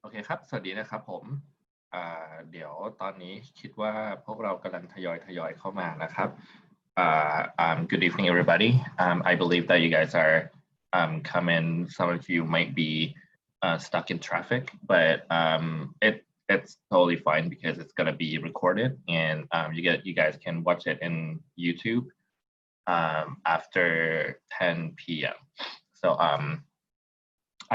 โอเคครับสวัสดีนะครับผมเดี๋ยวตอนนี้คิดว่าพวกเรากำลังทยอยเข้ามานะครับgood evening everybody I believe that you guys are coming. Some of you might be stuck in traffic, but it's totally fine because it's going to be recorded and you guys can watch it in YouTube after 10 p.m. So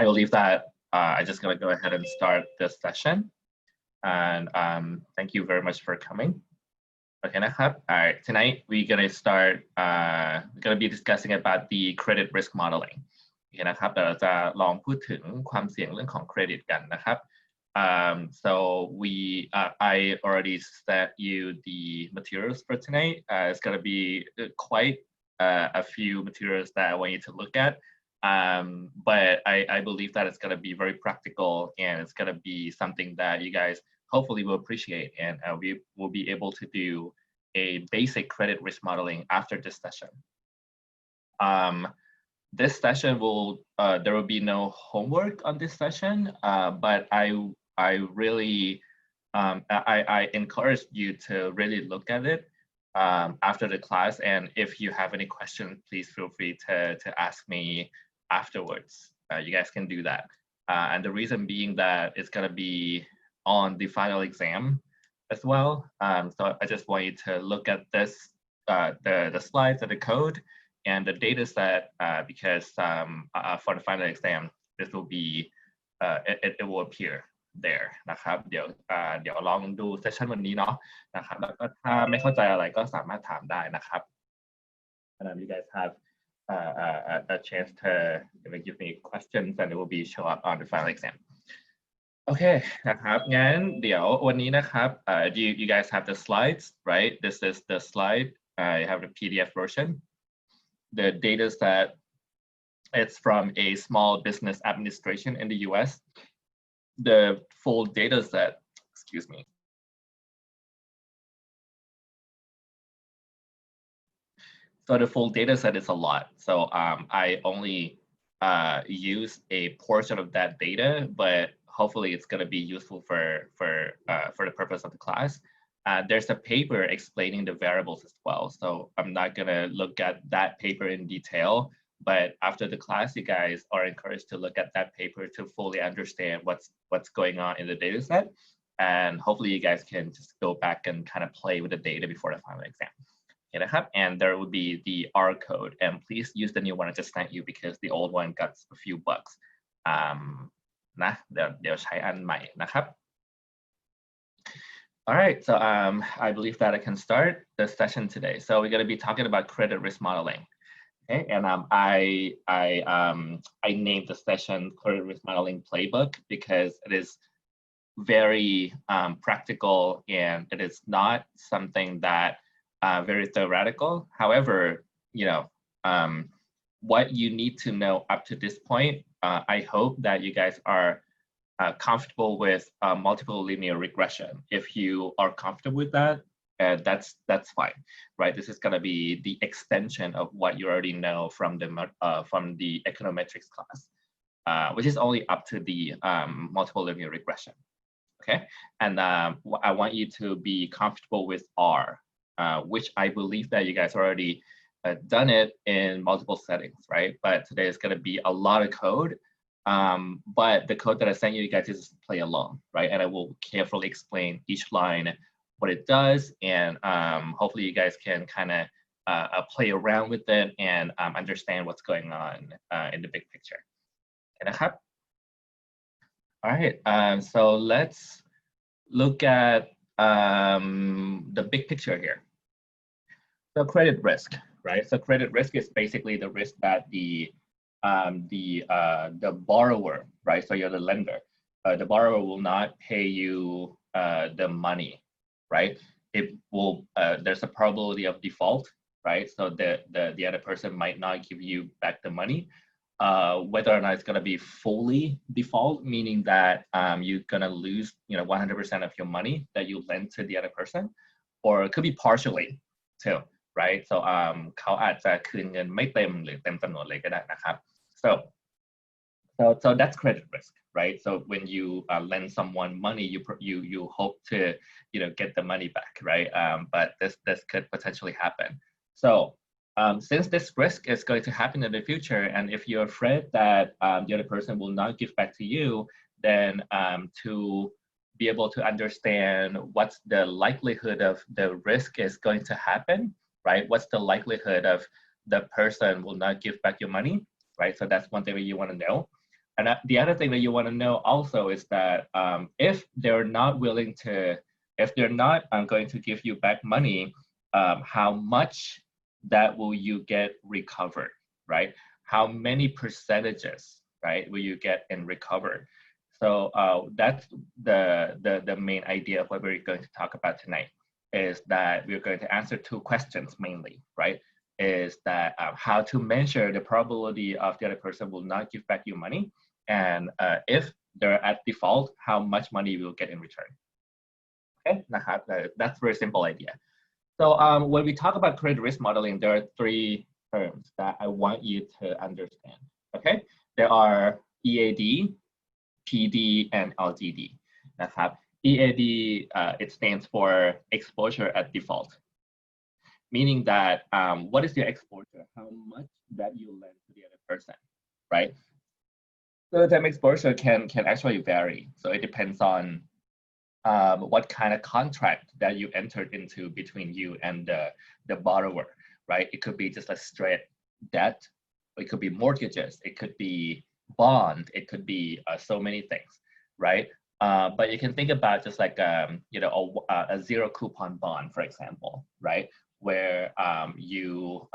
I believe that I'm just going to go ahead and start this session. And thank you very much for coming. Okay, all right, tonight we're going to start, going to be discussing about the credit risk modeling. โอเคนะครับเดี๋ยวเราจะลองพูดถึงความเสี่ยงเรื่องของเครดิตกันนะครับ so I already sent you the materials for tonight. It's going to be quite a few materials that I want you to look at. But I believe that it's going to be very practical and it's going to be something that you guys hopefully will appreciate, and we will be able to do a basic credit risk modeling after this session. This session there will be no homework on this session, but I really I encourage you to really look at it after the class, and if you have any questions, please feel free to ask me afterwards. You guys can do that, and the reason being that it's going to be on the final exam as well. So I just want you to look at this, the slides and the code and the data set, because for the final exam, this will be, it will appear there นะครับเดี๋ยวลองดูเซสชันวันนี้เนาะนะครับแล้วก็ถ้าไม่เข้าใจอะไรก็สามารถถามได้นะครับ and you guys have a chance to give me questions and it will be show up on the final exam. โอเคนะครับงั้นเดี๋ยววันนี้นะครับyou guys have the slides, right? This is the slide. I have the PDF version. The data set, it's from a small business administration in the US. The full data set, excuse me. So the full data set is a lot. So I only use a portion of that data, but hopefully it's going to be useful for the purpose of the class. There's a paper explaining the variables as well. So I'm not going to look at that paper in detail, but after the class, you guys are encouraged to look at that paper to fully understand what's going on in the data set. And hopefully you guys can just go back and kind of play with the data before the final exam. And there would be the R code, and please use the new one I just sent you because the old one got a few bugs. นะเดี๋ยวใช้อันใหม่นะครับ All right, so I believe that I can start the session today. So we're going to be talking about credit risk modeling. Okay, and I named the session Credit Risk Modeling Playbook because it is very practical and it is not something that very theoretical. However, you know, what you need to know up to this point, I hope that you guys are comfortable with multiple linear regression. If you are comfortable with that, that's fine, right? This is going to be the extension of what you already know from the econometrics class, which is only up to the multiple linear regression. Okay, and I want you to be comfortable with R, which I believe that you guys already done it in multiple settings, right? But today is going to be a lot of code, but the code that I sent you guys just play along, right? And I will carefully explain each line, what it does, and hopefully you guys can kind of play around with it and understand what's going on in the big picture. Okay, all right, so let's look at the big picture here. So credit risk, right? So credit risk is basically the risk that the borrower, right? So you're the lender. The borrower will not pay you the money, right? It will. There's a probability of default, right? So the other person might not give you back the money. Whether or not it's going to be fully default, meaning that you're going to lose, 100% of your money that you lend to the other person, or it could be partially too, right? So เขาอาจจะคืนเงินไม่เต็มหรือเต็มจำนวนเลยก็ได้นะครับ So So that's credit risk, right? So when you lend someone money, you hope to get the money back, right? But this could potentially happen. So since this risk is going to happen in the future, and if you're afraid that the other person will not give back to you, then to be able to understand what's the likelihood of the risk is going to happen, right? What's the likelihood of the person will not give back your money, right? So that's one thing that you want to know. And the other thing that you want to know also is that if they're not willing to, if they're not going to give you back money, how much that will you get recovered, right? How many percentages, right, will you get in recovered? So that's the main idea of what we're going to talk about tonight, is that we're going to answer two questions mainly, right? Is that how to measure the probability of the other person will not give back you money, and if they're at default, how much money you will get in return. Okay, that's a very simple idea. So when we talk about credit risk modeling, there are three terms that I want you to understand. Okay, there are EAD, PD, and LGD. EAD, it stands for exposure at default, meaning that what is your exposure? How much that you lend to the other person, right? So the time exposure can actually vary. So it depends on what kind of contract that you entered into between you and the borrower, right? It could be just a straight debt, it could be mortgages, it could be bond, it could be so many things, right? But you can think about just like a zero coupon bond, for example, right? Where you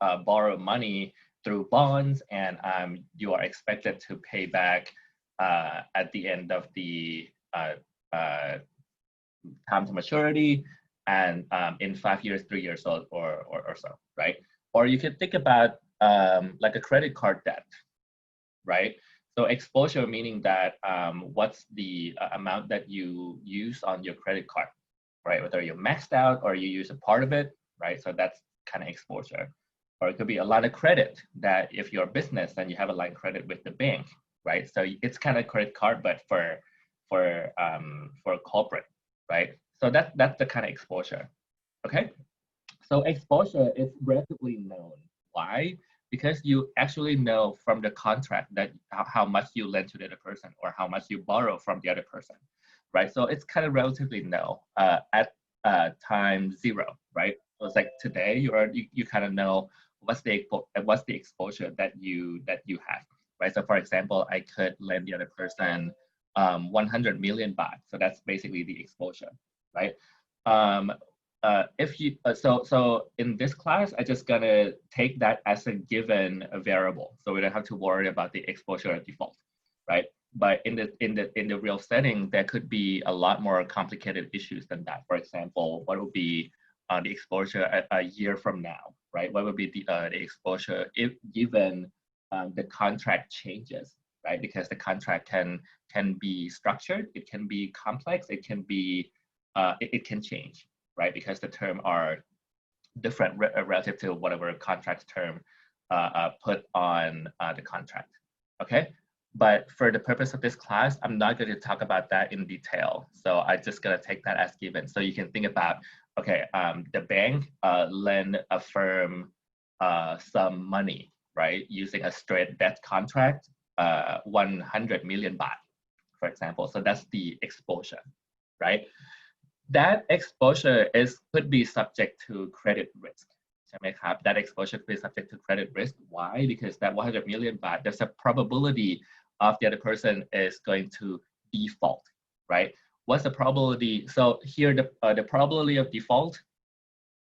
borrow money through bonds, and you are expected to pay back at the end of the time to maturity, and in 5 years, 3 years old, or so, right? Or you could think about like a credit card debt, right? So exposure meaning that what's the amount that you use on your credit card, right? Whether you're maxed out or you use a part of it, right? So that's kind of exposure. Or it could be a line of credit that if you're a business, then you have a line of credit with the bank, right? So it's kind of credit card, but for corporate, right? So that's the kind of exposure. Okay. So exposure is relatively known. Why? Because you actually know from the contract that how much you lend to the other person or how much you borrow from the other person, right? So it's kind of relatively known at time zero, right? So it's like today you kind of know what's the exposure that you have, right? So for example, I could lend the other person 100 million baht. So that's basically the exposure, right? If you so in this class, I just gonna take that as a given variable, so we don't have to worry about the exposure at default, right? But in the real setting, there could be a lot more complicated issues than that. For example, what would be the exposure a year from now, right? What would be the exposure if given the contract changes, right? Because the contract can be structured, it can be complex, it can be it can change, right? Because the terms are different relative to whatever contract term put on the contract, okay? But for the purpose of this class, I'm not going to talk about that in detail. So I'm just going to take that as given. So you can think about, okay, the bank lend a firm some money, right? Using a straight debt contract, 100 million baht, for example. So that's the exposure, right? That exposure could be subject to credit risk. That exposure could be subject to credit risk. Why? Because that 100 million baht, there's a probability of the other person is going to default, right? What's the probability? So here, the probability of default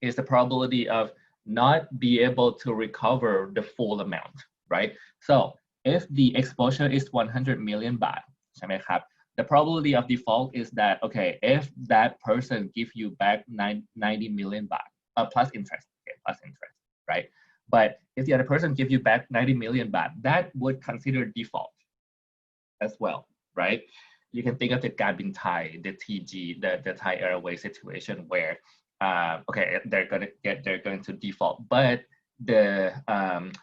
is the probability of not be able to recover the full amount, right? So if the exposure is 100 million baht, the probability of default is that, okay, if that person give you back 90 million baht, plus interest, okay, plus interest, right? But if the other person give you back 90 million baht, that would consider default as well, right? You can think of the Garbin Thai, the TG, the Thai Airways situation where, okay, they're going to default, but the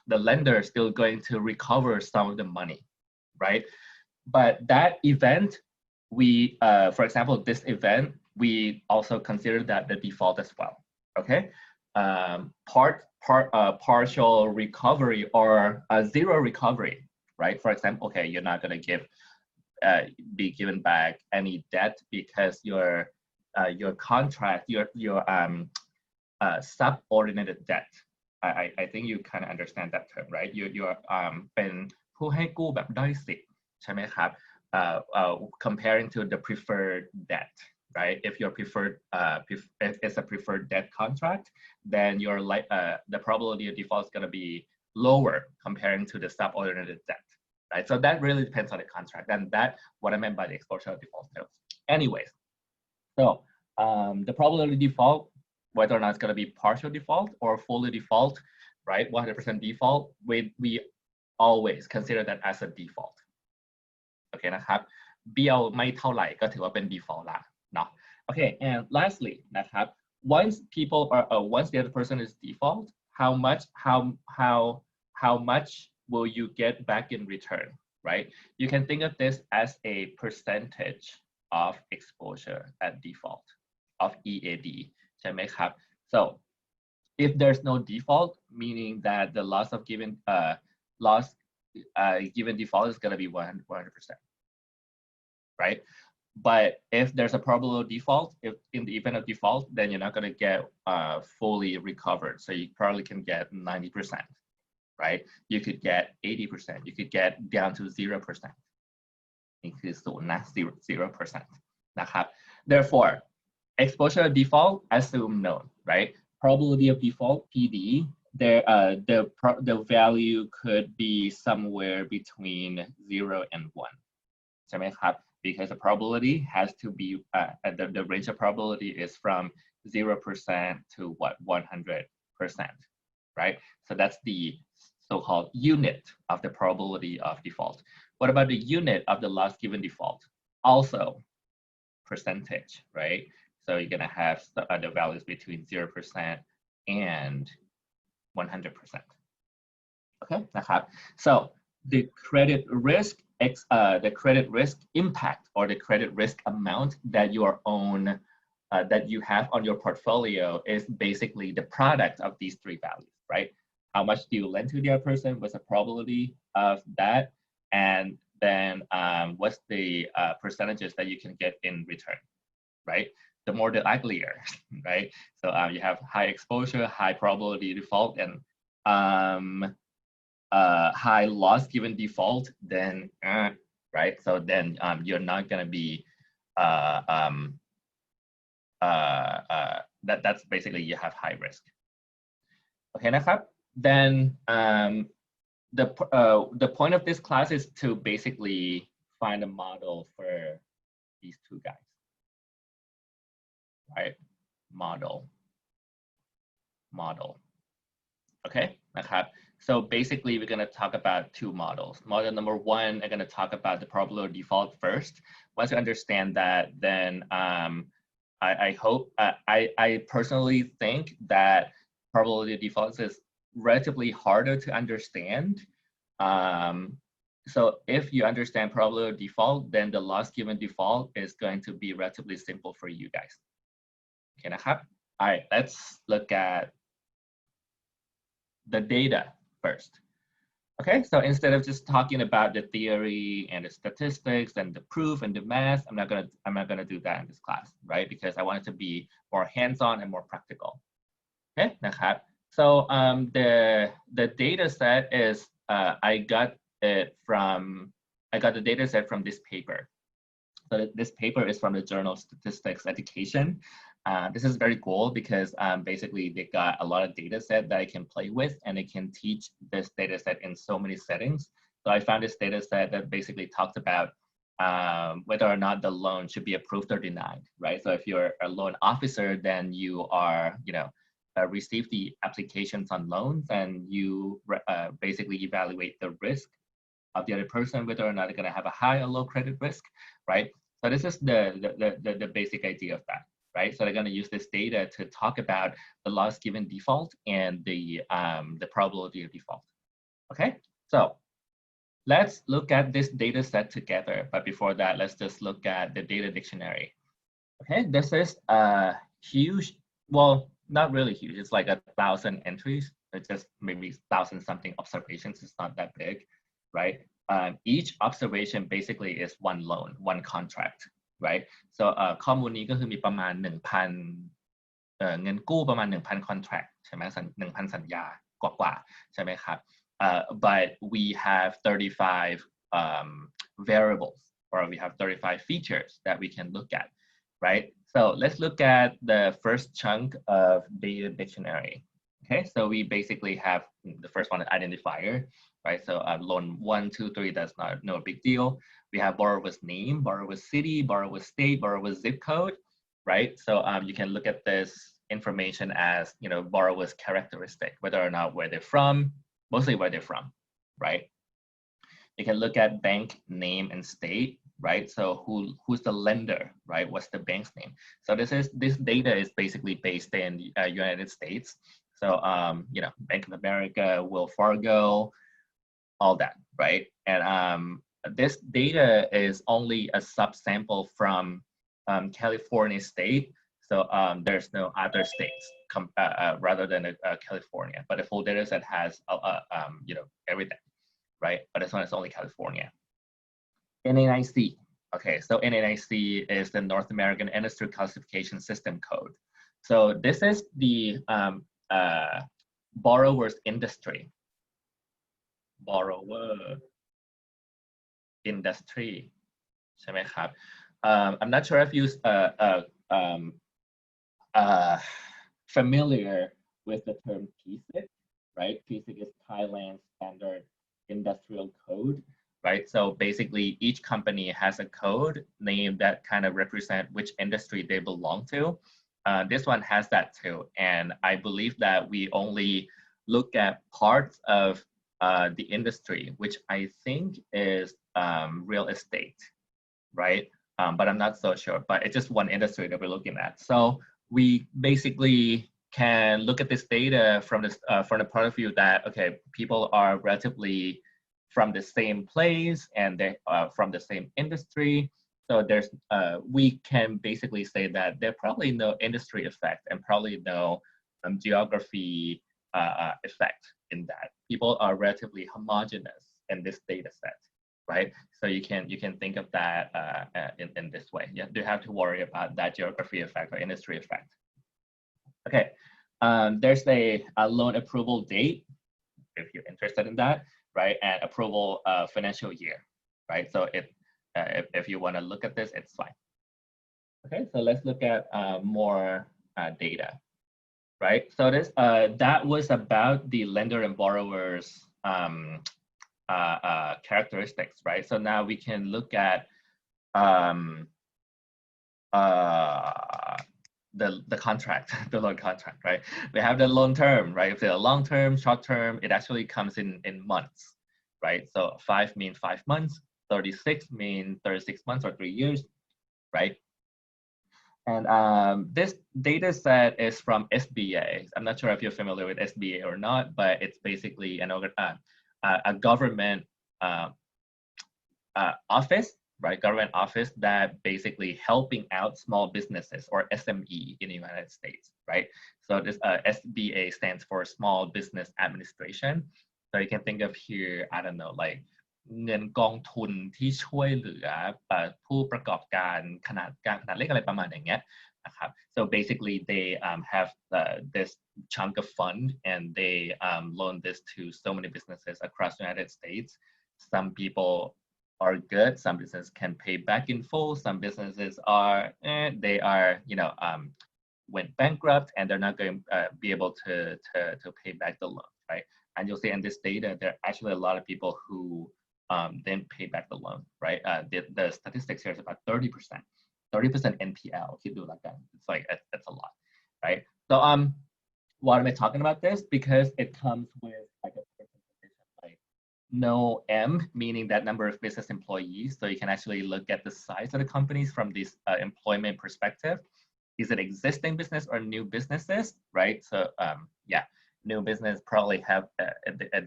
lender is still going to recover some of the money, right? But that event, we, for example, this event, we also consider that the default as well, okay? Partial recovery or zero recovery, right? For example, okay, you're not gonna be given back any debt because your contract, your subordinated debt. I think you kind of understand that term, right? You're เป็นผู้ให้กู้แบบด้อยสิทธิ์ใช่ไหมครับ comparing to the preferred debt, right? If your preferred if it's a preferred debt contract, then your the probability of default is going to be lower comparing to the subordinated debt, right? So that really depends on the contract, and that's what I meant by the exposure default terms. Anyways, so the probability of default, whether or not it's going to be partial default or fully default, right? 100% default, we always consider that as a default. โอเคนะครับเบี้ยวไม่เท่าไหร่ก็ถือว่าเป็น default ละเนาะ Okay, and lastly นะครับ once people are once the other person is default, how much will you get back in return, right? You can think of this as a percentage of exposure at default of EAD ใช่ไหมครับ so if there's no default, meaning that the loss of given given default is going to be 100%, right? But if there's a probable default, if in the event of default, then you're not going to get fully recovered. So you probably can get 90%, right? You could get 80%. You could get down to 0%. นี่คือศูนย์นะ 0%นะครับ Therefore, exposure of default, assume known, right? Probability of default, PD, the value could be somewhere between 0 and 1. ใช่ไหมครับ Because the probability has to be, the range of probability is from 0% to what, 100%, right? So that's the so-called unit of the probability of default. What about the unit of the loss given default? Also percentage, right? So you're gonna have the values between 0% and 100%. Okay, so the credit risk impact or the credit risk amount that your own that you have on your portfolio is basically the product of these three values, right? How much do you lend to the other person? What's the probability of that? And then what's the percentages that you can get in return, right? The more the uglier, right? So you have high exposure, high probability default, and high loss given default, then right? So then you're not going to be that's basically you have high risk. Okay,นะครับ. Then the point of this class is to basically find a model for these two guys, right? Model. Okay,นะครับ. So basically, we're going to talk about two models. Model number one, I'm going to talk about the probability of default first. Once you understand that, then I hope, I personally think that probability of default is relatively harder to understand. So if you understand probability of default, then the loss given default is going to be relatively simple for you guys. Okay,นะครับ. All right, let's look at the data first. Okay, so instead of just talking about the theory and the statistics and the proof and the math, I'm not gonna do that in this class, right? Because I want it to be more hands-on and more practical. Okay,นะครับ. So the data set is I got the data set from this paper. So this paper is from the journal Statistics Education. This is very cool because basically they got a lot of data set that I can play with, and I can teach this data set in so many settings. So I found this data set that basically talks about whether or not the loan should be approved or denied, right? So if you're a loan officer, then you are, receive the applications on loans, and you basically evaluate the risk of the other person, whether or not they're going to have a high or low credit risk, right? So this is the basic idea of that. right? So they're going to use this data to talk about the loss given default and the probability of default. Okay, so let's look at this data set together. But before that, let's just look at the data dictionary. Okay, this is a huge, well, not really huge. It's like 1,000 entries. It's just maybe 1,000 something observations. It's not that big, right? Each observation basically is one loan, one contract, right? So ข้อมูลนี้ก็คือมีประมาณ 1,000 เงินกู้ประมาณ 1,000 contract ใช่ไหม 1,000 สัญญากว่าๆใช่ไหมครับ but we have 35 variables, or we have 35 features that we can look at, right? So let's look at the first chunk of data dictionary. Okay, so we basically have the first one, identifier, right? So loan 1, 2, 3, that's not no big deal. We have borrower's name, borrower's city, borrower's state, borrower's zip code, right? So you can look at this information as, you know, borrower's characteristic, whether or not where they're from, mostly where they're from, right? You can look at bank name and state, right? So who's the lender, right? What's the bank's name? So this data is basically based in United States. So you know, Bank of America, Wells Fargo, all that, right? And this data is only a subsample from California state. So there's no other states rather than California, but the full data set has you know, everything, right? But this one is only California. NAIC. Okay, so NAIC is the North American Industry Classification System code. So this is the borrower's industry. Borrower industry. I'm not sure if you're familiar with the term PSIC, right? PSIC is Thailand Standard Industrial Code, right? So basically each company has a code name that kind of represent which industry they belong to. This one has that too. And I believe that we only look at parts of the industry, which I think is real estate, right? But I'm not so sure, but it's just one industry that we're looking at. So we basically can look at this data from the point of view that, okay, people are relatively from the same place and they are from the same industry. So there's we can basically say that there probably no industry effect and probably no geography effect in that. People are relatively homogeneous in this data set, right? So you can think of that in this way. You don't have to worry about that geography effect or industry effect. Okay, there's a loan approval date, if you're interested in that, right? And approval financial year, right? So if you want to look at this, it's fine. Okay, so let's look at more data, right? So this that was about the lender and borrower's characteristics, right? So now we can look at the contract, the loan contract, right? We have the loan term, right? If they're long term, short term, it actually comes in months, right? So 5 mean 5 months, 36 mean 36 months or 3 years, right? And this data set is from SBA. I'm not sure if you're familiar with SBA or not, but it's basically a government office, right? Government office that basically helping out small businesses, or SME in the United States, right? So this SBA stands for Small Business Administration. So you can think of here, I don't know, like เงินกองทุนที่ช่วยเหลือผู้ประกอบการขนาดกลางขนาดเล็กอะไรประมาณอย่างเงี้ยนะครับ so basically they have this chunk of fund and they loan this to so many businesses across the United States. Some people are good, some businesses can pay back in full, some businesses are they are, you know, went bankrupt and they're not going to be able to pay back the loan, right? And you'll see in this data there are actually a lot of people who didn't pay back the loan, right? The statistics here is about 30%, 30% NPL. If you do like that, it's like that's a lot, right? So why am I talking about this? Because it comes with like a like no M, meaning that number of business employees. So you can actually look at the size of the companies from this employment perspective. is it existing business or new businesses, right? So yeah, new business probably have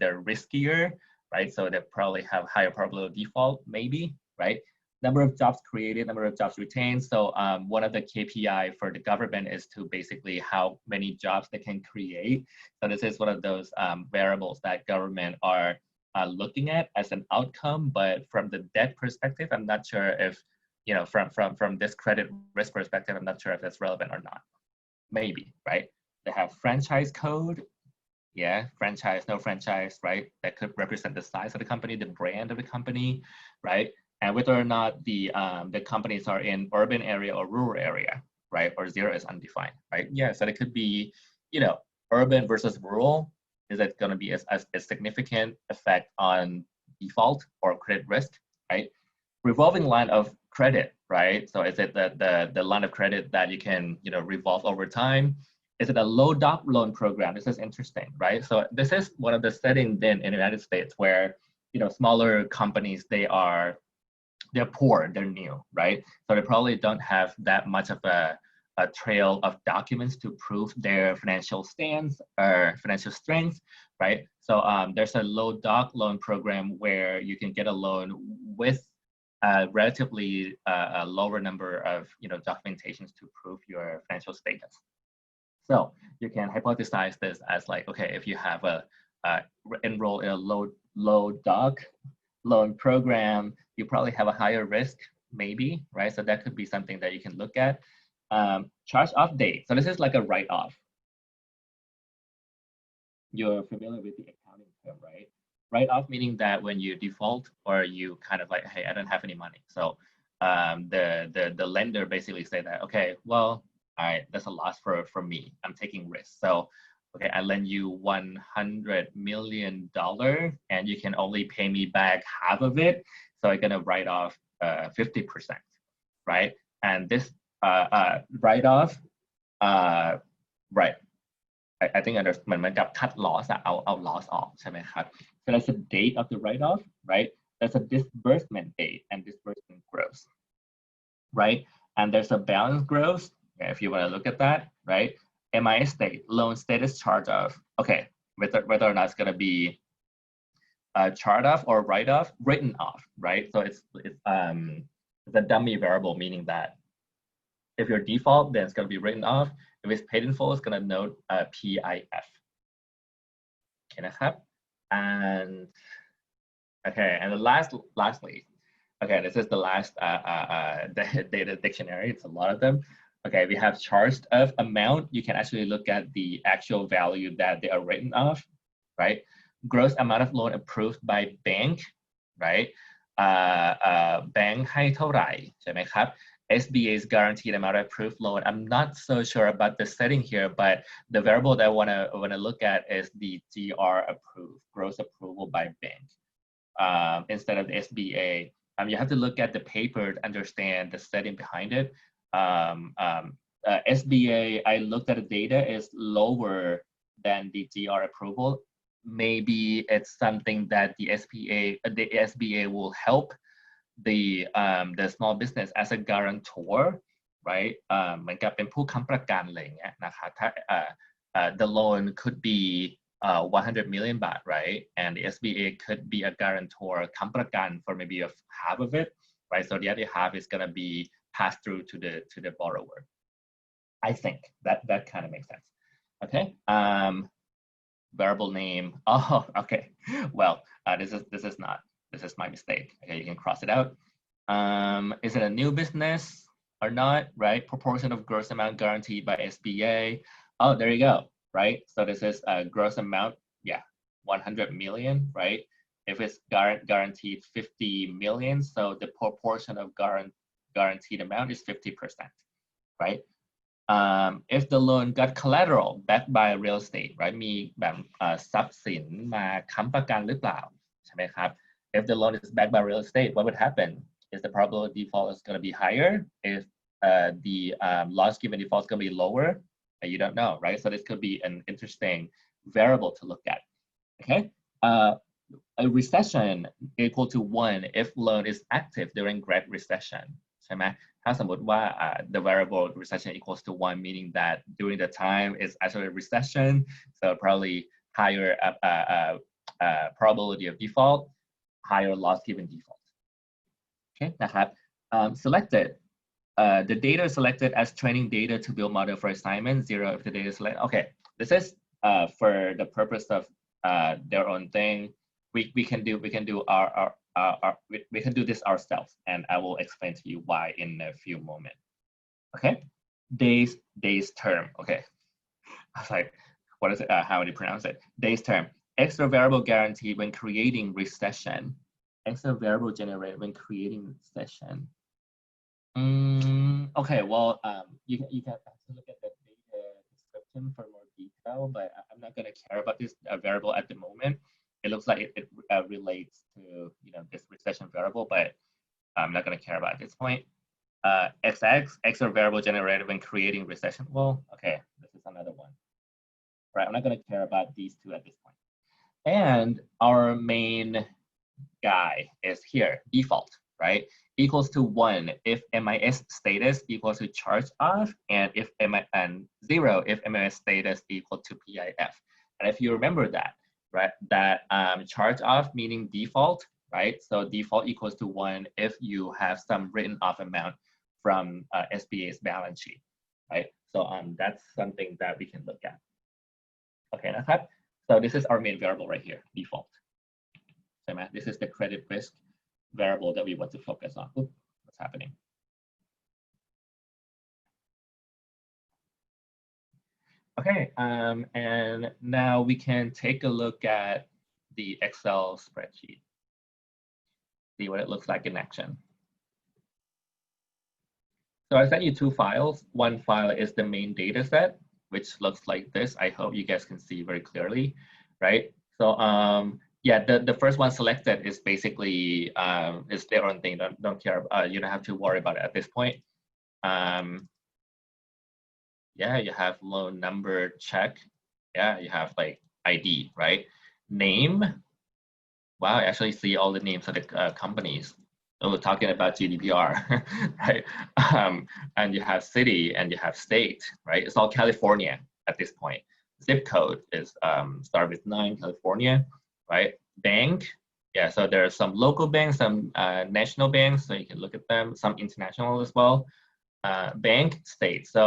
they're riskier, right? So they probably have higher probability of default, maybe, right? Number of jobs created, number of jobs retained. So one of the KPI for the government is to basically how many jobs they can create. So this is one of those variables that government are looking at as an outcome. But from the debt perspective, I'm not sure if, you know, from this credit risk perspective, I'm not sure if that's relevant or not. Maybe, right? They have franchise code. Yeah, franchise, no franchise, right? That could represent the size of the company, the brand of the company, right? And whether or not the companies are in urban area or rural area, right? Or zero is undefined, right? Yeah, so it could be, you know, urban versus rural. Is it going to be a significant effect on default or credit risk, right? Revolving line of credit, right? So is it the line of credit that you can, you know, revolve over time? Is it a low doc loan program? This is interesting, right? So this is one of the settings in the United States where, you know, smaller companies, they're poor, they're new, right? So they probably don't have that much of a trail of documents to prove their financial stance or financial strength, right? So there's a low doc loan program where you can get a loan with a relatively a lower number of, you know, documentations to prove your financial status. So you can hypothesize this as like, okay, if you have a enroll in a low doc loan program, you probably have a higher risk, maybe, right? So that could be something that you can look at. Charge off date. So this is like a write-off. You're familiar with the accounting term, right? Write-off meaning that when you default or you kind of like, hey, I don't have any money. So the lender basically say that, okay, well, all right, that's a loss for me. I'm taking risks. So, okay, I lend you $100 million and you can only pay me back half of it. So I'm gonna write off 50%, right? And this write-off, right? I think เหมือนกับ cut loss อะเอา loss ออกใช่ไหมครับ so that's the date of the write-off, right? There's a disbursement date and disbursement gross, right? And there's a balance gross, if you want to look at that, right? MIS date, loan status charge off. Okay, whether or not it's going to be chart off or write off, written off, right? So it's a dummy variable, meaning that if you're default, then it's going to be written off. If it's paid in full, it's going to note PIF. Okay,นะครับ. And okay, and the lastly, okay, this is the last data dictionary. It's a lot of them. Okay, we have charged off amount. You can actually look at the actual value that they are written off, right? Gross amount of loan approved by bank, right? Bank ให้เท่าไหร่ใช่ไหมครับ SBA's guaranteed amount of approved loan. I'm not so sure about the setting here, but the variable that I want to look at is the GR approved, gross approval by bank, instead of the SBA. You have to look at the paper to understand the setting behind it. SBA, I looked at the data, is lower than the GR approval. Maybe it's something that the SBA will help the small business as a guarantor, right? เหมือนกับเป็นผู้ค้ำประกันอะไรอย่างเงี้ยนะครับถ้าthe loan could be 100 million baht, right? And the SBA could be a guarantor, ค้ำประกัน for maybe half of it, right? So the other half is gonna be passed through to the borrower. I think that kind of makes sense. Okay. Variable name. Oh, okay. Well, this is not. This is my mistake. Okay, you can cross it out. Is it a new business or not, right? Proportion of gross amount guaranteed by SBA. Oh, there you go, right? So this is a gross amount, yeah, 100 million, right? If it's guaranteed 50 million, so the proportion of guaranteed amount is 50%, right? If the loan got collateral backed by real estate, right? มีแบบทรัพย์สินมาค้ำประกันหรือเปล่าใช่ไหมครับ? If the loan is backed by real estate, what would happen? Is the probability of default is going to be higher? If the loss given default is going to be lower? You don't know, right? So this could be an interesting variable to look at. Okay. A recession equal to 1 if loan is active during Great Recession. ใช่ไหม ถ้าสมมติว่า the variable recession equals to 1, meaning that during the time is actually a recession, so probably higher probability of default, higher loss given default. Okay, นะครับ selected. The data selected as training data to build model for assignment, 0 if the data is selected. Okay, this is for the purpose of their own thing. We can do this ourselves, and I will explain to you why in a few moments. Okay, days term. Okay, I was like, what is it? How do you pronounce it? Days term. Extra variable guarantee when creating recession. Extra variable generated when creating recession. Okay, well, you can have to look at the data description for more detail, but I'm not going to care about this variable at the moment. It looks like it relates to this recession variable, but I'm not going to care about at this point. XX, extra variable generated when creating recession. Well, okay, this is another one. Right, I'm not going to care about these two at this point. And our main guy is here, default, right? Equals to 1 if MIS status equals to charge off, and if and 0 if MIS status equal to PIF. And if you remember that, right, that charge off meaning default, right? So default equals to 1 if you have some written off amount from SBA's balance sheet, right? So that's something that we can look at. Okay,นะครับ. So this is our main variable right here, default. This is the credit risk variable that we want to focus on. Oops, what's happening? Okay, and now we can take a look at the Excel spreadsheet. See what it looks like in action. So I sent you 2 files. One file is the main data set, which looks like this. I hope you guys can see very clearly, right? So yeah, the first one selected is basically is their own thing. Don't care. You don't have to worry about it at this point. Yeah, you have loan number check. Yeah, you have like ID, right? Name. Wow, I actually see all the names of the companies. So we're talking about GDPR, right? And you have city and you have state, right? It's all California at this point. Zip code is start with 9, California, right? Bank, yeah, so there are some local banks, some national banks, so you can look at them, some international as well. Bank, state, so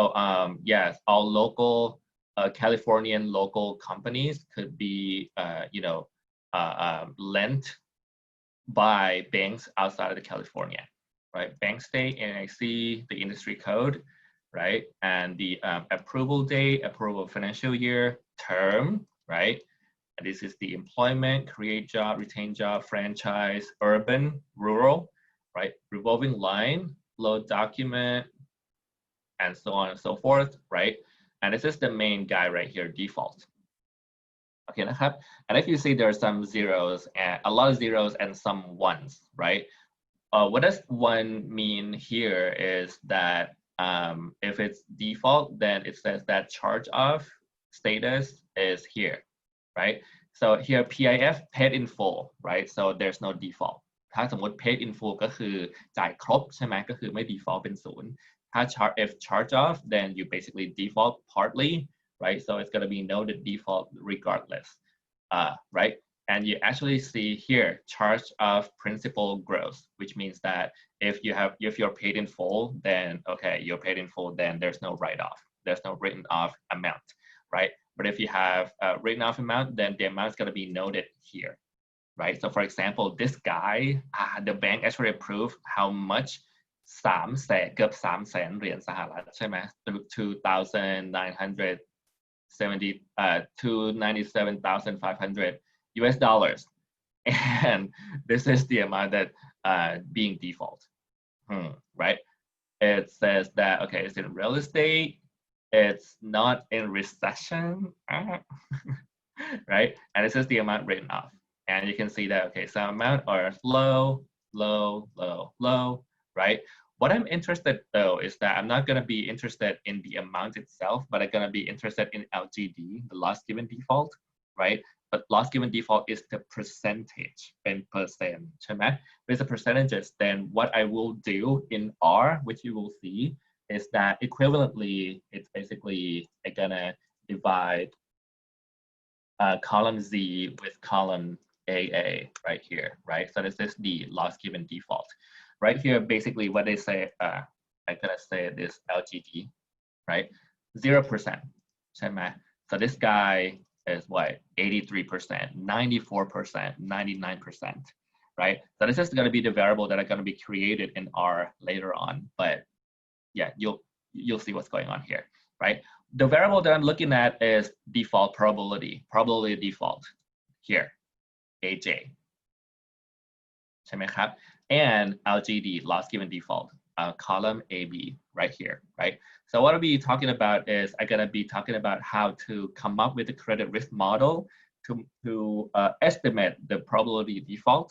yes, all local Californian local companies could be lent by banks outside of the California, right? Bank state, NIC, the industry code, right? And the approval date, approval financial year, term, right? And this is the employment, create job, retain job, franchise, urban, rural, right? Revolving line, load document, and so on and so forth, right? And this is the main guy right here, default. Okay, and if you see there are some zeros, and a lot of zeros and some ones, right? What does 1 mean here is that if it's default, then it says that charge off status is here, right? So here PIF, paid in full, right? So there's no default. ถ้าสมมติ paid in full ก็คือจ่ายครบใช่ไหมก็คือไม่ default เป็น 0. If charge off, then you basically default partly, right? So it's going to be noted default regardless, right? And you actually see here charge of principal gross, which means that if you're paid in full, then okay, you're paid in full, then there's no write-off, there's no written off amount, right? But if you have a written off amount, then the amount is going to be noted here, right? So for example, this guy, the bank actually approved how much 300,000 เกือบ 300,000 เหรียญสหรัฐใช่ไหม 297,500 US dollars, and this is the amount that being default, right? It says that okay, it's in real estate, it's not in recession, right? And this is the amount written off, and you can see that okay, some amount are low, low, low, low, right? What I'm interested though is that I'm not going to be interested in the amount itself, but I'm going to be interested in LGD, the loss given default, right? but loss given default is the percentage เป็นเปอร์เซ็นต์ใช่ไหม with the percentages, then what I will do in R, which you will see, is that equivalently, it's basically I'm gonna divide column Z with column AA right here, right? So this is the loss given default. Right here, basically what they say, I'm gonna say this LGD, right? 0%,ใช่ไหม? So this guy is what, 83%, 94%, 99%, right? So this is gonna be the variable that are gonna be created in R later on, but yeah, you'll see what's going on here, right? The variable that I'm looking at is default probability default here, AJ, ใช่ไหมครับ? And LGD, loss given default, column AB right here, right? So what I'll be talking about is I'm gonna be talking about how to come up with a credit risk model to estimate the probability default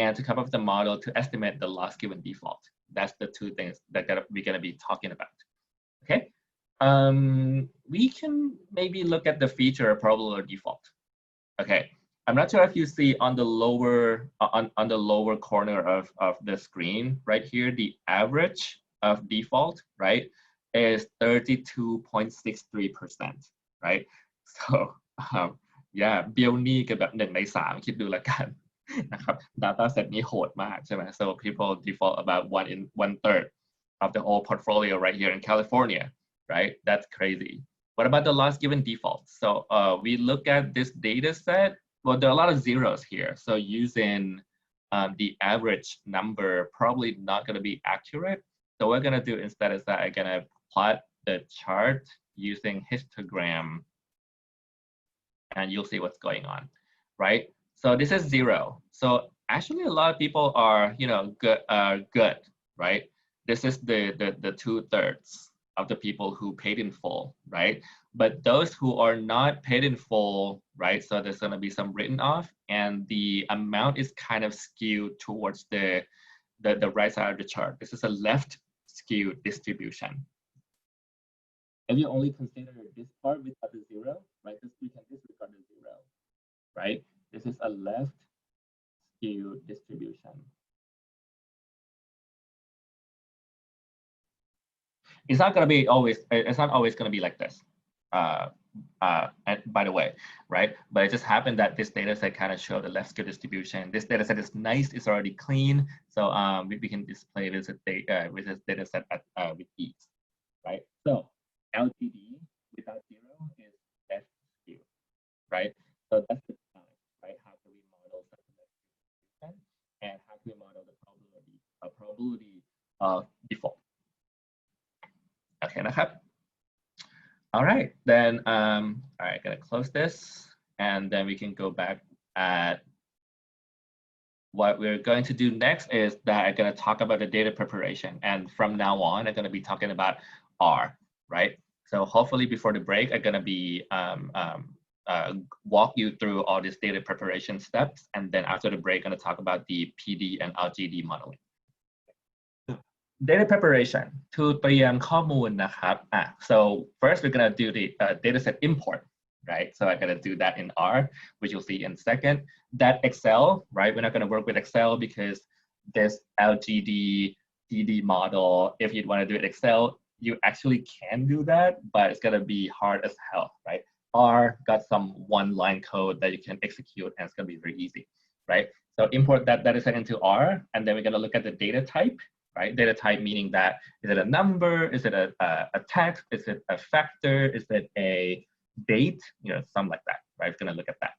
and to come up with a model to estimate the loss given default. That's the two things that we're gonna be talking about, okay? We can maybe look at the feature of probability default. Okay, I'm not sure if you see on the lower corner of the screen right here, the average of default, right, is 32.63%, right? So yeah, เบี้ยวหนี้กันแบบ1 ใน 3 คิดดูละกันนะครับ data set นี้โหดมากใช่ไหม? So people default about 1/3 of the whole portfolio right here in California, right? That's crazy. What about the loss given default? So we look at this data set. Well, there are a lot of zeros here. So using the average number probably not going to be accurate. So what we're going to do instead is that I'm going to plot the chart using histogram, and you'll see what's going on, right? So this is 0. So actually a lot of people are, good, right? This is the 2/3 of the people who paid in full, right? But those who are not paid in full, right? So there's going to be some written off, and the amount is kind of skewed towards the right side of the chart. This is a left skewed distribution. If you only consider this part without the 0, right? We can disregard the 0, right? This is a left skewed distribution. It's not going to be always, it's not always going to be like this, by the way, right? But it just happened that this data set kind of showed the left skewed distribution. This data set is nice, it's already clean. So we can display this data set with ease, right? So LGD without 0 is left skewed, right? So that's the challenge, right? How do we model such a left skewed distribution, and how do we model the probability of default? Okay, all right, then, all right, gonna close this, and then we can go back at what we're going to do next is that I'm gonna talk about the data preparation. And from now on, I'm gonna be talking about R, right? So hopefully before the break, I'm gonna be walk you through all these data preparation steps. And then after the break, I'm gonna talk about the PD and LGD modeling. Data preparation to เตรียมข้อมูลนะครับ so first we're gonna do the data set import, right? So I'm gonna do that in R, which you'll see in a second. That Excel, right? We're not gonna work with Excel because this LGD PD model, if you'd want to do it Excel, you actually can do that, but it's gonna be hard as hell, right? R got some one-line code that you can execute, and it's gonna be very easy, right? So import that data set into R, and then we're gonna look at the data type. Right? Data type meaning that, is it a number? Is it a text? Is it a factor? Is it a date? Something like that, right? We're gonna look at that.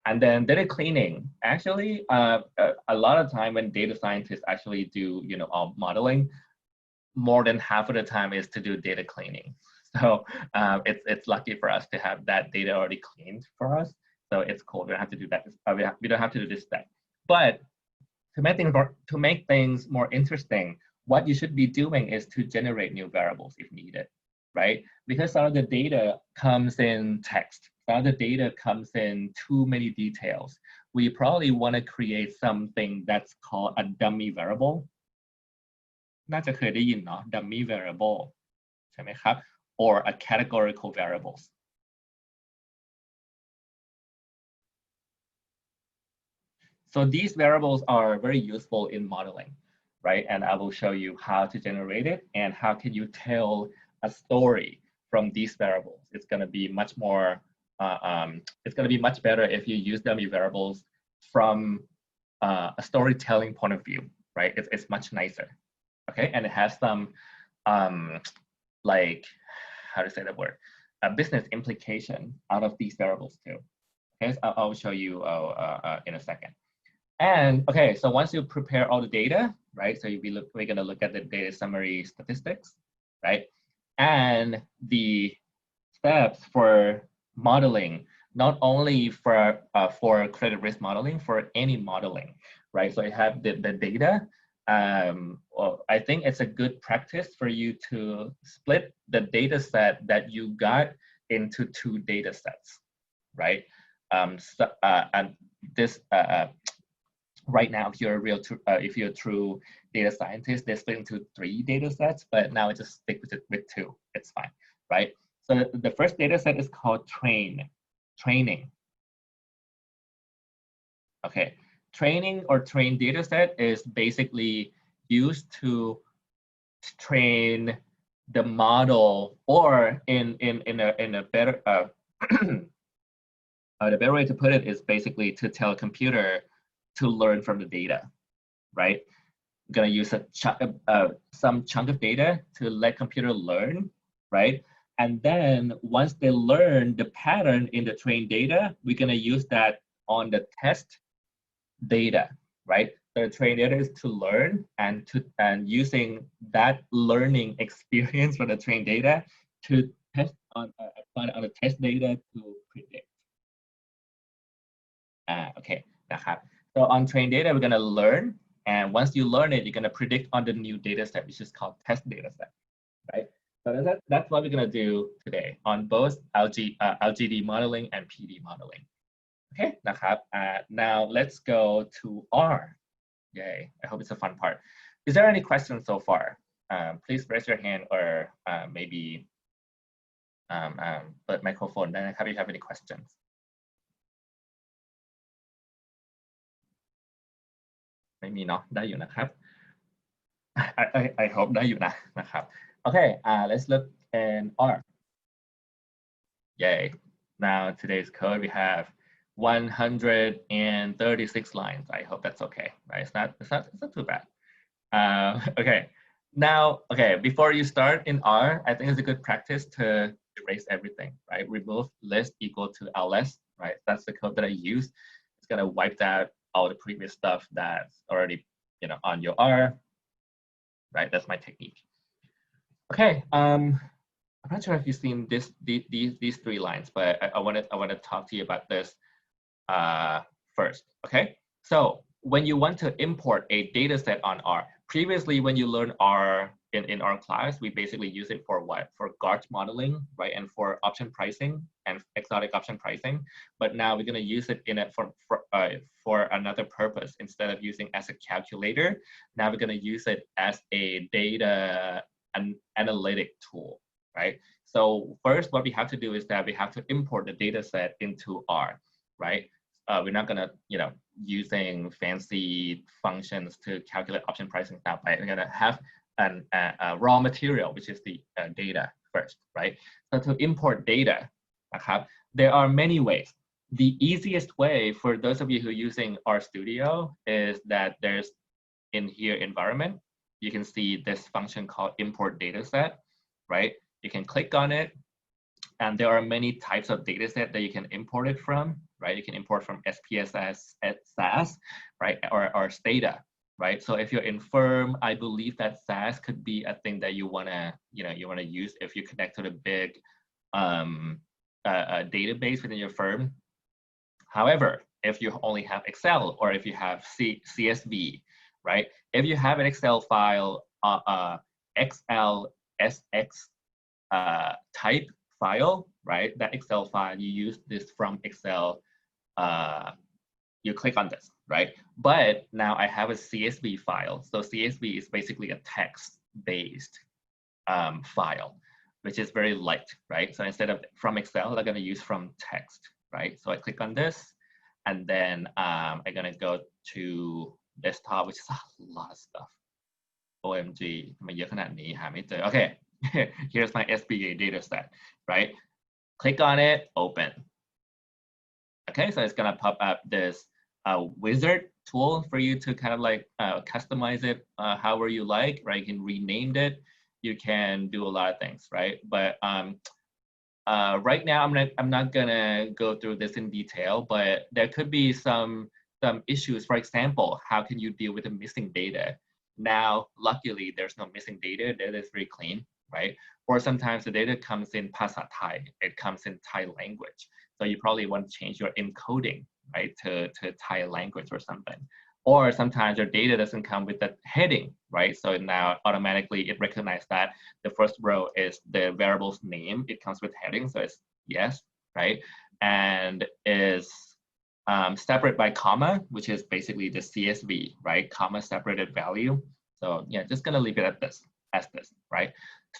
And then data cleaning. Actually, a lot of time when data scientists actually do, all modeling, more than half of the time is to do data cleaning. So it's lucky for us to have that data already cleaned for us. So it's cool. We don't have to do that. We don't have to do this step. But to make things more interesting, what you should be doing is to generate new variables if needed, right? Because some of the data comes in text, some of the data comes in too many details. We probably want to create something that's called a dummy variable. น่าจะเคยได้ยินเนาะ dummy variable ใช่ไหมครับ? Or a categorical variables. So these variables are very useful in modeling, right? And I will show you how to generate it and how can you tell a story from these variables. It's going to be much more, it's going to be much better if you use dummy variables from a storytelling point of view, right? It's much nicer, okay? And it has some, like, how to say that word? A business implication out of these variables too. Okay, so I'll show you in a second. And okay, so once you prepare all the data, right? So we're gonna look at the data summary statistics, right? And the steps for modeling, not only for credit risk modeling, for any modeling, right? So I have the data. Well, I think it's a good practice for you to split the data set that you got into 2 data sets, right? And this right now, if you're a true data scientist, they're split into 3 data sets, but now I just stick with 2. It's fine, right? So the first data set is called training. Okay, training or train data set is basically used to train the model, or in a better the better way to put it is basically to tell a computer to learn from the data, right? I'm gonna use some chunk of data to let computer learn, right? And then once they learn the pattern in the trained data, we're gonna use that on the test data, right? The trained data is to learn, and using that learning experience from the trained data to test on the test data to predict. Okay, so on trained data, we're gonna learn, and once you learn it, you're gonna predict on the new data set, which is called test data set, right? So that's what we're gonna do today on both LGD modeling and PD modeling. Okay, now let's go to R. Yay, I hope it's a fun part. Is there any questions so far? Please raise your hand, or maybe ปิด microphone ได้นะครับ if you have any questions. ไม่มีเนาะ ได้อยู่นะครับ I hope ได้อยู่นะครับ Okay, let's look in R. Yay. Now today's code, we have 136 lines. I hope that's okay, right? It's not too bad. Okay. Now, okay, before you start in R, I think it's a good practice to erase everything, right? Remove list equal to ls, right? That's the code that I use. It's gonna wipe out all the previous stuff that's already, on your R, right? That's my technique. Okay, I'm not sure if you've seen these 3 lines, but I want to talk to you about this first. Okay, so when you want to import a data set on R, previously when you learn R in our class, we basically use it for what? For GART modeling, right? And for option pricing and exotic option pricing. But now we're going to use it for another purpose. Instead of using as a calculator, now we're going to use it as a data analytic tool, right? So first, what we have to do is that we have to import the data set into R, right? We're not gonna, using fancy functions to calculate option pricing now, right? We're gonna have a raw material, which is the data first, right? So to import data, there are many ways. The easiest way for those of you who are using RStudio is that there's in here environment, you can see this function called import dataset, right? You can click on it, and there are many types of data set that you can import it from, right? You can import from SPSS, SAS, right? Or Stata, right? So if you're in firm, I believe that SAS could be a thing that you wanna use if you connect to the big database within your firm. However, if you only have Excel, or if you have CSV, right? If you have an Excel file, XLSX type file, right? That Excel file, you use this from Excel, you click on this, right? But now I have a CSV file. So CSV is basically a text-based file, which is very light, right? So instead of from Excel, I'm gonna use from text, right? So I click on this, And then I'm gonna go to desktop, which is a lot of stuff. OMG ทำไมเยอะขนาดนี้หาไม่เจอ Okay, here's my SBA data set, right? Click on it, open. Okay, so it's gonna pop up this wizard tool for you to kind of like customize it however you like, right? You can rename it, you can do a lot of things, right? But right now I'm not gonna go through this in detail, but there could be some issues. For example, how can you deal with the missing data? Now, luckily, there's no missing data. Data is very clean, right? Or sometimes the data comes inภาษา Thai. It comes in Thai language. So you probably want to change your encoding, right, to Thai language or something. Or sometimes your data doesn't come with the heading, right? So now automatically it recognizes that the first row is the variable's name. It comes with heading, so it's yes, right? And is separate by comma, which is basically the CSV, right? Comma separated value. So yeah, just gonna leave it at this, as this, right?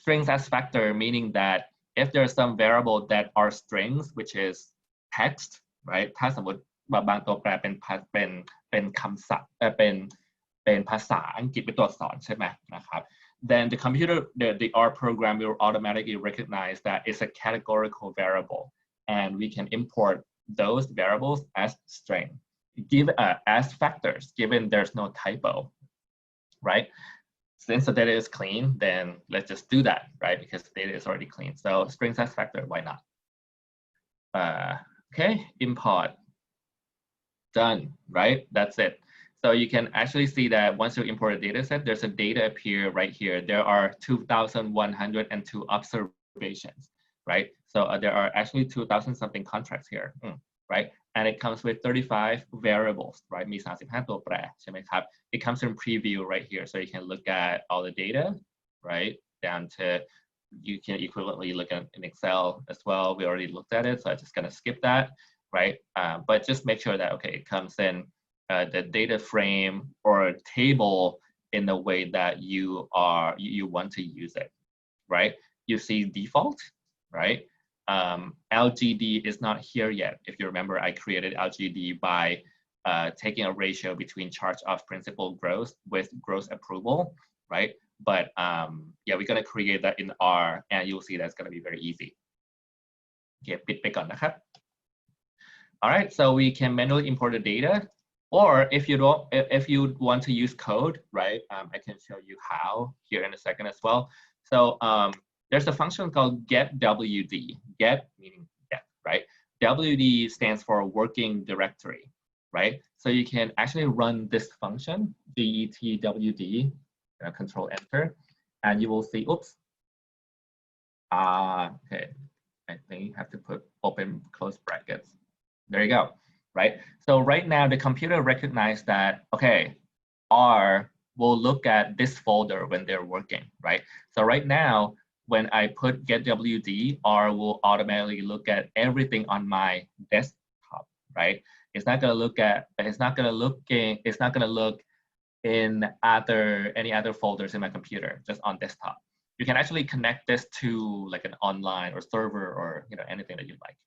Strings as factor, meaning that if there's some variable that are strings, which is text, right? ถ้าสมมติบางตัวแปรเป็นคำศัพท์เป็นภาษาอังกฤษเป็นตัวอักษรใช่ไหมนะครับ then the computer, the R program will automatically recognize that it's a categorical variable, and we can import those variables as string, as factors, given there's no typo, right? Since the data is clean, then let's just do that, right? Because the data is already clean. So strings as factor, why not? Okay, import, done, right? That's it. So you can actually see that once you import a data set, there's a data appear right here. There are 2,102 observations, right? So there are actually 2,000 something contracts here, right? And it comes with 35 variables, right? มี 35 ตัวแปรใช่ไหมครับ It comes in preview right here, so you can look at all the data, right? Down to, you can equivalently look at in Excel as well. We already looked at it, so I'm just gonna skip that, right? But just make sure that, okay, it comes in the data frame or table in the way that you want to use it, right? You see default, right? LGD is not here yet. If you remember, I created LGD by taking a ratio between charge of principal gross with gross approval, right? But yeah, we're gonna create that in R, and you'll see that's gonna be very easy. Okay, ปิดไปก่อนนะครับ. All right, so we can manually import the data, or if you want to use code, right? I can show you how here in a second as well. So there's a function called getWD. Get meaning get, right? WD stands for working directory, right? So you can actually run this function, getWD, control enter, and you will see, oops. Okay, I think you have to put open close brackets. There you go, right? So right now the computer recognized that, okay, R will look at this folder when they're working, right? So right now, when I put getWD, R will automatically look at everything on my desktop, right? It's not gonna look in any other folders in my computer, just on desktop. You can actually connect this to like an online or server or anything that you like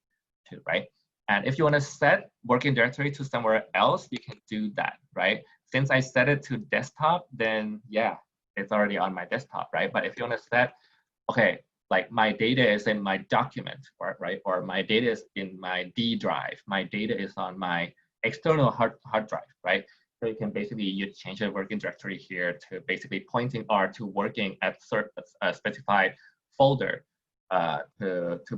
to, right? And if you want to set working directory to somewhere else, you can do that, right? Since I set it to desktop, then yeah, it's already on my desktop, right? But if you want to set, okay, like my data is in my document, right? Or my data is in my D drive. My data is on my external hard drive, right? So you can basically change the working directory here to basically pointing R to working at a specified folder to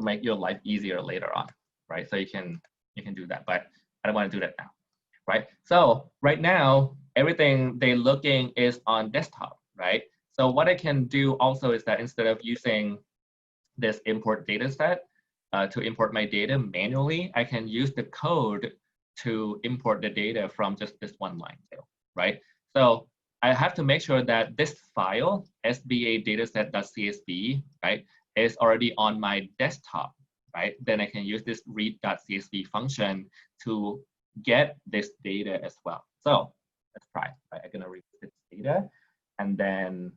make your life easier later on, right? So you can do that, but I don't want to do that now, right? So right now, everything they're looking is on desktop, right? So what I can do also is that instead of using this import data set to import my data manually, I can use the code to import the data from just this one line too, right? So I have to make sure that this file, SBA dataset.csv, right, is already on my desktop, right? Then I can use this read.csv function to get this data as well. So let's try, right? I'm gonna read this data, and then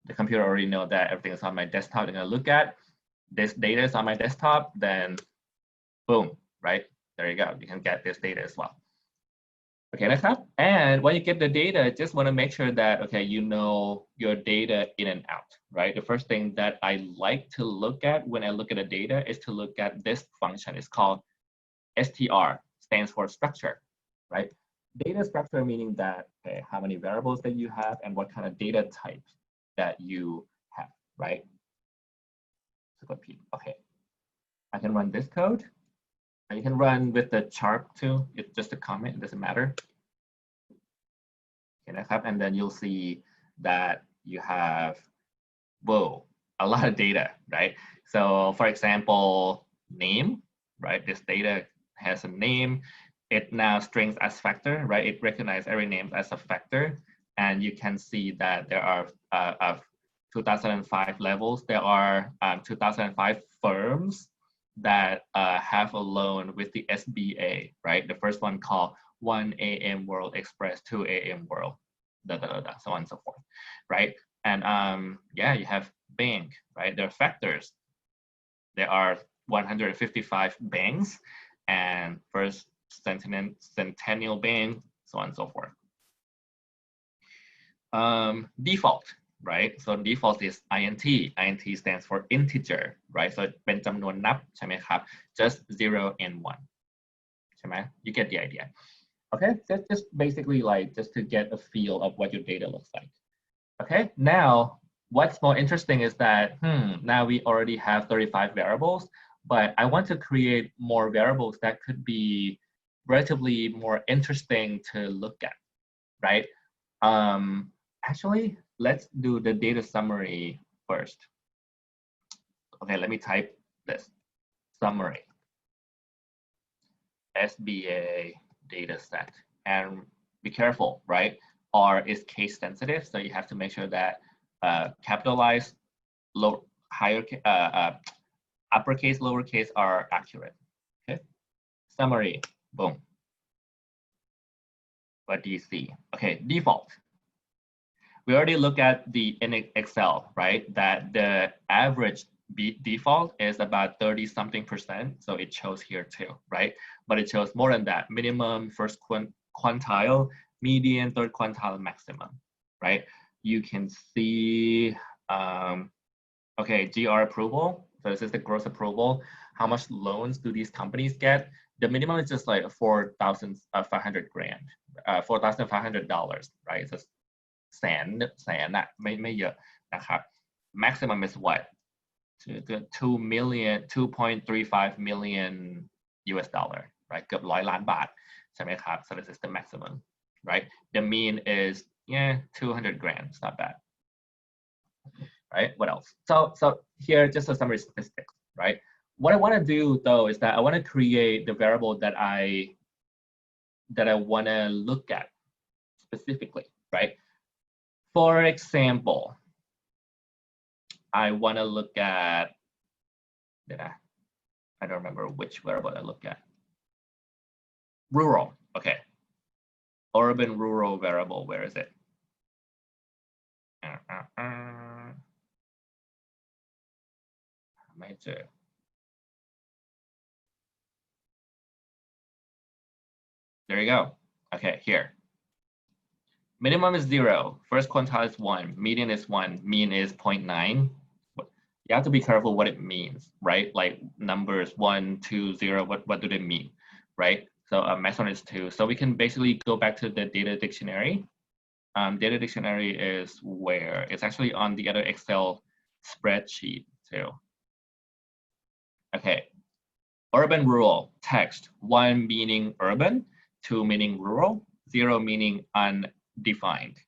the computer already know that everything is on my desktop. They're gonna look at this data is on my desktop, then boom, right? There you go. You can get this data as well. Okay,นะครับ. And when you get the data, just want to make sure that, okay, you know your data in and out, right? The first thing that I like to look at when I look at the data is to look at this function. It's called STR, stands for structure, right? Data structure meaning that, okay, how many variables that you have and what kind of data type that you have, right? So okay, I can run this code. And you can run with the chart too. It's just a comment, it doesn't matter. Okay, and then you'll see that you have, whoa, a lot of data, right? So for example, name, right? This data has a name. It now strings as factor, right? It recognizes every name as a factor. And you can see that there are 2005 levels. There are 2005 firms that have a loan with the SBA, right? The first one called 1 AM World Express, 2 AM World, so on and so forth, right? And yeah, you have bank, right? There are factors. There are 155 banks and First Centennial Bank, so on and so forth. Default, right? So default is INT. INT stands for integer, right? So เป็นจำนวนนับใช่ไหมครับ just 0 and 1 ใช่ไหม You get the idea. Okay, that's just basically like just to get a feel of what your data looks like. Okay, now what's more interesting is that now we already have 35 variables, but I want to create more variables that could be relatively more interesting to look at, right? Actually, let's do the data summary first. Okay, let me type this summary. SBA data set. And be careful, right? R is case sensitive, so you have to make sure that capitalize, uppercase, lowercase are accurate. Okay, summary, boom. What do you see? Okay, default. We already looked at the in Excel, right? That the average default is about 30-something%. So it shows here too, right? But it shows more than that. Minimum, first quintile, median, third quintile, maximum, right? You can see, okay, GR approval. So this is the gross approval. How much loans do these companies get? The minimum is just like $4,500 grand, $4,500, right? So แสนอะไม่เยอะนะครับ maximum is what 2.35 million US dollar, right เกือบ100 ล้านบาทใช่ไหมครับ so this is the maximum, right? The mean is 200 grand. It's not bad, right? What else? So here just a summary statistics, right? What I want to do though is that I want to create the variable that I want to look at specifically, right? For example, I want to look at, I don't remember which variable I look at. Rural, okay. Urban rural variable, where is it? There you go. Okay, here. Minimum is 0, first quintile is 1, median is 1, mean is 0.9. You have to be careful what it means, right? Like numbers 1, 2, 0, what do they mean, right? So maximum is 2. So we can basically go back to the data dictionary. Data dictionary is where? It's actually on the other Excel spreadsheet too. Okay, urban rural, text, 1 meaning urban, 2 meaning rural, 0 meaning undefined,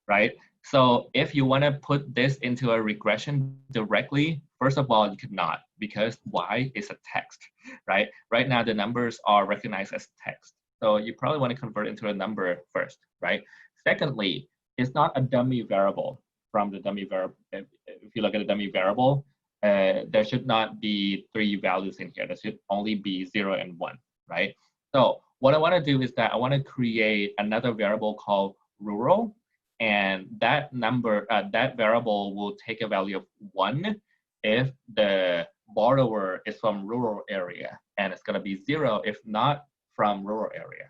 right? So if you want to put this into a regression directly, first of all, you could not, because Y is a text, right? Right now, the numbers are recognized as text. So you probably want to convert into a number first, right? Secondly, it's not a dummy variable from the dummy variable. If you look at the dummy variable, there should not be 3 values in here. There should only be 0 and 1, right? So what I want to do is that I want to create another variable called rural, and that number, that variable will take a value of 1 if the borrower is from rural area, and it's going to be 0 if not from rural area,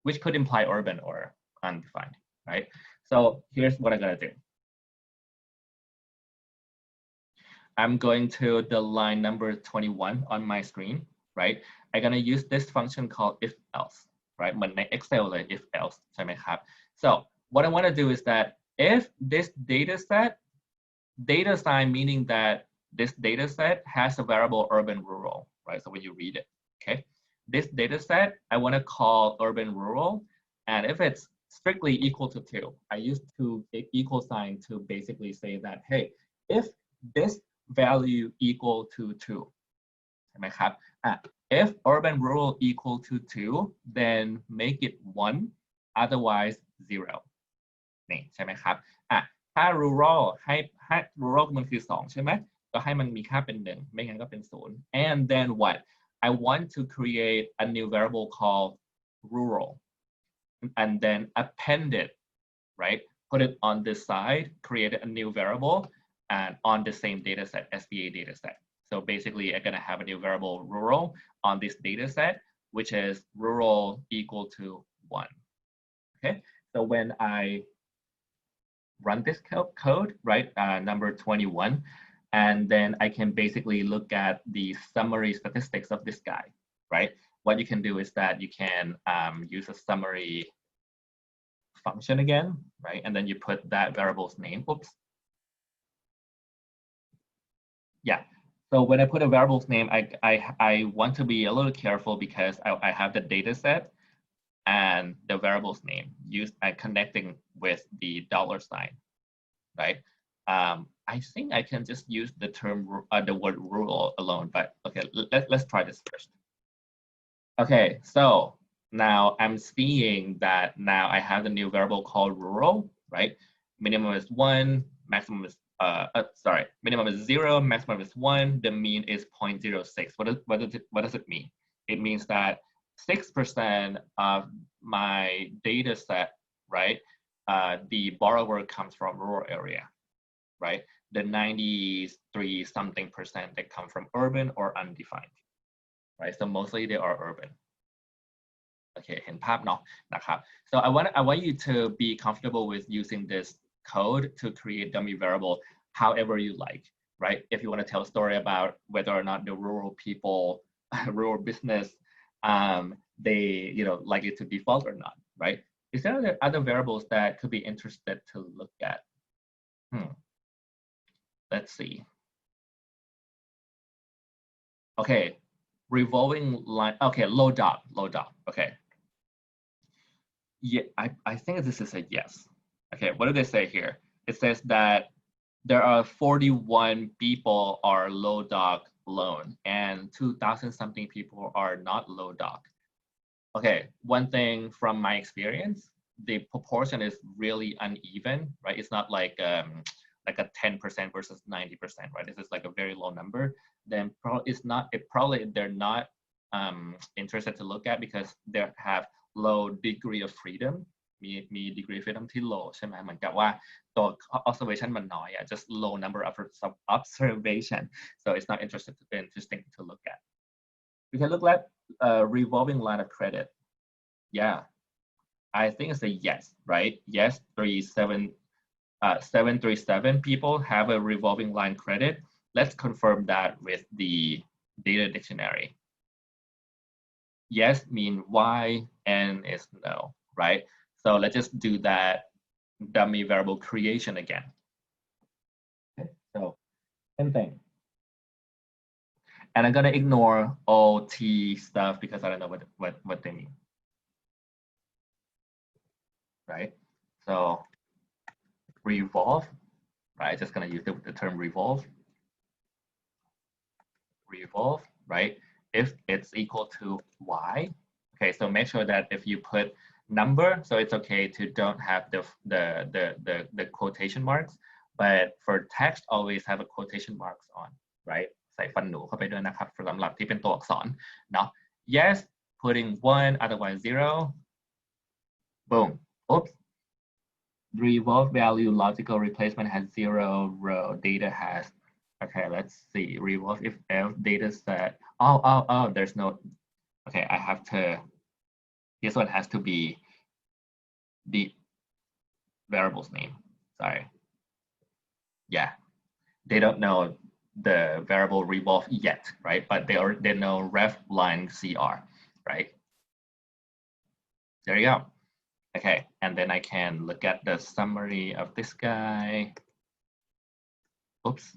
which could imply urban or undefined, right? So here's what I'm gonna do. I'm going to the line number 21 on my screen, right? I'm gonna use this function called if else, right? เหมือนใน Excel เลย if else ใช่ไหมครับ So what I want to do is that if this data set, data sign meaning that this data set has a variable urban rural, right? So when you read it, okay, this data set I want to call urban rural, and if it's strictly equal to 2, I use to equal sign to basically say that, hey, if this value equal to 2,ใช่ไหมครับ if urban rural equal to 2, then make it 1, otherwise 0 นี่ใช่ไหมครับถ้า rural ให้ rural มันคือ 2 ใช่ไหมก็ให้มันมีค่าเป็น 1 ไม่งั้นก็เป็น 0 and then what I want to create a new variable called rural and then append it, right? Put it on this side, create a new variable and on the same data set, SBA data set. So basically, I'm going to have a new variable rural on this data set, which is rural equal to 1. Okay, so when I run this code, right, number 21, and then I can basically look at the summary statistics of this guy, right? What you can do is that you can use a summary function again, right? And then you put that variable's name. Oops. Yeah. So when I put a variable's name, I want to be a little careful because I have the data set and the variable's name used and connecting with the $sign, right? I think I can just use the term, the word rural alone, but okay, let's try this first. Okay, so now I'm seeing that now I have the new variable called rural, right? Minimum is 1, maximum is minimum is 0, maximum is 1, the mean is 0.06. What does it mean? It means that 6% of my data set, right? The borrower comes from rural area, right? The 93 something percent that come from urban or undefined, right? So mostly they are urban. Okay, เห็นภาพเนาะนะครับ so I want you to be comfortable with using this code to create dummy variable however you like, right? If you want to tell a story about whether or not the rural people, rural business, they like it to default or not, right? Is there other variables that could be interested to look at? Let's see. Okay, revolving line. Okay, low dot. Okay. Yeah, I think this is a yes. Okay, what do they say here? It says that there are 41 people are low doc loan and 2,000 something people are not low doc. Okay, one thing from my experience, the proportion is really uneven, right? It's not like a 10% versus 90%, right? This is like a very low number. Then they're not interested to look at because they have low degree of freedom. มี degree of freedom ที่ low ใช่ไหมเหมือนกับว่าตัว observation มันน้อย just low number of observation, so it's not interesting to look at. We can look at revolving line of credit. Yeah, I think it's a yes, right? Yes, 737 people have a revolving line credit. Let's confirm that with the data dictionary. Yes mean Y, N is no, right? So let's just do that dummy variable creation again. Okay, so same thing. And I'm gonna ignore all T stuff because I don't know what they mean. Right? So revolve, right? Just gonna use the term revolve. Revolve, right? If it's equal to Y. Okay, so make sure that if you put number, so it's okay to don't have the quotation marks, but for text always have a quotation marks on, right? ใส่ฟันหนูเข้าไปด้วยนะครับสำหรับที่เป็นตัวอักษรเนาะ yes putting 1 otherwise 0 boom. Oops. Revolve value logical replacement has 0 row, data has, okay, let's see, revolve if data set, oh, there's no, okay, I have to This one has to be the variable's name. Sorry. Yeah, they don't know the variable revolve yet, right? But they know ref line CR, right? There you go. Okay, and then I can look at the summary of this guy. Oops.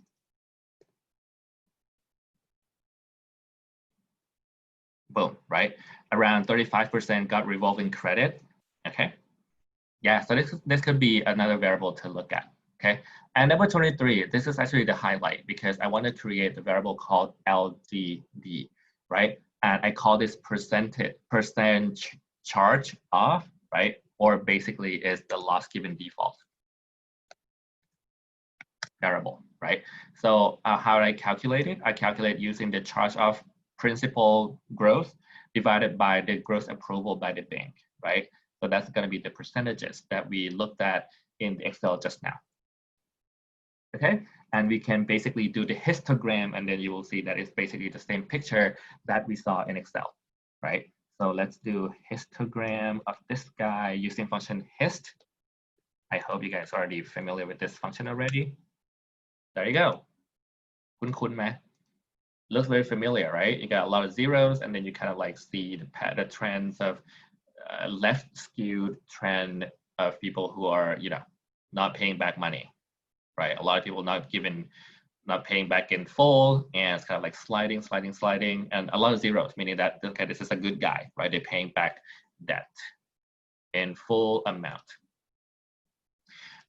Boom, right? Around 35% got revolving credit. Okay. Yeah, so this could be another variable to look at. Okay. And number 23, this is actually the highlight because I want to create the variable called LGD, right? And I call this percent charge off, right? Or basically is the loss given default variable, right? So how do I calculate it? I calculate using the charge off principal growth divided by the gross approval by the bank, right? So that's going to be the percentages that we looked at in the Excel just now. Okay, and we can basically do the histogram, and then you will see that it's basically the same picture that we saw in Excel, right? So let's do histogram of this guy using function hist. I hope you guys are already familiar with this function already. There you go. Kun meh? Looks very familiar, right? You got a lot of zeros, and then you kind of like see the trends of left skewed trend of people who are, you know, not paying back money, right? A lot of people not paying back in full, and it's kind of like sliding, and a lot of zeros, meaning that, okay, this is a good guy, right? They're paying back debt in full amount.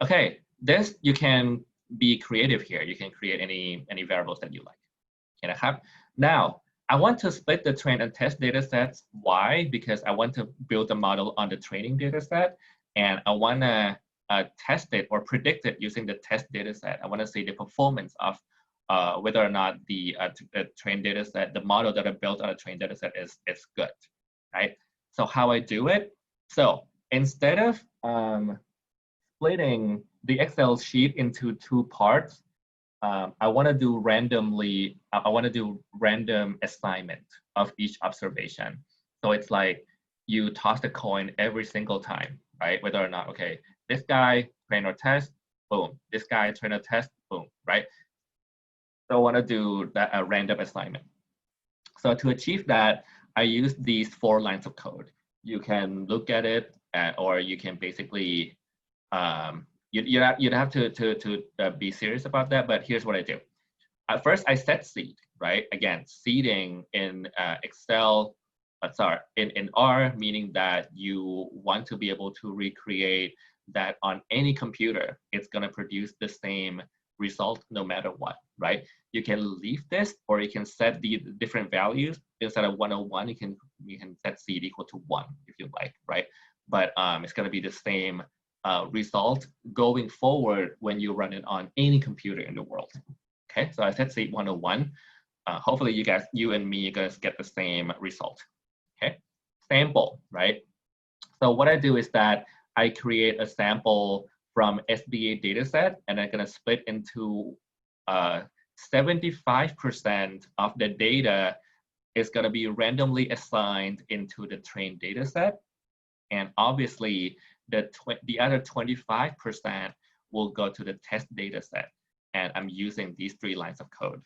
Okay, this, you can be creative here. You can create any variables that you like. Okay, now, I want to split the train and test data sets. Why? Because I want to build a model on the training data set, and I want to test it or predict it using the test data set. I want to see the performance of whether or not the trained data set, the model that I built on a trained data set is good, right? So how I do it? So instead of splitting the Excel sheet into two parts, I want to do randomly. I want to do random assignment of each observation. So it's like you toss the coin every single time, right? Whether or not, okay, this guy train or test, boom. This guy train or test, boom, right? So I want to do that a random assignment. So to achieve that, I use these 4 lines of code. You can look at it, or you can basically you'd have to be serious about that, but here's what I do. At first, I set seed, right? Again, seeding in Excel, sorry, in R, meaning that you want to be able to recreate that on any computer. It's going to produce the same result no matter what, right? You can leave this, or you can set the different values. Instead of 101, you can set seed equal to 1 if you like, right? But it's going to be the same result going forward when you run it on any computer in the world. Okay, so I set seed 101. Hopefully you and me, you guys get the same result. Okay, sample, right? So what I do is that I create a sample from SBA dataset, and I'm gonna split into 75% of the data is gonna be randomly assigned into the trained dataset, and obviously the other 25% will go to the test data set. And I'm using these 3 lines of code.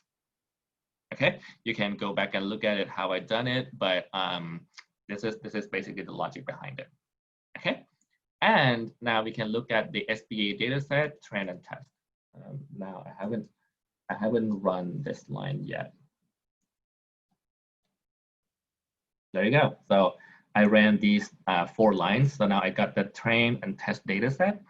Okay, you can go back and look at it, how I done it, but this is basically the logic behind it. Okay, and now we can look at the SBA data set, train and test. Now I haven't run this line yet. There you go. So I ran these 4 lines. So now I got the train and test data set.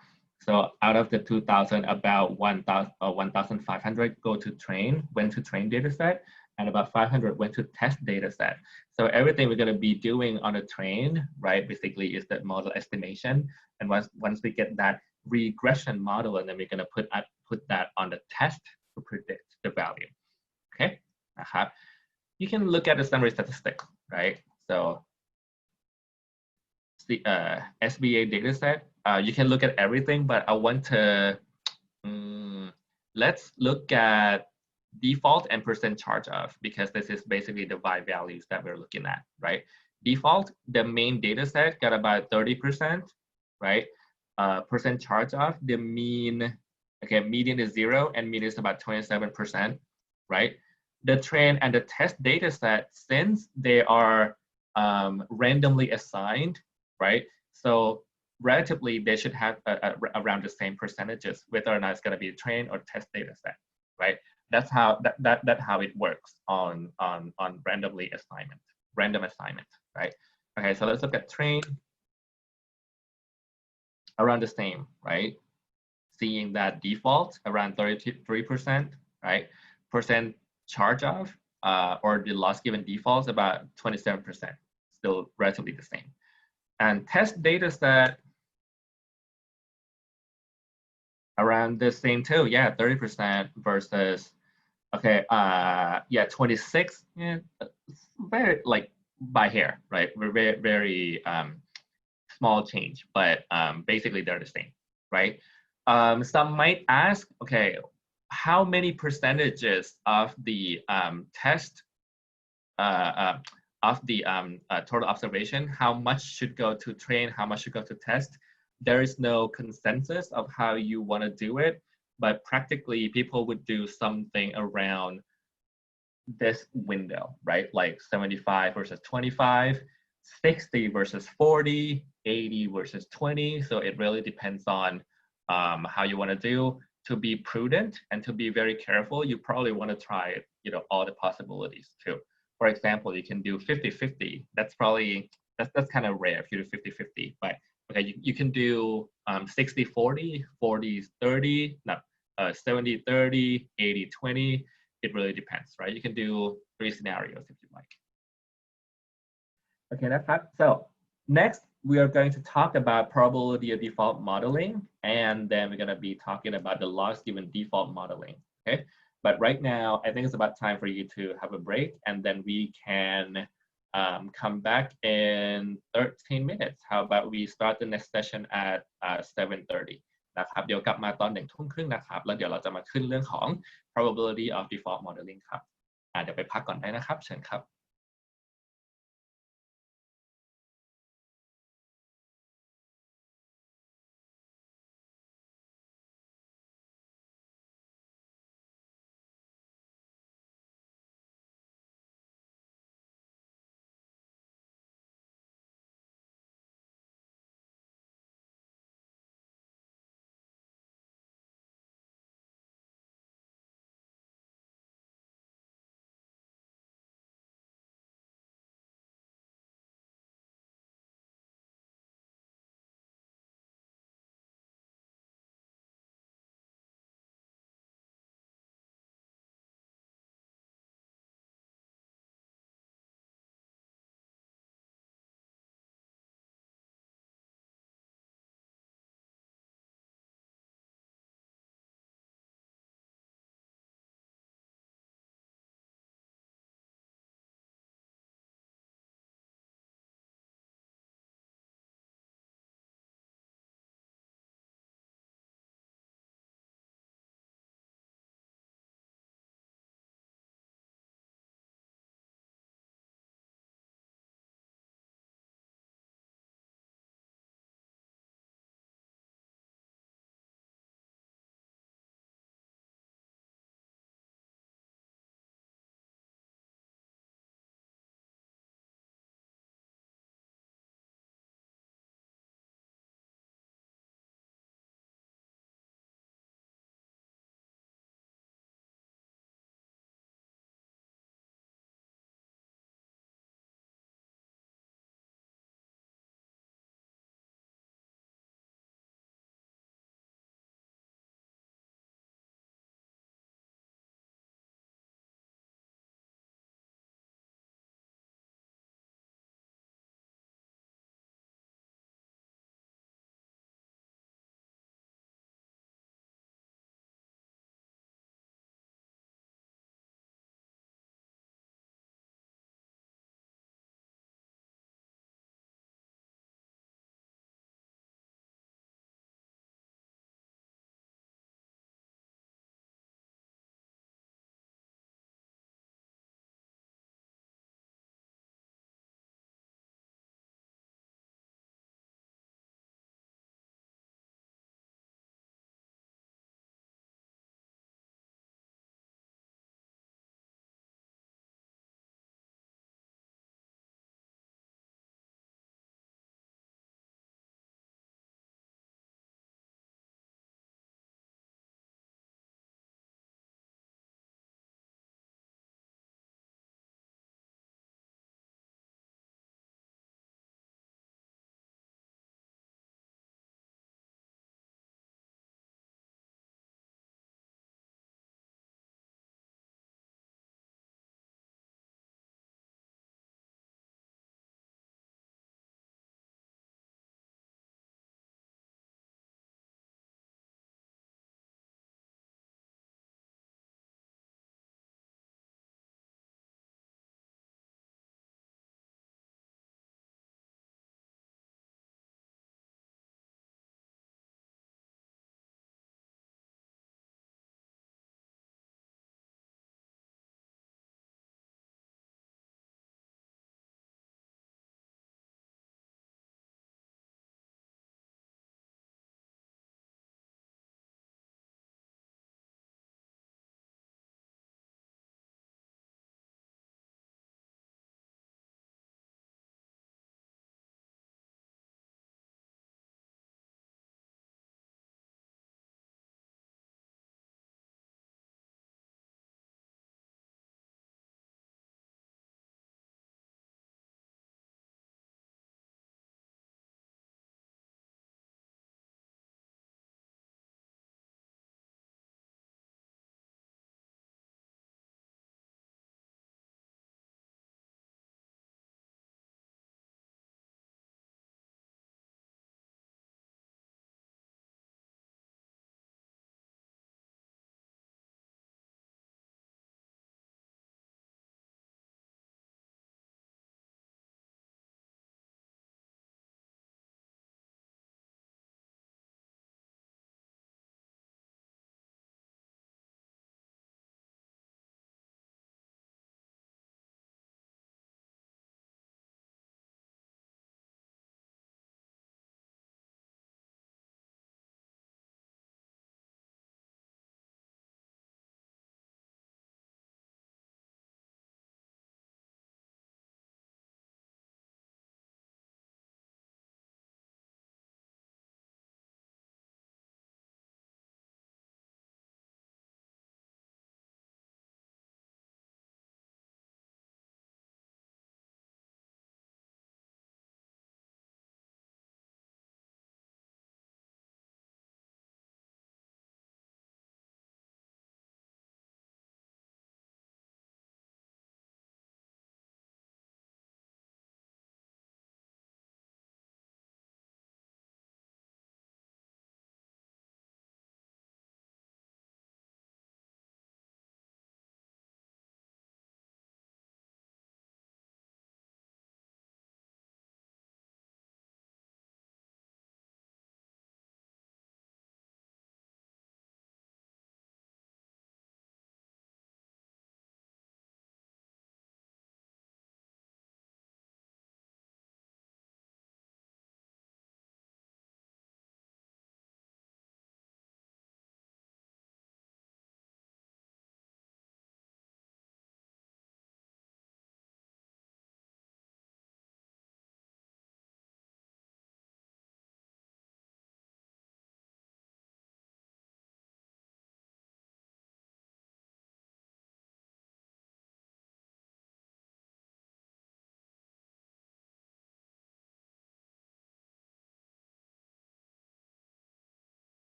So out of the 2,000, about 1,500 go to train, went to train data set, and about 500 went to test data set. So everything we're going to be doing on a train, right, basically is the model estimation. And once we get that regression model, and then we're going to put that on the test to predict the value. Okay. You can look at the summary statistic, right? So the SBA data set, you can look at everything, but I want to, let's look at default and percent charge off, because this is basically the Y values that we're looking at, right? default, the main data set got about 30%, right? Percent charge off, the mean, okay, median is 0 and mean is about 27%, right? The train and the test data set, since they are randomly assigned, right? So relatively, they should have around the same percentages, whether or not it's going to be a train or test data set, right? That's how that's how it works on randomly assignment, random assignment, right? Okay, so let's look at train. Around the same, right? Seeing that default around 33%, right? Percent charge off or the loss given defaults about 27%, still relatively the same. And test data set around the same too, yeah, 30% versus, okay, yeah, 26, yeah, very like by hair, right? We're very small change, but basically they're the same, right? Some might ask, okay, how many percentages of the test of the total observation, how much should go to train, how much should go to test? There is no consensus of how you want to do it, but practically people would do something around this window, right? Like 75 versus 25, 60 versus 40, 80 versus 20. So it really depends on how you want to do. To be prudent and to be very careful, you probably want to try, all the possibilities too. For example, you can do 50-50. That's probably, that's kind of rare if you do 50-50, but okay, you can do 60-40, 40-30, no, 70-30, 80-20. It really depends, right? You can do 3 scenarios if you like. Okay, that's that. So next, we are going to talk about probability of default modeling, and then we're going to be talking about the loss given default modeling. Okay, but right now, I think it's about time for you to have a break, and then we can come back in 13 minutes. How about we start the next session at 7:30? นะครับเดี๋ยวกลับมาตอน1 ทุ่มครึ่งนะครับแล้วเดี๋ยวเราจะมาขึ้นเรื่องของ probability of default modeling ครับเดี๋ยวไปพักก่อนได้นะครับเชิญครับ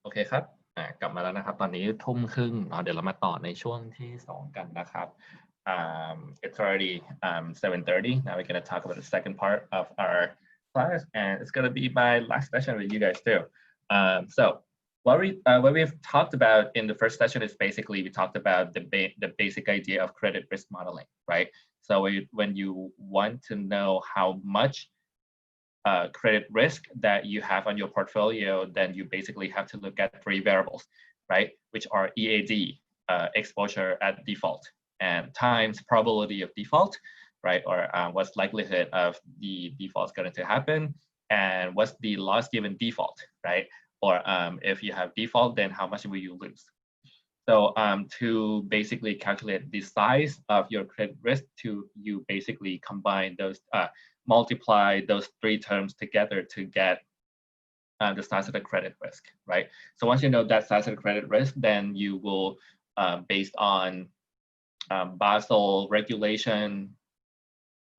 โอเคครับกลับมาแล้วนะครับตอนนี้ทุ่มครึ่งเนาะเดี๋ยวเรามาต่อในช่วงที่2กันนะครับ it's already 7:30 now we're going to talk about the second part of our class and it's going to be my last session with you guys too so what we've talked about in the first session is basically we talked about the basic idea of credit risk modeling, right? So when you want to know how much credit risk that you have on your portfolio, then you basically have to look at 3 variables, right? Which are EAD, exposure at default, and times probability of default, right? Or what's likelihood of the default going to happen, and what's the loss given default, right? Or if you have default, then how much will you lose? So to basically calculate the size of your credit risk, you basically combine those, multiply those 3 terms together to get the size of the credit risk, right? So once you know that size of the credit risk, then you will, based on Basel regulation,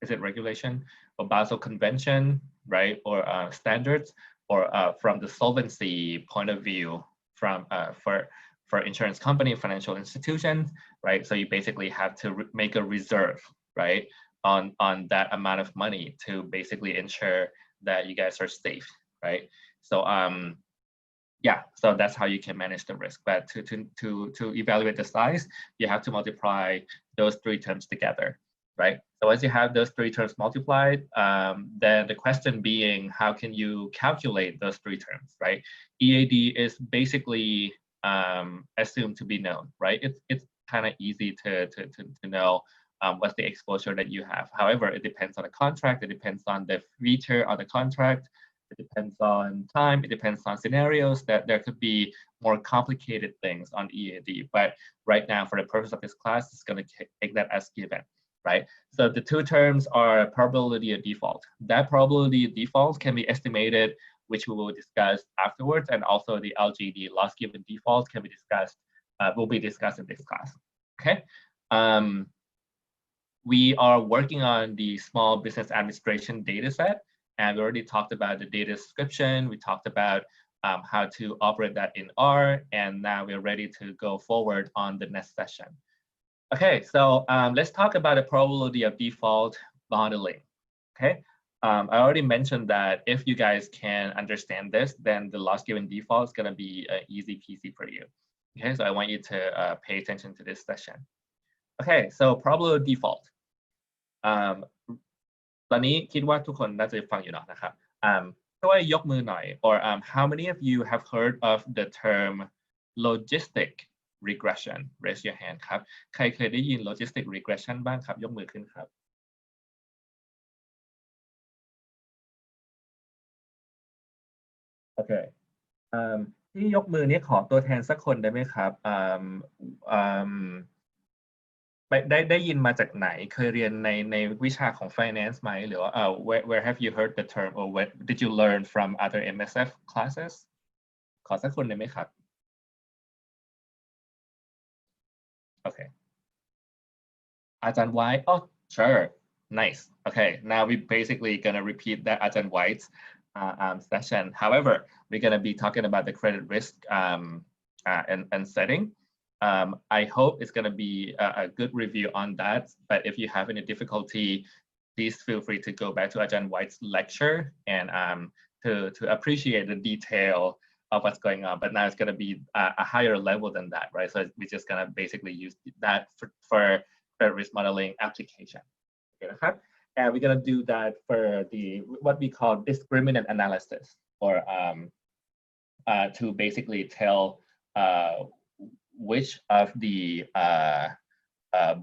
is it regulation or Basel convention, right? Or standards, or from the solvency point of view, from for insurance company, financial institutions, right? So you basically have to make a reserve, right, on that amount of money to basically ensure that you guys are safe, right? So yeah, so that's how you can manage the risk. But to evaluate the size, you have to multiply those 3 terms together, right? So once you have those 3 terms multiplied, then the question being, how can you calculate those 3 terms, right? EAD is basically assumed to be known, right? It's kind of easy to know what's the exposure that you have. However, it depends on the contract, it depends on the feature of the contract, it depends on time, it depends on scenarios, that there could be more complicated things on EAD. But right now, for the purpose of this class, it's going to take that as given, right? So the 2 terms are probability of default. That probability of default can be estimated, which we will discuss afterwards, and also the LGD, loss given default, can be discussed, will be discussed in this class, okay? We are working on the small business administration data set, and we already talked about the data description. We talked about how to operate that in R, and now we're ready to go forward on the next session. Okay, so let's talk about the probability of default modeling, okay? I already mentioned that if you guys can understand this, then the loss given default is gonna be easy peasy for you. Okay, so I want you to pay attention to this session. Okay, so probability of default. ตอนนี้คิดว่าทุกคนน่าจะฟังอยู่เนาะนะครับช่วยยกมือหน่อย or how many of you have heard of the term logistic regression raise your hand ครับใครเคยได้ยิน logistic regression บ้างครับยกมือขึ้นครับโอเคที่ยกมือนี้ขอตัวแทนสักคนได้ไหมครับได้ยินมาจากไหนเคยเรียนในวิชาของ finance ไหมหรือว่าwhere have you heard the term or what did you learn from other MSF classes ขอสักคนได้ไหมครับโอเคอาจารย์ White oh sure nice okay now we basically gonna repeat that Ajahn White's session however we're gonna be talking about the credit risk and setting I hope it's going to be a good review on that. But if you have any difficulty, please feel free to go back to Ajahn White's lecture and to appreciate the detail of what's going on. But now it's going to be a higher level than that, right? So we're just going to basically use that for credit risk modeling application. Okay, and we're going to do that for the what we call discriminant analysis, or to basically tell which of the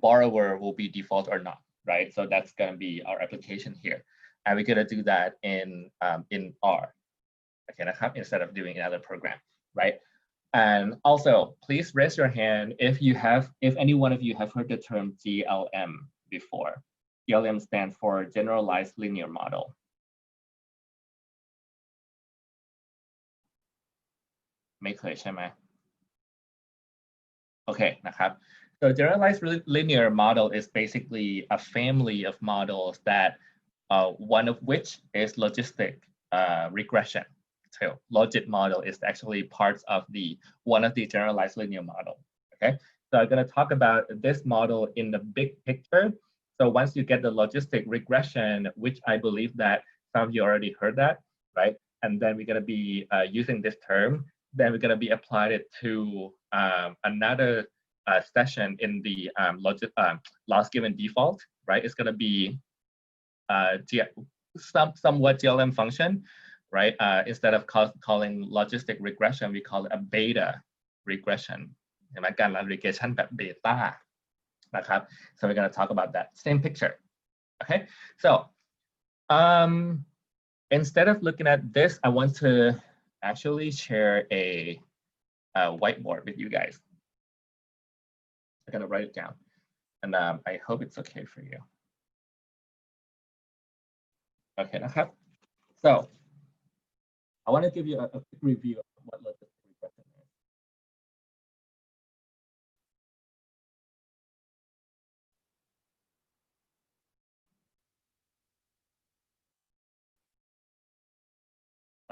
borrower will be default or not, right? So that's going to be our application here, and we're going to do that in R, okay, instead of doing another program, right? And also, please raise your hand if any one of you have heard the term GLM before. GLM stands for Generalized Linear Model. ไม่เคยใช่ไหมOkay, so generalized linear model is basically a family of models that one of which is logistic regression. too. Logit model is actually part of one of the generalized linear model. Okay, so I'm going to talk about this model in the big picture. So once you get the logistic regression, which I believe that some of you already heard that, right? And then we're going to be using this term. Then we're going to be applied it to another session in the loss given default, right? It's going to be somewhat GLM function, right? Instead of calling logistic regression, we call it a beta regression. เห็นไหมการรัน regression แบบ beta นะครับ so we're going to talk about that same picture. Okay, so instead of looking at this, I want to actually share a whiteboard with you guys. I'm going to write it down, and I hope it's okay for you. Okay,นะครับ. So I want to give you a quick review of what logistic regression is.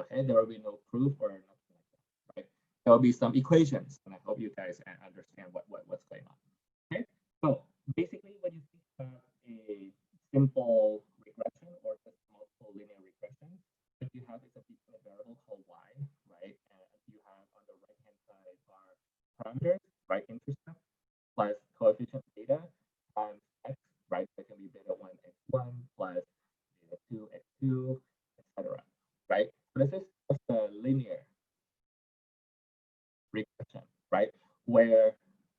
Okay, there will be no proof or nothing like that, right? There will be some equations, and I hope you guys understand what's going on. Okay, so basically, when you think about a simple regression or just multiple linear regression, what you have is a variable called y, right? And you have on the right-hand side are parameters, right? Intercept plus coefficient beta times x, right? That can be beta 1 x1 plus beta 2 x2, etc. Right? So this is just a linear regression, right? Where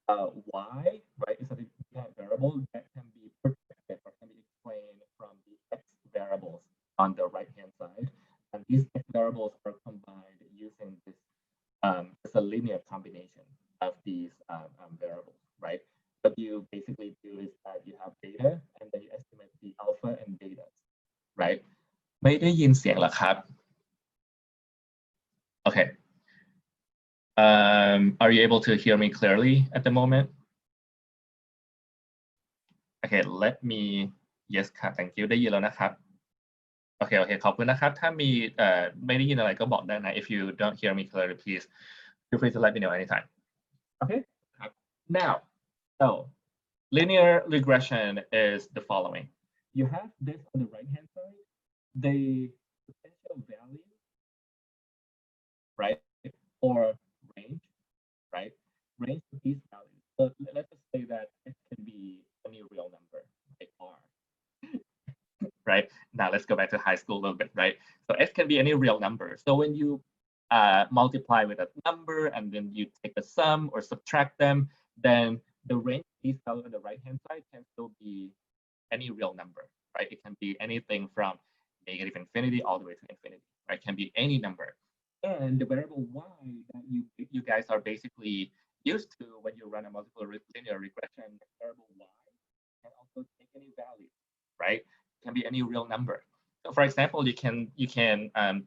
y, right, is a dependent variable that can be protected or can be explained from the x variables on the right-hand side. And these x variables are combined using this it's a linear combination of these variables, right? What you basically do is that you have data and then you estimate the alpha and beta, right? ไม่ได้ยินเสียงเหรอครับ Okay. Are you able to hear me clearly at the moment? Okay, let me, yes ค่ะ thank you ได้ยินแล้วนะครับ โอเคขอบคุณนะครับถ้ามีไม่ได้ยินอะไรก็บอกได้นะ if you don't hear me clearly please feel free to let me know anytime. Okay, now so linear regression is the following. You have this on the right hand side, the potential value, right, or range, right? Range of these values. So let's just say that it can be any real number, like R. Right? Now let's go back to high school a little bit, right? So S can be any real number. So when you multiply with a number and then you take the sum or subtract them, then the range of these values on the right-hand side can still be any real number, right? It can be anything from negative infinity all the way to infinity, right? It can be any number. And the variable y that you guys are basically used to when you run a multiple linear regression, the variable y can also take any value, right? It can be any real number. So for example, you can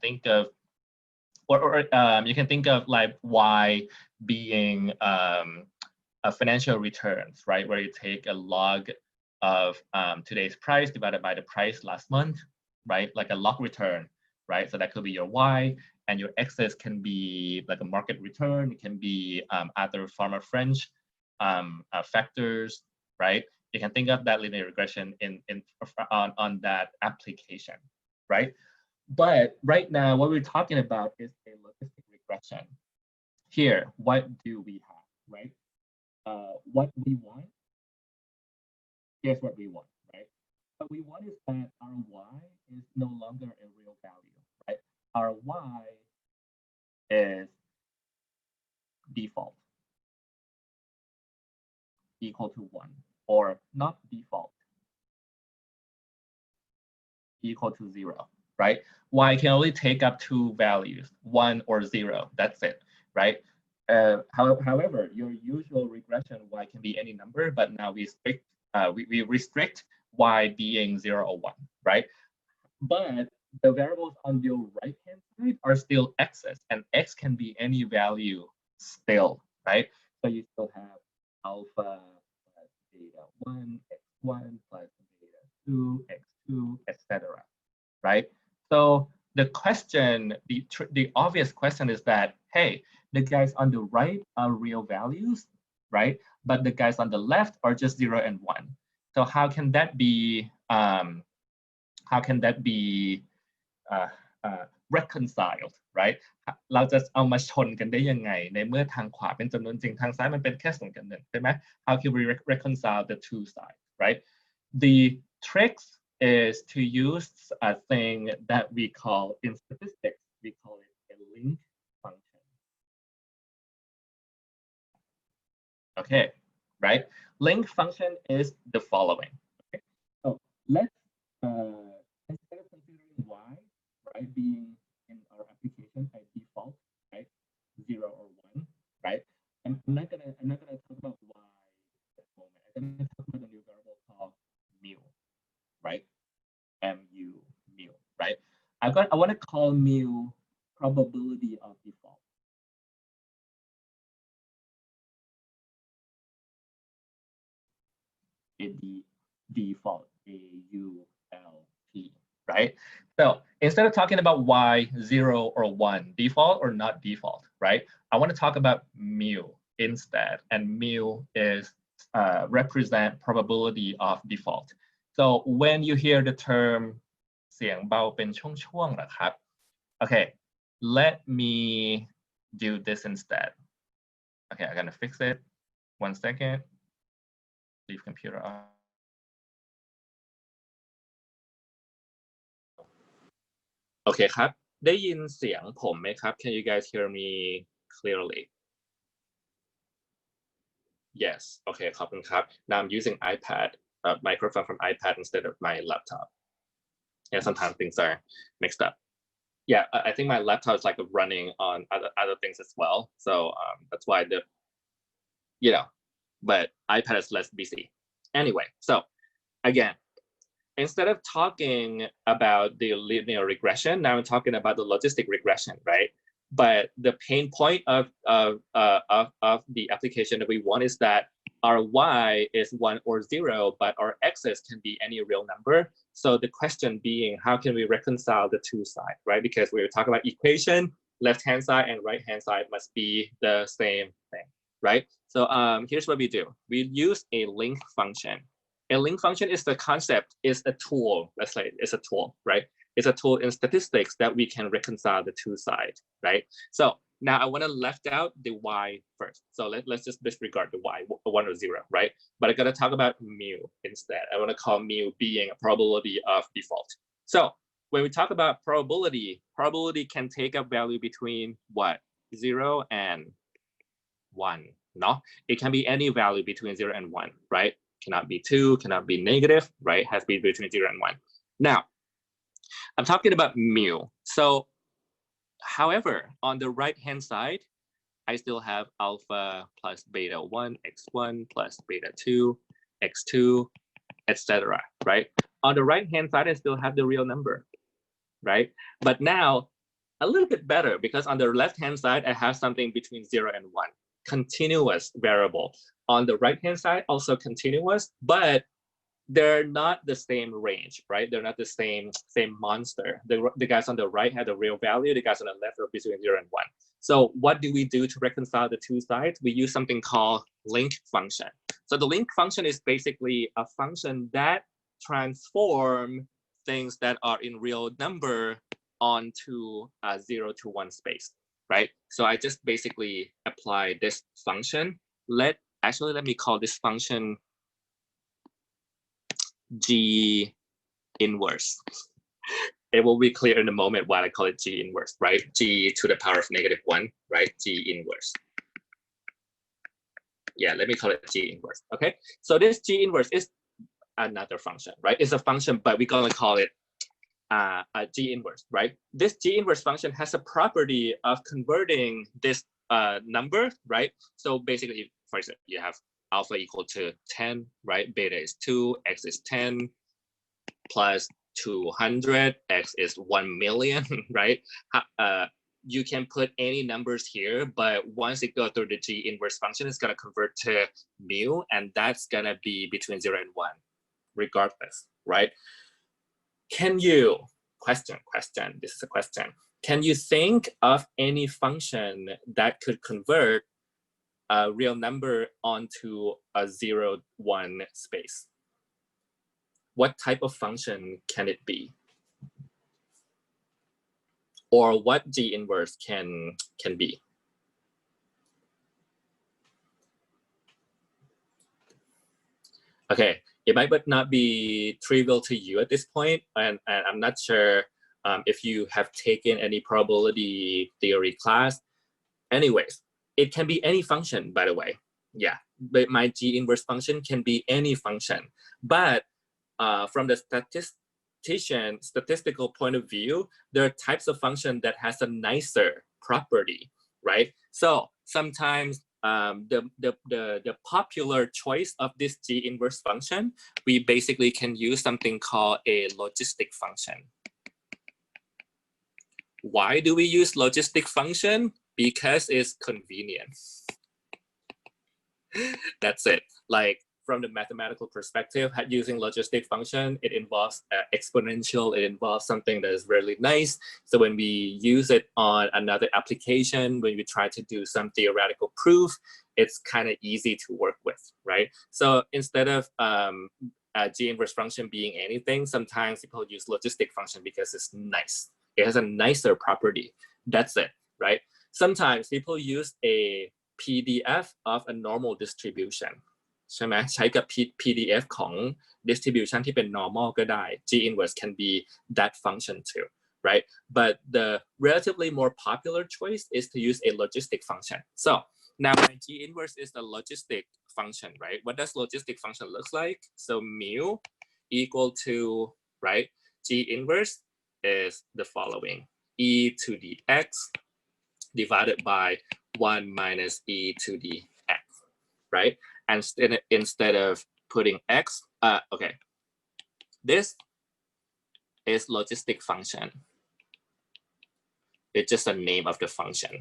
think of or you can think of like y being a financial returns, right? Where you take a log of today's price divided by the price last month, right? Like a log return, right? So that could be your y, and your x's can be like a market return. It can be other farmer French factors, right? You can think of that linear regression on that application, right? But right now, what we're talking about is a logistic regression. Here, what do we have, right? What we want, here's what we want, right? What we want is that our y is no longer a real value, right? Our y is default equal to 1, or not default equal to 0, right? Y can only take up two values, 1 or 0, that's it, right? However, your usual regression y can be any number, but now we restrict y being 0 or 1, right? But the variables on your right-hand side are still x's, and x can be any value still, right? So you still have alpha plus beta 1, x1 plus beta 2, x2, etc. Right? So the question, the obvious question is that, hey, the guys on the right are real values, right? But the guys on the left are just 0 and 1. So how can that be reconciled, right? เราจะเอามาชนกันได้ยังไงในเมื่อทางขวาเป็นจำนวนจริงทางซ้ายมันเป็นแค่0กับ1ใช่ไหม How can we reconcile the two sides, right? The tricks is to use a thing that we call in statistics, we call it a link function. Okay, right? Link function is the following. Okay? So let's instead of considering y, right, being in our application by default, right, 0 or 1, right? I'm not gonna talk about y at the moment. I'm gonna talk about a new variable called mu, right? Mu, right? I want to call mu probability of default. The default, A-U-L-T, right? So instead of talking about y, 0 or 1, default or not default, right? I want to talk about mu instead, and mu is represent probability of default. So when you hear the term เสียงเบาเป็นช่วงๆนะครับ okay, let me do this instead. Okay, I'm gonna fix it. 1 second. Leave computer on. Okay ครับได้ยินเสียงผมไหมครับ Can you guys hear me clearly? Yes. Okay ขอบคุณครับ Now I'm using iPad, microphone from iPad instead of my laptop. Yeah, sometimes things are mixed up. Yeah, I think my laptop is like running on other things as well. So that's why but iPad is less busy. Anyway, so again, instead of talking about the linear regression, now I'm talking about the logistic regression, right? But the pain point of the application that we want is that our y is 1 or 0, but our x's can be any real number. So the question being, how can we reconcile the two sides, right? Because we were talking about equation, left-hand side and right-hand side must be the same thing, right? So here's what we do. We use a link function. A link function is the concept, is a tool, let's say it's a tool, right? It's a tool in statistics that we can reconcile the two sides, right? So now I want to left out the y first. So let's just disregard the y, 1 or 0, right? But I got to talk about mu instead. I want to call mu being a probability of default. So when we talk about probability can take a value between what? 0 and 1, no? It can be any value between 0 and 1, right? Cannot be 2, cannot be negative, right? Has to be between 0 and 1. Now, I'm talking about mu. So, however, on the right-hand side, I still have alpha plus beta 1, x1 plus beta 2, x2, etc., right? On the right-hand side, I still have the real number, right? But now, a little bit better, because on the left-hand side, I have something between 0 and 1, continuous variable. On the right-hand side, also continuous, but they're not the same range, right? They're not the same monster. The guys on the right have the real value. The guys on the left are between 0 and 1. So what do we do to reconcile the two sides? We use something called link function. So the link function is basically a function that transform things that are in real number onto a 0 to 1 space, right? So I just basically apply this function. Let me call this function G inverse. It will be clear in a moment why I call it G inverse, right? G to the power of -1, right? G inverse. Yeah, let me call it G inverse, okay? So this G inverse is another function, right? It's a function, but we're gonna call it a G inverse, right? This G inverse function has a property of converting this number, right? So basically, for example, you have alpha equal to 10, right? Beta is 2, x is 10, plus 200, x is 1 million, right? You can put any numbers here, but once it goes through the G inverse function, it's gonna convert to mu, and that's gonna be between 0 and 1, regardless, right? Can you question. This is a question. Can you think of any function that could convert a real number onto a 0, 1 space? What type of function can it be? Or what G inverse can be? Okay, it might not be trivial to you at this point, and I'm not sure if you have taken any probability theory class. Anyways, it can be any function, by the way. Yeah, but my G inverse function can be any function. But from the statistical point of view, there are types of function that has a nicer property, right? So sometimes the popular choice of this G inverse function, we basically can use something called a logistic function. Why do we use logistic function? Because it's convenient. That's it. Like from the mathematical perspective, using logistic function, it involves exponential, it involves something that is really nice. So when we use it on another application, when we try to do some theoretical proof, it's kind of easy to work with, right? So instead of a G inverse function being anything, sometimes people use logistic function because it's nice. It has a nicer property. That's it, right? Sometimes people use a PDF of a normal distribution ใช่ไหมใช้กับ PDF ของ distribution ที่เป็น normal ก็ได้ G inverse can be that function too, right? But the relatively more popular choice is to use a logistic function. So now my G inverse is the logistic function, right? What does logistic function look like? So mu equal to, right? G inverse is the following: e to the x divided by 1 minus e to the x, right? And instead of putting x, okay, this is logistic function. It's just a name of the function,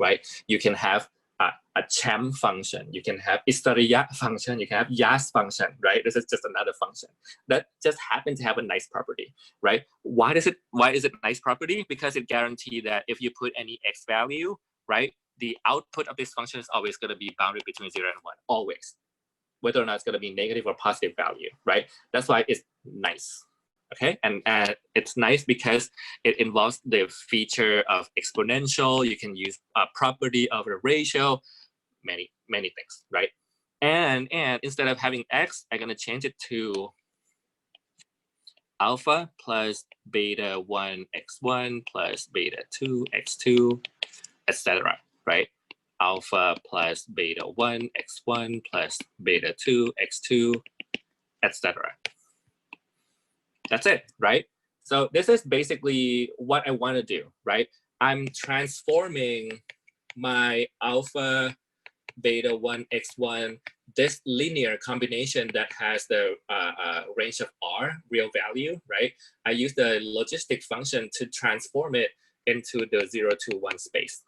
right? You can have a Cham function, you can have Istariya function, you can have Yas function, right? This is just another function that just happens to have a nice property, right? Why is it nice property? Because it guarantees that if you put any x value, right, the output of this function is always going to be bounded between 0 and 1, always, whether or not it's going to be negative or positive value, right? That's why it's nice. Okay, and it's nice because it involves the feature of exponential. You can use a property of a ratio, many things, right? And instead of having x, I'm going to change it to alpha plus beta 1 x1 plus beta 2 x2, etc., right? Alpha plus beta 1 x1 plus beta 2 x2, etc. That's it, right? So this is basically what I want to do, right? I'm transforming my alpha beta 1 x1, this linear combination that has the range of r, real value, right? I use the logistic function to transform it into the 0 to 1 space.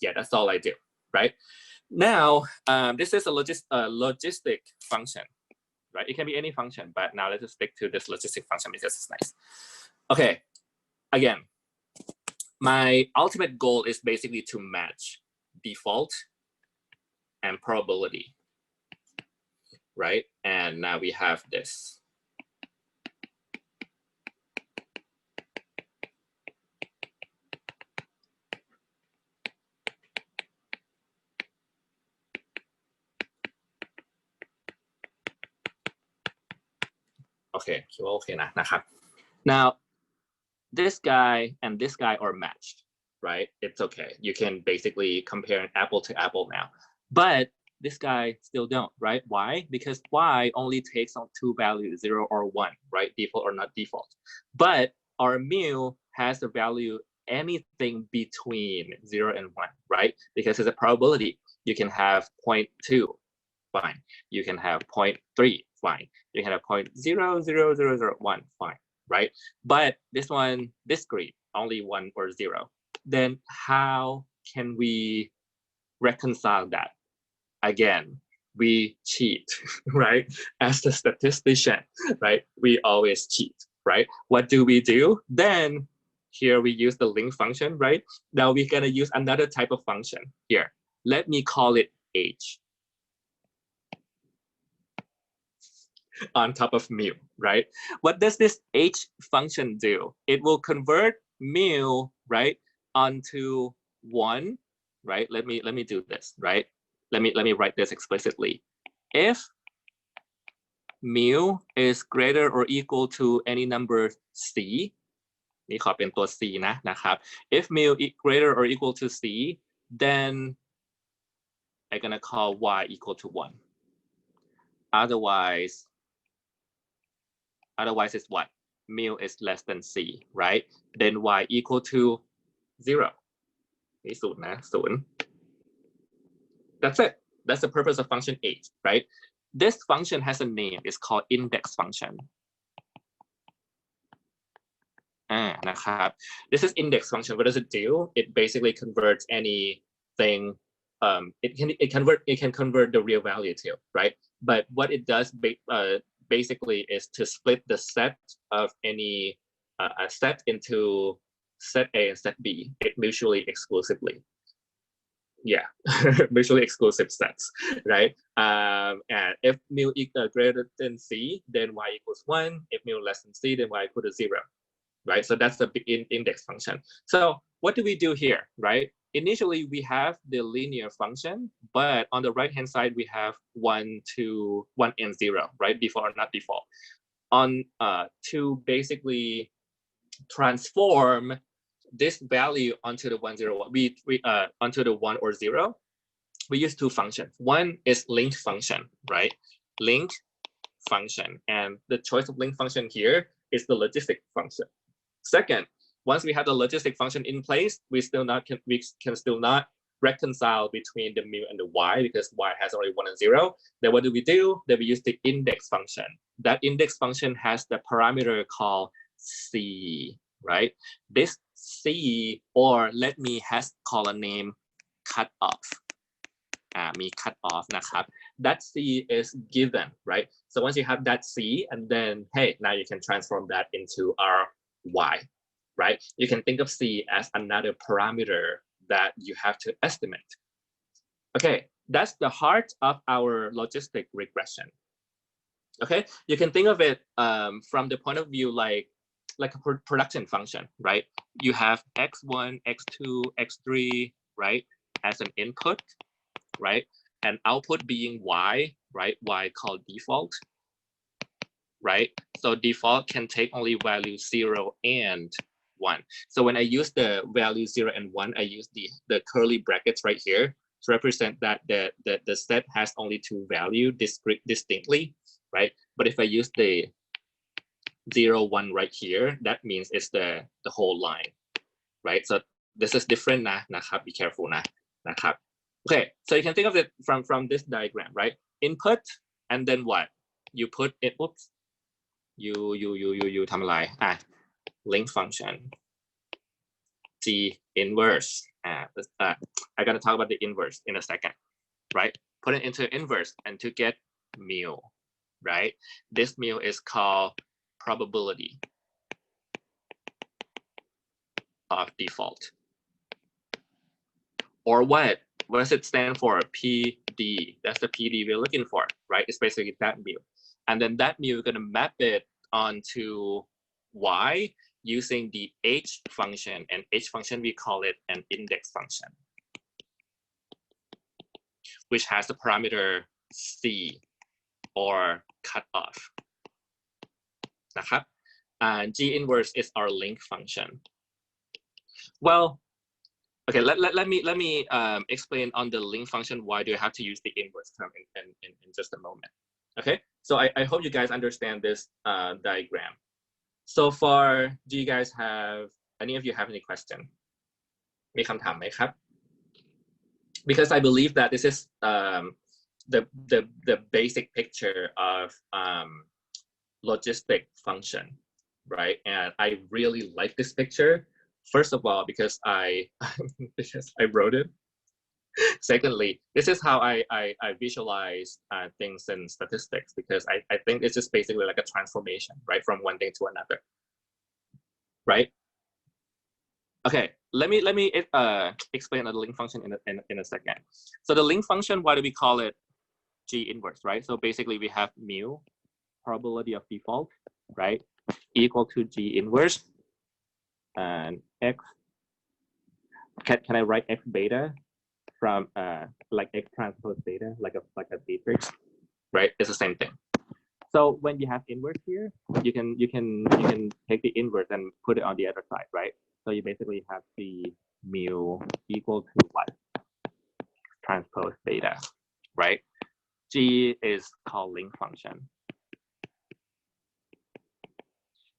Yeah, that's all I do, right? Now, this is a logistic function. Right? It can be any function, but now let's just stick to this logistic function because it's nice. Okay, again, my ultimate goal is basically to match default and probability, right? And now we have this. Okay, คิดว่าโอเคนะครับ Now, this guy and this guy are matched, right? It's okay. You can basically compare an apple to apple now. But this guy still don't, right? Why? Because y only takes on 2 values, 0 or 1, right? Default or not default. But our mu has a value anything between 0 and 1, right? Because it's a probability. You can have 0.2, fine. You can have 0.3, fine. You can have 0.00001, fine, right? But this one, discrete, only 1 or 0. Then how can we reconcile that? Again, we cheat, right? As the statistician, right? We always cheat, right? What do? Then here we use the link function, right? Now we're gonna use another type of function here. Let me call it h on top of mu, right? What does this h function do? It will convert mu, right, onto 1, right? Let me do this, right? Let me write this explicitly. If mu is greater or equal to any number c นี่ขอเป็นตัว c นะครับ if mu is greater or equal to c then I'm gonna call y equal to 1 otherwise is what? Mu is less than c, right? Then y equal to 0 นี่ศูนย์นะศูนย์ that's it. That's the purpose of function h, right? This function has a name. It's called index function. นะครับ This is index function. What does it do? It basically converts anything. It can convert the real value too, right? But what it does basically is to split the set of any a set into set A and set B mutually exclusively. Yeah, mutually exclusive sets, right? And if mu greater than c, then y equals 1. If mu less than c, then y equals to 0, right? So that's the index function. So what do we do here, right? Initially, we have the linear function, but on the right-hand side, we have 1 and 0, right? Default or not default. To basically transform this value onto the 1, 0, 1, onto the 1 or 0, we use two functions. One is link function, right? Link function, and the choice of link function here is the logistic function. Second, once we have the logistic function in place, we can still not reconcile between the mu and the y because y has already 1 and 0. Then what do? Then we use the index function. That index function has the parameter called c, right? This c, or let me call a name cutoff. Me cutoff นะครับ That c is given, right? So once you have that c, and then hey, now you can transform that into our y, right? You can think of c as another parameter that you have to estimate. Okay, that's the heart of our logistic regression. Okay, you can think of it from the point of view like a production function, right? You have x1, x2, x3, right, as an input, right? And output being y, right? Y called default, right? So default can take only value 0 and 1. So when I use the value 0 and 1, I use the curly brackets right here to represent that the set has only two values distinctly, right? But if I use the 0, 1 right here, that means it's the whole line, right? So this is differentนะครับ be carefulนะครับ Okay, so you can think of it from this diagram, right? Input, and then what? You put it, oops, you ทำอะไร link function G inverse. I'm gonna talk about the inverse in a second, right? Put it into inverse and to get mu, right? This mu is called probability of default. Or what? What does it stand for? PD. That's the PD we're looking for, right? It's basically that mu. And then that mu, we're gonna map it onto y using the h function. And h function, we call it an index function, which has the parameter c or cutoff. And G inverse is our link function. Well, okay, let me explain on the link function why do you have to use the inverse term in just a moment. Okay, so I hope you guys understand this diagram. So far, do you guys have, any of you have any question? มีคำถามไหมครับ? Because I believe that this is the basic picture of logistic function, right? And I really like this picture. First of all, because I wrote it. Secondly, this is how I visualize things in statistics, because I think it's just basically like a transformation, right, from one thing to another, right? Okay, let me explain the link function in a second. So the link function, why do we call it G inverse, right? So basically we have mu, probability of default, right, equal to G inverse, and X. Can I write X beta from like X transpose beta, like a matrix, right? It's the same thing. So when you have inverse here, you can take the inverse and put it on the other side, right? So you basically have the mu equal to what? Transpose beta, right? G is called link function.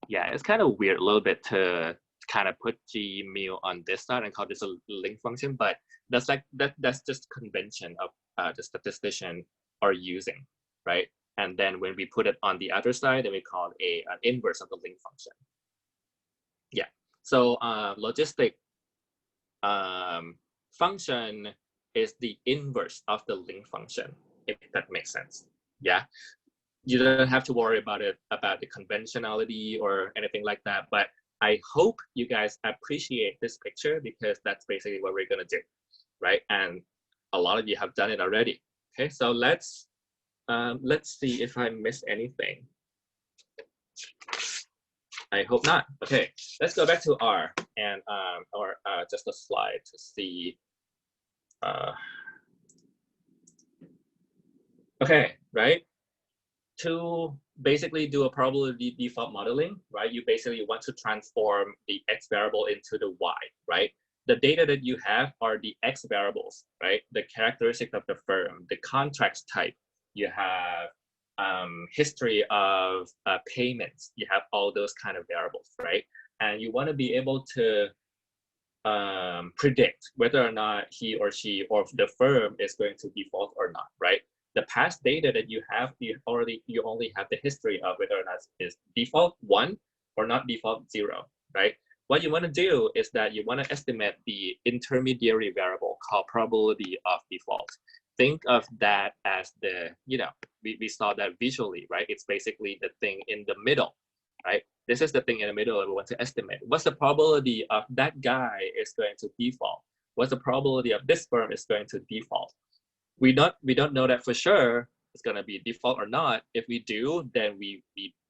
Yeah, it's kind of weird a little bit to kind of put G mu on this side and call this a link function, but that's like that's just convention of the statistician are using, right? And then when we put it on the other side, then we call it an inverse of the link function. Yeah. So logistic function is the inverse of the link function, if that makes sense. Yeah. You don't have to worry about it, about the conventionality or anything like that. But I hope you guys appreciate this picture, because that's basically what we're gonna do, right? And a lot of you have done it already. Okay, so let's see if I missed anything. I hope not. Okay, let's go back to R and or just a slide to see. Okay, right? To basically do a probability default modeling, right? You basically want to transform the X variable into the Y, right? The data that you have are the X variables, right? The characteristics of the firm, the contract type. You have history of payments. You have all those kind of variables, right? And you want to be able to predict whether or not he or she or the firm is going to default or not, right? The past data that you have, you only have the history of whether or not it's default 1 or not default 0, right? What you want to do is that you want to estimate the intermediary variable called probability of default. Think of that as the, we saw that visually, right? It's basically the thing in the middle, right? This is the thing in the middle that we want to estimate. What's the probability of that guy is going to default? What's the probability of this firm is going to default? We don't know that for sure it's going to be default or not. If we do, then we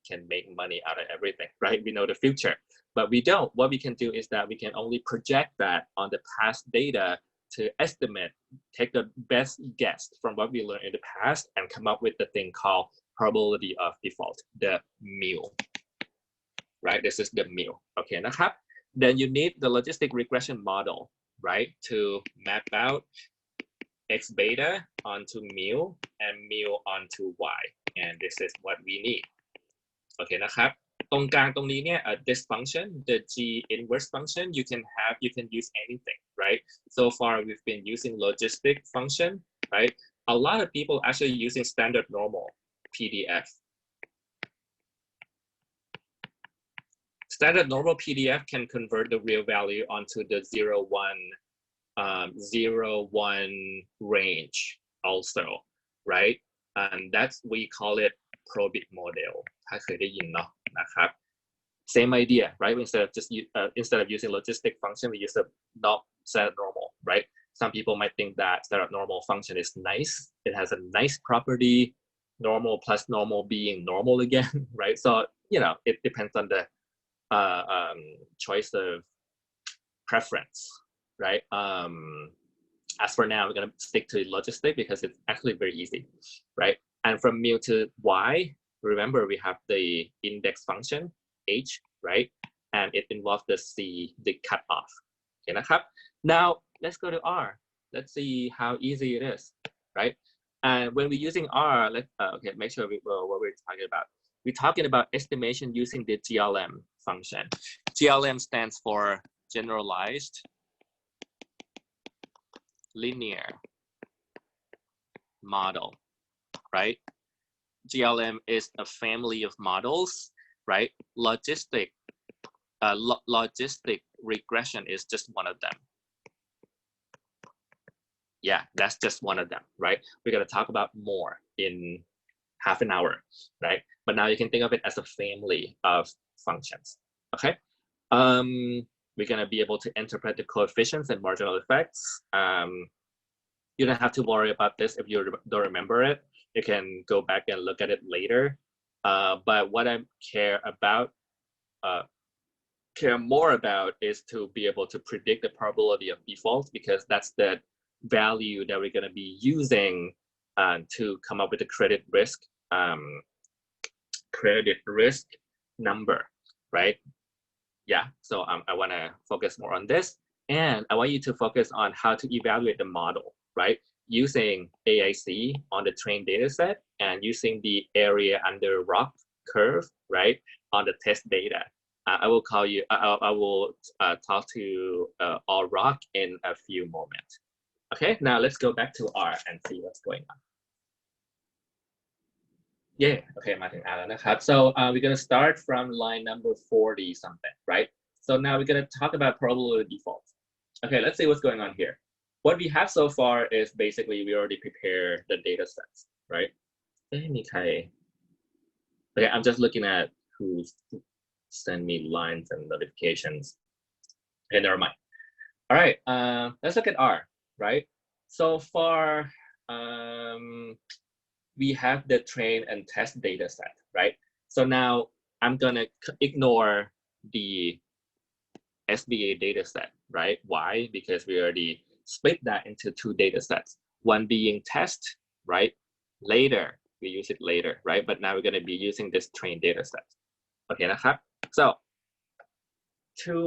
can make money out of everything, right? We know the future, but we don't. What we can do is that we can only project that on the past data to estimate, take the best guess from what we learned in the past and come up with the thing called probability of default, the mu, right? This is the mu, okay,นะครับ? Then you need the logistic regression model, right? To map out X beta onto mu and mu onto Y. And this is what we need. Okay, นะครับ ตรงกลางตรงนี้เนี่ย this function, the G inverse function, you can use anything, right? So far we've been using logistic function, right? A lot of people actually using standard normal PDF. Standard normal PDF can convert the real value onto the 0, 1 range also, right? And that's, we call it Probit model. ถ้าเคยได้ยินเนาะนะครับ Same idea, right? Instead of using logistic function, we use a standard normal, right? Some people might think that standard normal function is nice. It has a nice property, normal plus normal being normal again, right? So, it depends on the choice of preference, right? As for now, we're going to stick to logistic because it's actually very easy, right? And from mu to Y, remember we have the index function H, right? And it involves the cutoff. Okay, นะครับ Now let's go to R. Let's see how easy it is, right? And when we're using R, let's okay, make sure what we're talking about. We're talking about estimation using the GLM function. GLM stands for generalized linear model, right? GLM is a family of models, right? Logistic regression is just one of them. Yeah, that's just one of them, right? We're going to talk about more in half an hour, right? But now you can think of it as a family of functions, okay? We're going to be able to interpret the coefficients and marginal effects. You don't have to worry about this if you don't remember it. You can go back and look at it later. But what I care more about is to be able to predict the probability of default, because that's the value that we're going to be using to come up with the credit risk number, right? Yeah, so I want to focus more on this, and I want you to focus on how to evaluate the model, right? Using AIC on the trained data set and using the area under ROC curve, right, on the test data. I will call you, I will talk to all ROC in a few moments. Okay, now let's go back to R and see what's going on. Yeah, okay, มาถึง R แล้วนะครับ so we're going to start from line number 40 something, right? So now we're going to talk about probability default. Okay, let's see what's going on here. What we have so far is basically we already prepared the data sets, right? Okay, I'm just looking at who send me lines and notifications. Okay, never mind. All right, let's look at R, right? So far, we have the train and test data set, right? So now I'm gonna ignore the SBA data set, right? Why? Because we already split that into two data sets, one being test, right? Later, we use it later, right? But now we're gonna be using this train data set. Okay,นะครับ? So to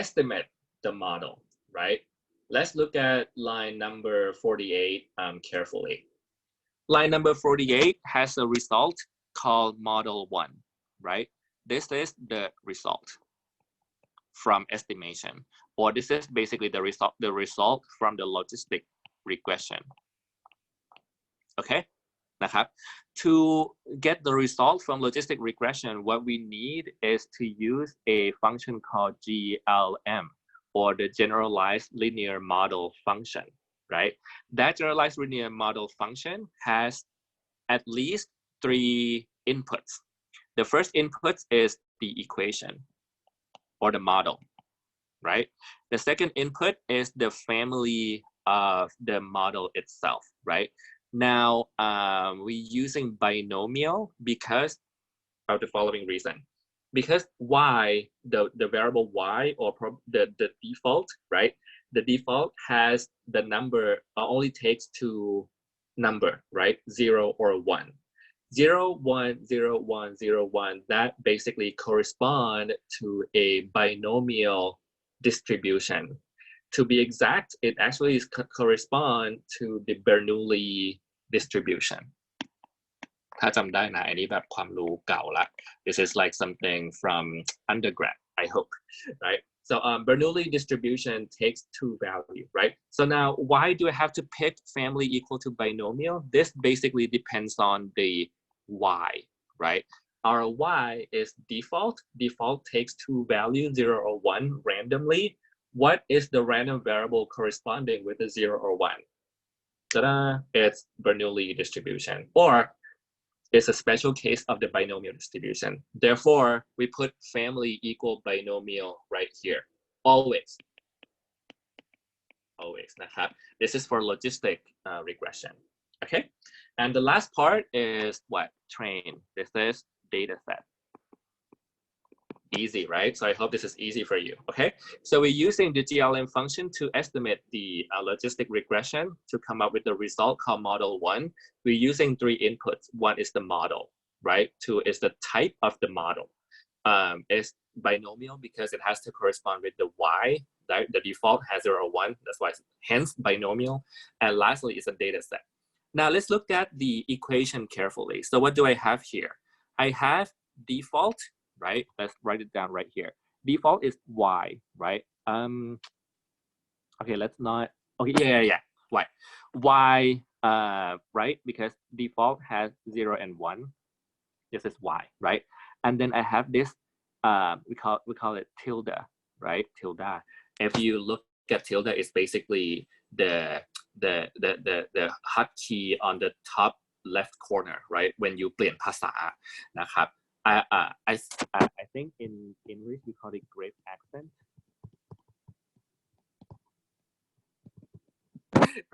estimate the model, right? Let's look at line number 48 carefully. Line number 48 has a result called model 1, right? This is the result from estimation, or this is basically the result from the logistic regression. Okay, นะครับ to get the result from logistic regression, what we need is to use a function called GLM, or the generalized linear model function, right? That generalized linear model function has at least 3 inputs. The first input is the equation or the model, right? The second input is the family of the model itself, right? Now, we're using binomial because of the following reason. Because y, the variable y, or the default, right? The default has the number, only takes 2 number, right? 0 or 1. 0, 1, 0, 1, 0, 1, that basically correspond to a binomial distribution. To be exact, it actually correspond to the Bernoulli distribution. ถ้าจำได้นะ อันนี้แบบความรู้เก่าละ This is like something from undergrad, I hope, right? So Bernoulli distribution takes 2 values, right? So now, why do I have to pick family equal to binomial? This basically depends on the y, right? Our y is default. Default takes 2 values, 0 or 1, randomly. What is the random variable corresponding with the 0 or 1? Ta-da! It's Bernoulli distribution, or it's a special case of the binomial distribution. Therefore, we put family equal binomial right here. Always. Always. This is for logistic regression. Okay. And the last part is what? Train. This is data set. Easy, right? So I hope this is easy for you. Okay. So we're using the GLM function to estimate the logistic regression to come up with the result called model 1. We're using 3 inputs. 1 is the model, right? 2 is the type of the model. It's binomial because it has to correspond with the y. Right? The default has 0 or 1. That's why it's hence binomial. And lastly, it's a data set. Now let's look at the equation carefully. So what do I have here? I have default, right? Let's write it down right here. Default is y, right? Okay, let's not, okay, yeah, y. Y, right? Because default has 0 and 1. This is y, right? And then I have this, we call it tilde, right? Tilde. If you look at tilde, it's basically the hotkey on the top left corner, right? When you เปลี่ยนภาษานะครับ I think in English we call it grave accent,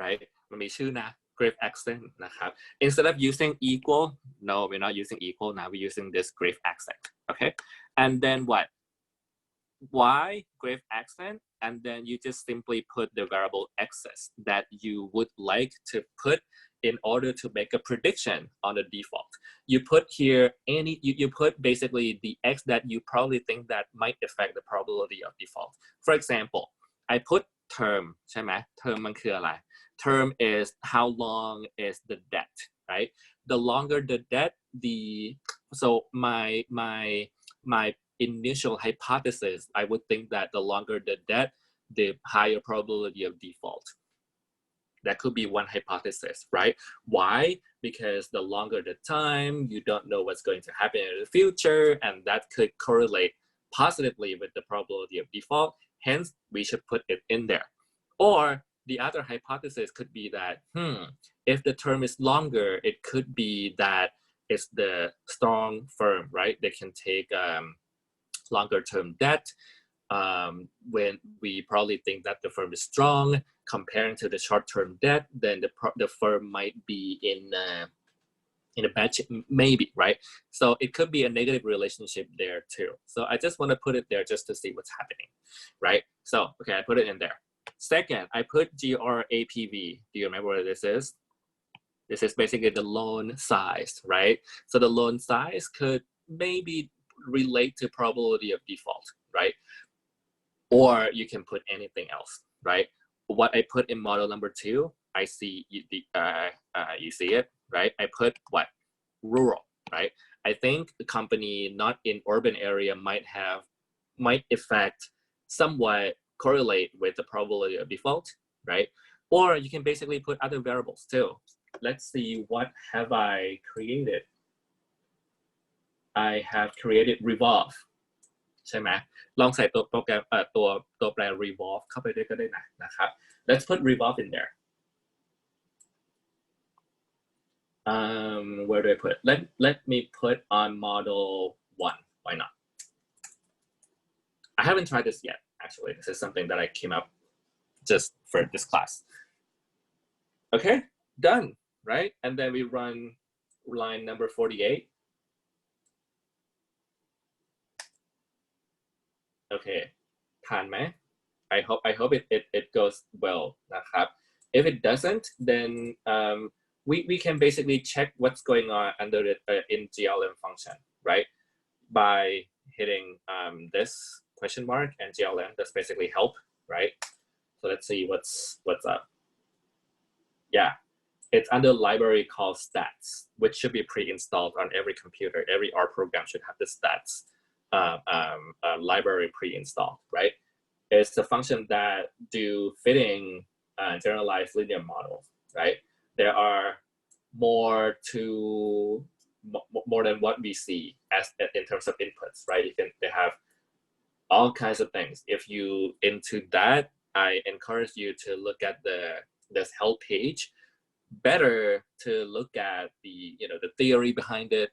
right? มันมีชื่อนะ grave accent นะครับ instead of using equal, no, we're not using equal now, we're using this grave accent, okay? And then what? Why grave accent? And then you just simply put the variable x's that you would like to put in order to make a prediction on the default. You put here you put basically the x that you probably think that might affect the probability of default. For example, I put term ใช่ไหม term มันคืออะไร term is how long is the debt, right? The longer the debt, so my initial hypothesis, I would think that the longer the debt, the higher probability of default. That could be one hypothesis, right? Why? Because the longer the time, you don't know what's going to happen in the future, and that could correlate positively with the probability of default. Hence, we should put it in there. Or the other hypothesis could be that, if the term is longer, it could be that it's the strong firm, right? They can take longer term debt, when we probably think that the firm is strong comparing to the short-term debt, then the firm might be in a bad shape, maybe, right? So it could be a negative relationship there too. So I just want to put it there just to see what's happening, right? So, okay, I put it in there. Second, I put GRAPV. Do you remember what this is? This is basically the loan size, right? So the loan size could maybe relate to probability of default, right? Or you can put anything else, right? What I put in model number 2, I see you see it, right? I put what? Rural, right? I think the company not in urban area might affect somewhat correlate with the probability of default, right? Or you can basically put other variables too. Let's see, what have I created? I have created revolve, ใช่ไหม ลองใส่ตัวโปรแกรมตัวแปร revolve เข้าไปด้วยก็ได้นะครับ let's put revolve in there. Where do I put? Let me put on model 1. Why not? I haven't tried this yet, actually. This is something that I came up just for this class. Okay, done, right? And then we run line number 48. Okay, ผ่านไหม I hope it goes well นะครับ If it doesn't, then we can basically check what's going on under the in GLM function, right? By hitting this question mark and GLM. That's basically help, right? So let's see what's up. Yeah, it's under library called stats, which should be pre-installed on every computer. Every R program should have the stats library pre-installed, right? It's the function that do fitting generalized linear models, right? There are more than what we see as in terms of inputs, right? They have all kinds of things. If you into that, I encourage you to look at this help page. Better to look at the theory behind it,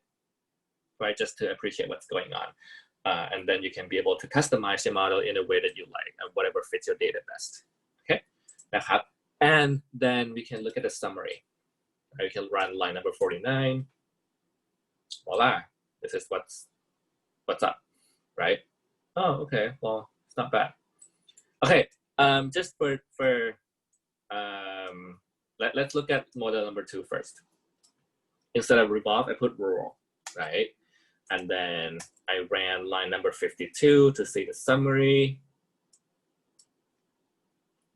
right? Just to appreciate what's going on. And then you can be able to customize your model in a way that you like and whatever fits your data best. Okay, and then we can look at the summary. We can run line number 49. Voila, this is what's up, right? Oh, okay, well, it's not bad. Okay, just for let's look at model number 2 first. Instead of revolve, I put rural, right? And then I ran line number 52 to see the summary.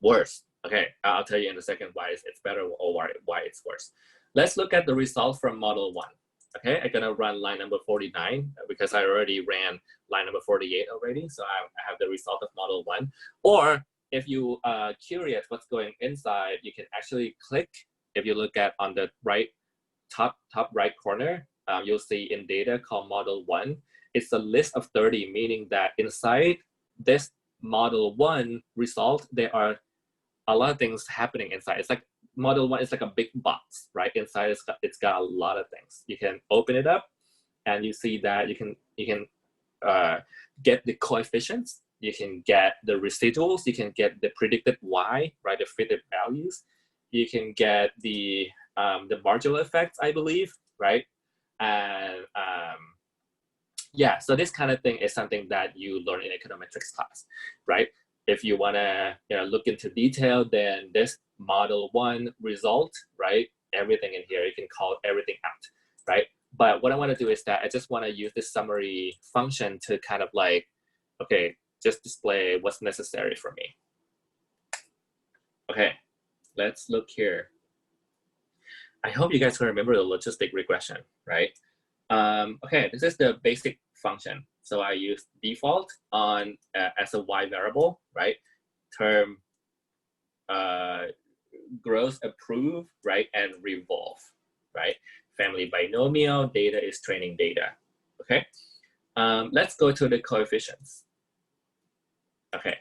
Worse. Okay, I'll tell you in a second why it's better or why it's worse. Let's look at the result from model 1. Okay, I'm gonna run line number 49 because I already ran line number 48 already. So I have the result of model 1. Or if you are curious what's going inside, you can actually click. If you look at on the right top right corner, you'll see in data called model 1. It's a list of 30, meaning that inside this model 1 result, there are a lot of things happening inside. It's like model 1 is like a big box, right? Inside it's got a lot of things. You can open it up and you see that you can get the coefficients, you can get the residuals, you can get the predicted y, right? The fitted values. You can get the marginal effects, I believe, right? And yeah, so this kind of thing is something that you learn in econometrics class, right? If you want to look into detail, then this model 1 result, right? Everything in here, you can call everything out, right? But what I want to do is that I just want to use this summary function to kind of like, okay, just display what's necessary for me. Okay, let's look here. I hope you guys can remember the logistic regression, right? Okay, this is the basic function. So I use default on as a y variable, right? Term gross approve, right? And revolve, right? Family binomial, data is training data, okay? Let's go to the coefficients. Okay,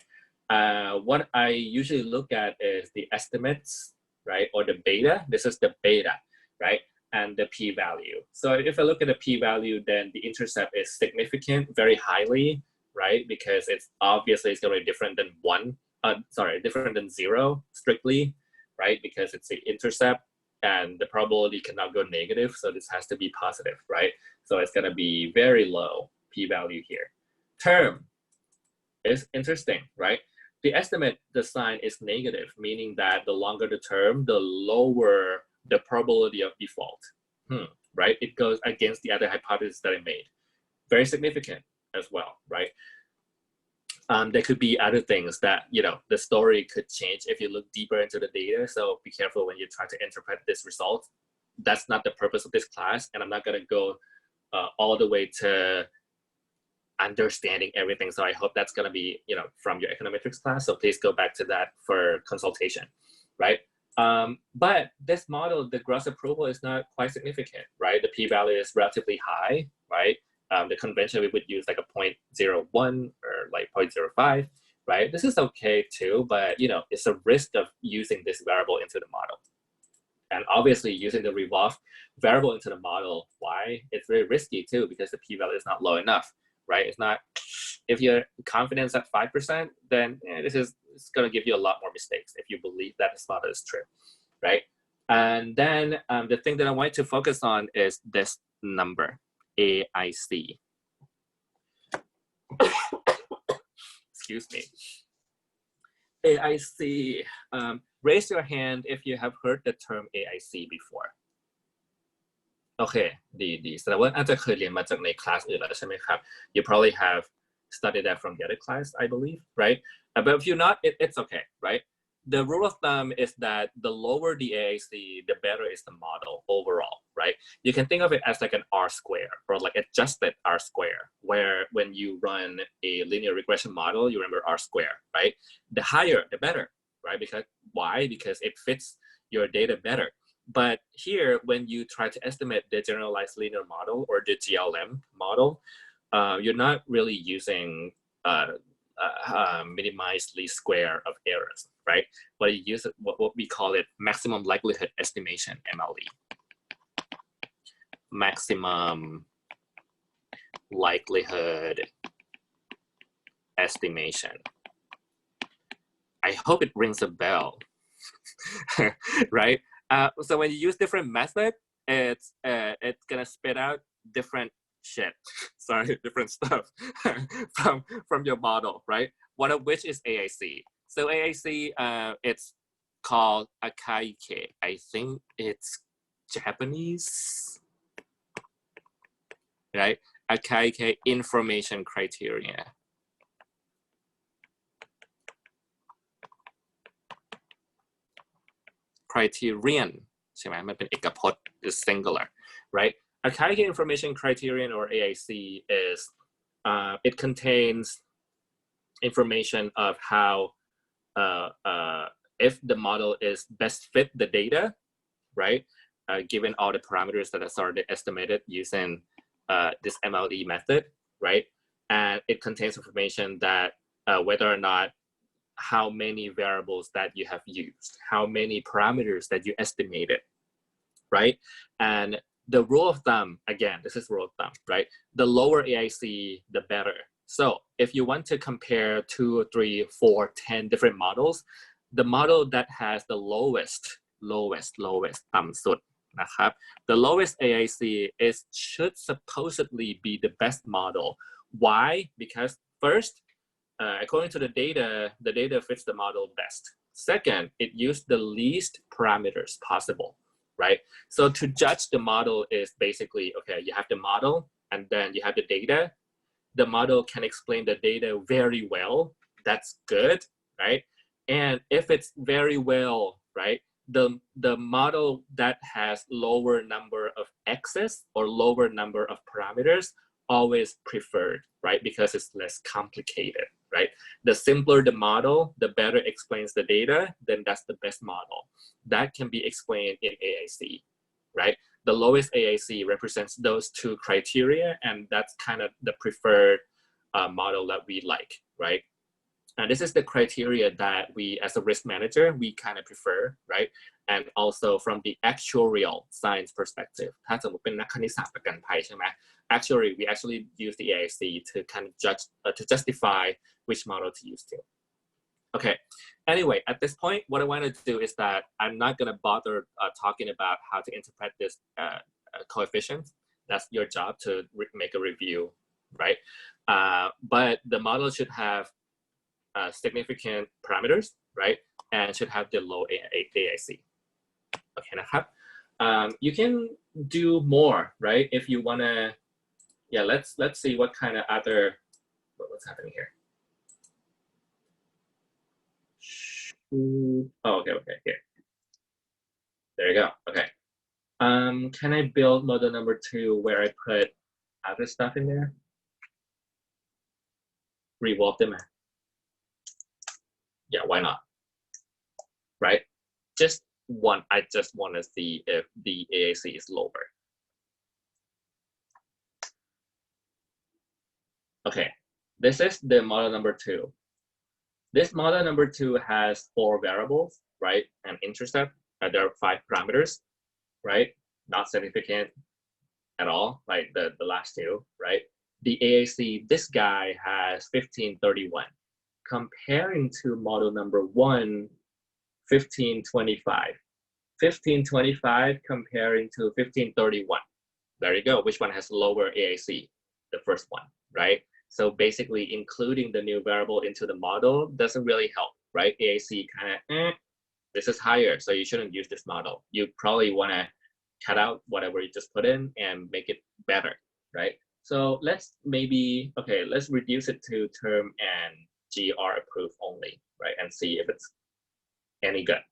what I usually look at is the estimates, right? Or the beta, this is the beta, right? And the p-value. So if I look at the p-value, then the intercept is significant, very highly, right? Because it's obviously it's going to be different than different than 0 strictly, right? Because it's the intercept and the probability cannot go negative. So this has to be positive, right? So it's going to be very low p-value here. Term is interesting, right? The estimate, the sign is negative, meaning that the longer the term, the lower the probability of default, right? It goes against the other hypothesis that I made. Very significant as well, right? There could be other things that, the story could change if you look deeper into the data. So be careful when you try to interpret this result. That's not the purpose of this class. And I'm not gonna go all the way to understanding everything. So I hope that's gonna be, from your econometrics class. So please go back to that for consultation, right? But this model, the gross approval is not quite significant, right? The p-value is relatively high, right? The convention, we would use like a 0.01 or like 0.05, right? This is okay too, but it's a risk of using this variable into the model. And obviously using the revolve variable into the model, why? It's very risky too, because the p-value is not low enough, right? It's not, if your confidence at 5%, then it's going to give you a lot more mistakes if you believe that this model is true, right? And then the thing that I want to focus on is this number, AIC. Excuse me. AIC. Raise your hand if you have heard the term AIC before. โอเคดีแสดงว่าอาจจะเคยเรียนมาจากในคลาสอื่นแล้วใช่ไหมครับ You probably have studied that from the other class, I believe, right? But if you're not, it's okay, right? The rule of thumb is that the lower the AIC, the better is the model overall, right? You can think of it as like an R square or like adjusted R square, where when you run a linear regression model, you remember R square, right? The higher, the better, right? Because why? Because it fits your data better. But here, when you try to estimate the generalized linear model or the GLM model, you're not really using minimized least square of errors, right? But you use what we call it maximum likelihood estimation, MLE. Maximum likelihood estimation. I hope it rings a bell, right? So when you use different method, it's gonna spit out different shit. Sorry, different stuff from your model, right? One of which is AIC. So AIC, it's called Akaike. I think it's Japanese, right? Akaike information criteria. Criterion ใช่ไหมมันเป็นเอกพจน์ is singular, right? Akaike information criterion or AIC is it contains information of how if the model is best fit the data, right? Given all the parameters that are already estimated using this MLE method, right? And it contains information that whether or not how many variables that you have used, how many parameters that you estimated, right? And the rule of thumb, again, this is rule of thumb, right? The lower AIC, the better. So if you want to compare 2, 3, 4, 10 different models, the model that has the lowest ต่ำสุดนะครับ, the lowest AIC should supposedly be the best model. Why? Because first, according to the data fits the model best. Second, it used the least parameters possible, right? So to judge the model is basically, okay, you have the model and then you have the data. The model can explain the data very well. That's good, right? And if it's very well, right, the model that has lower number of x's or lower number of parameters always preferred, right? Because it's less complicated, right? The simpler the model, the better explains the data, then that's the best model. That can be explained in AIC, right? The lowest AIC represents those two criteria, and that's kind of the preferred model that we like, right? And this is the criteria that we, as a risk manager, we kind of prefer, right? And also from the actuarial science perspective, ถ้าสมมติเป็นนักคณิตศาสตร์ประกันภัยใช่ไหม Actually, we actually use the AIC to kind of judge, to justify which model to use to. Okay, anyway, at this point, what I want to do is that I'm not going to bother talking about how to interpret this coefficient. That's your job to make a review, right? But the model should have significant parameters, right? And should have the low AIC. Okay, นะครับ you can do more, right? If you wanna, yeah, let's see what kind of other, what's happening here. Oh, okay, here. There you go. Okay. Can I build model number 2 where I put other stuff in there? Revolve them. Yeah, why not? Right? I just want to see if the AIC is lower. Okay, this is the model number 2. This model number 2 has 4 variables, right? And intercept, there are 5 parameters, right? Not significant at all, like the last 2, right? The AIC, this guy has 1531. Comparing to model number 1, 1525. 1525 comparing to 1531. There you go. Which one has lower AIC? The first one, right? So basically including the new variable into the model doesn't really help, right? AIC kind of, this is higher, so you shouldn't use this model. You probably want to cut out whatever you just put in and make it better, right? So let's reduce it to term and GR approved only, right? And see if it's any good.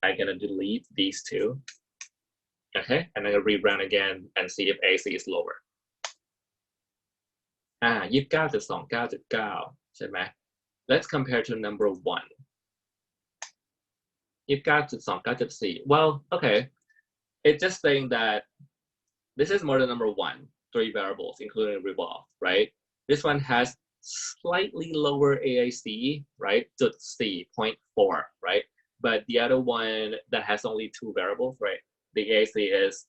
I'm gonna delete these 2. Okay, and I'm gonna rerun again and see if AC is lower. 29.29.9 ใช่ไหม Let's compare to number 1. 29.29.4. Well, okay, it's just saying that this is model number 1, 3 variables, including revolve, right? This one has slightly lower AIC, right? 0.4, right? But the other one that has only 2 variables, right? The AIC is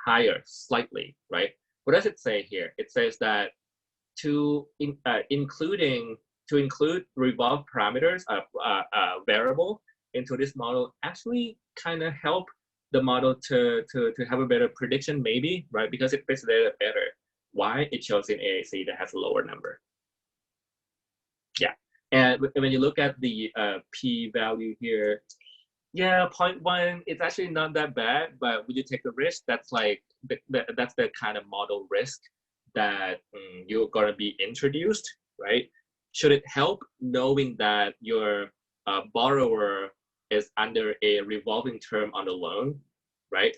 higher slightly, right? What does it say here? It says that to include revolve parameters, variable into this model actually kind of help the model to have a better prediction, maybe, right? Because it fits data better. Why? It shows in AIC that has a lower number. Yeah, and when you look at the p-value here, yeah, 0.1, it's actually not that bad, but would you take the risk? That's like, that's the kind of model risk that you're gonna be introduced, right? Should it help knowing that your borrower is under a revolving term on the loan, right?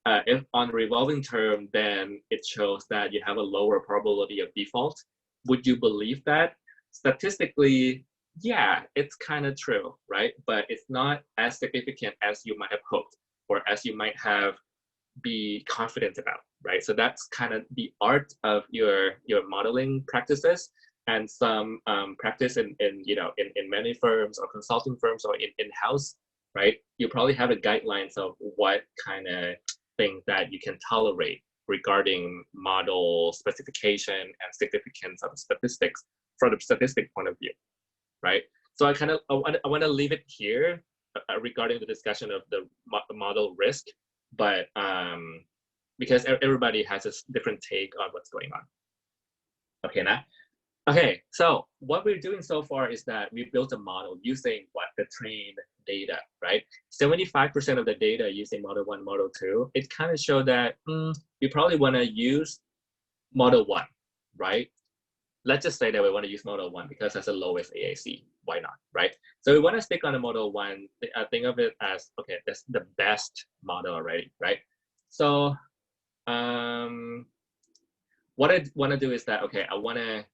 If on revolving term, then it shows that you have a lower probability of default. Would you believe that? Statistically, yeah, it's kind of true, right? But it's not as significant as you might have hoped, or as you might have be confident about, right? So that's kind of the art of your modeling practices. and some practice in many firms or consulting firms or in-house, right? You probably have the guidelines of what kind of things that you can tolerate regarding model specification and significance of statistics from the statistic point of view, right? So I want to leave it here regarding the discussion of the model risk, but because everybody has a different take on what's going on. Okay, now. Okay, so what we're doing so far is that we built a model using the trained data, right? 75% of the data using model 1, model 2, it kind of showed that we probably want to use model 1, right? Let's just say that we want to use model 1 because that's the lowest AAC. Why not, right? So we want to stick on the model 1. Think of it as, okay, that's the best model already, right? So what I want to do is that, okay, I want to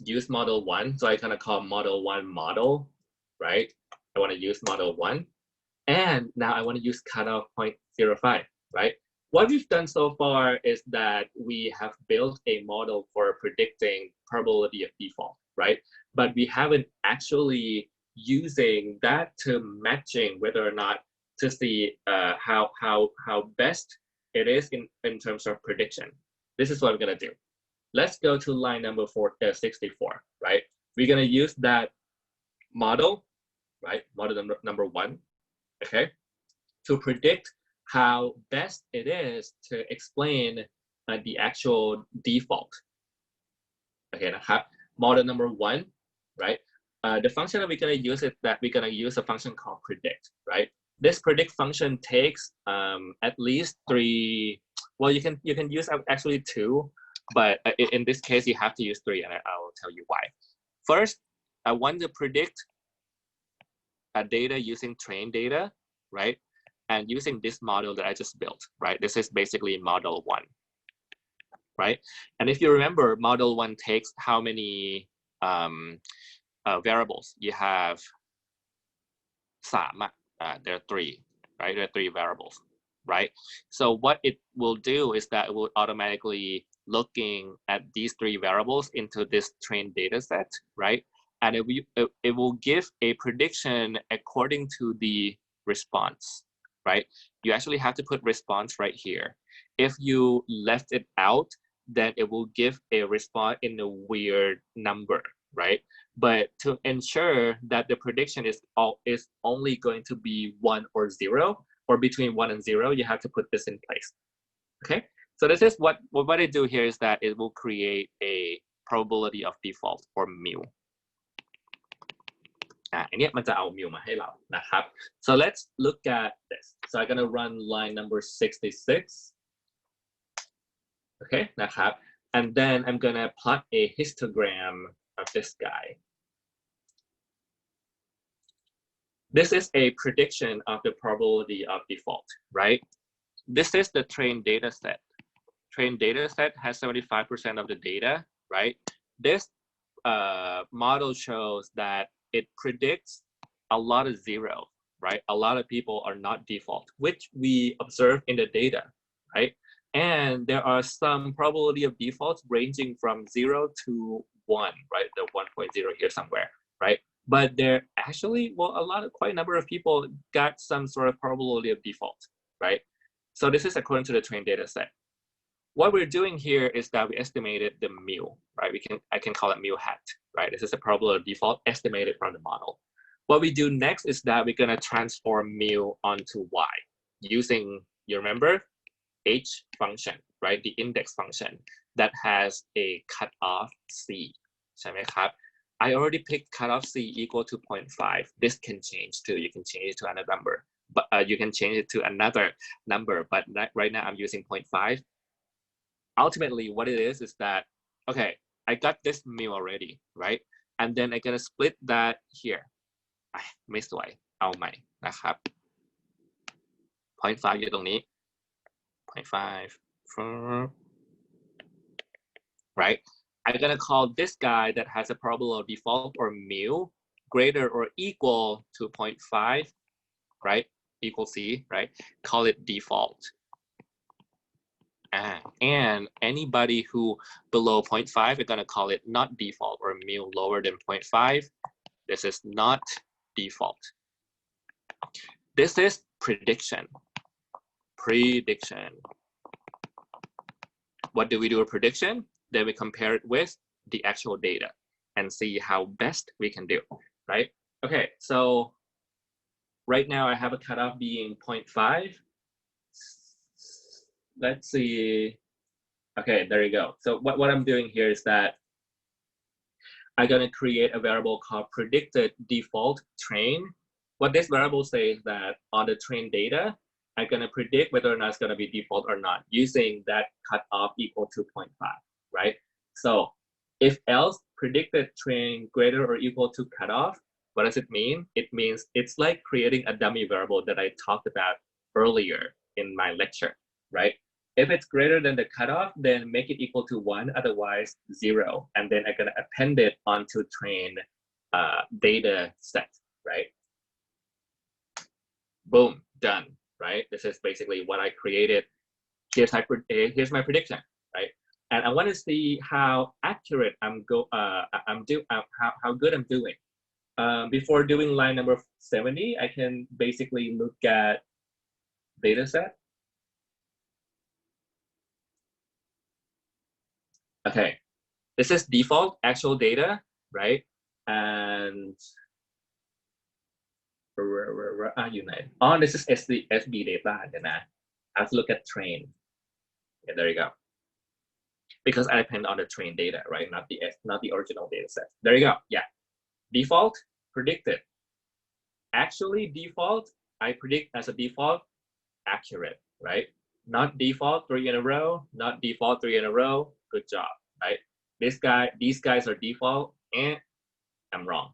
use model 1. So I kind of call model 1 model, right? I want to use model 1. And now I want to use cutoff 0.05, right? What we've done so far is that we have built a model for predicting probability of default, right? But we haven't actually using that to matching whether or not to see how best it is in terms of prediction. This is what I'm gonna do. Let's go to line number 64, right? We're gonna use that model, right? Model number 1, okay? To predict how best it is to explain the actual default. Okay, model number 1, right? The function that we're gonna use is that we're gonna use a function called predict, right? This predict function takes at least 3. Well, you can use actually 2, but in this case you have to use 3, and I will tell you why. First, I want to predict a data using trained data, right? And using this model that I just built, right? This is basically model 1, right? And if you remember, model 1 takes how many variables? You have 3, there are 3, right? There are 3 variables, right? So what it will do is that it will automatically looking at these 3 variables into this trained data set, right? And it will give a prediction according to the response, right? You actually have to put response right here. If you left it out, then it will give a response in a weird number, right? But to ensure that the prediction is only going to be 1 or 0, or between 1 and 0, you have to put this in place, okay? So this is what I do here is that it will create a probability of default, or mu. อันนี้มันจะเอา mu มาให้เรานะครับ so let's look at this. So I'm gonna run line number 66, okay นะครับ and then I'm gonna plot a histogram of this guy. This is a prediction of the probability of default, right? This is the trained data set. Trained data set has 75% of the data, right? This model shows that it predicts a lot of zeros, right? A lot of people are not default, which we observe in the data, right? And there are some probability of defaults ranging from 0 to 1, right? The 1.0 here somewhere, right? But there actually, well, quite a number of people got some sort of probability of default, right? So this is according to the trained data set. What we're doing here is that we estimated the mu, right? I can call it mu hat, right? This is a probability of default estimated from the model. What we do next is that we're gonna transform mu onto y using, you remember, h function, right? The index function that has a cutoff c, ใช่ไหมครับ? I already picked cutoff c equal to 0.5. This can change too. You can change it to another number, but you can change it to another number. But right now I'm using 0.5. Ultimately, what it is that, okay, I got this mu already, right? And then I'm gonna split that here. ไม่สวย เอาใหม่นะครับ 0.5 อยู่ตรงนี้ 0.5 right? I'm gonna call this guy that has a probability of default, or mu, greater or equal to 0.5, right? Equal c, right? Call it default. And anybody who below 0.5, we're gonna call it not default, or mu lower than 0.5. This is not default. This is prediction. Prediction. What do we do with prediction? Then we compare it with the actual data and see how best we can do, right? Okay, so right now I have a cutoff being 0.5. Let's see. Okay, there you go. So what I'm doing here is that I'm gonna create a variable called predicted default train. What this variable says is that on the train data, I'm gonna predict whether or not it's gonna be default or not using that cutoff equal to 0.5, right? So if else predicted train greater or equal to cutoff, what does it mean? It means it's like creating a dummy variable that I talked about earlier in my lecture, right? If it's greater than the cutoff, then make it equal to 1, otherwise 0. And then I'm gonna append it onto train data set, right? Boom, done, right? This is basically what I created. Here's my prediction, right? And I want to see how accurate how good I'm doing. Before doing line number 70, I can basically look at data set. Okay, this is default actual data, right? And this is SB data. I have to look at train. Yeah, there you go. Because I depend on the train data, right? Not the original data set. There you go. Yeah. Default, predicted. Actually default, I predict as a default, accurate, right? Not default 3 in a row, not default 3 in a row. Good job, right? These guys are default, and I'm wrong,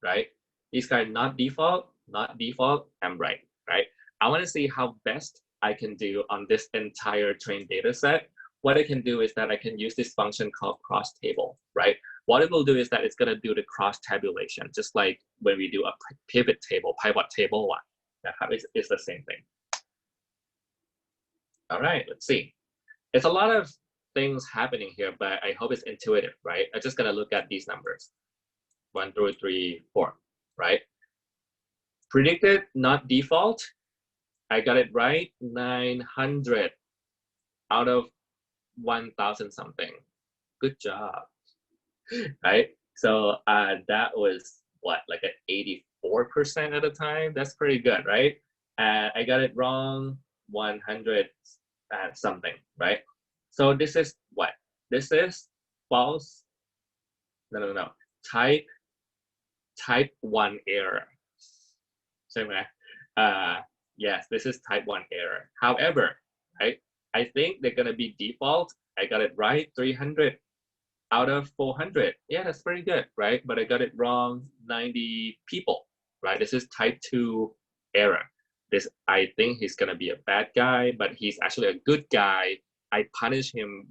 right? These guys not default, I'm right, right? I want to see how best I can do on this entire train data set. What I can do is that I can use this function called cross table, right? What it will do is that it's going to do the cross tabulation, just like when we do a pivot table, one. It's the same thing. All right, let's see. It's a lot of things happening here, but I hope it's intuitive, right? I'm just going to look at these numbers. 1, 2, 3, 4, right? Predicted, not default. I got it right, 900 out of 1,000 something. Good job, right? So that was what, like an 84% at the time? That's pretty good, right? I got it wrong, 100 something, right? So this is what? This is false. No. Type 1 error. Yes, this is type 1 error. However, right, I think they're gonna be default. I got it right, 300 out of 400. Yeah, that's pretty good, right? But I got it wrong, 90 people, right? This is type 2 error. I think he's gonna be a bad guy, but he's actually a good guy. I punish him,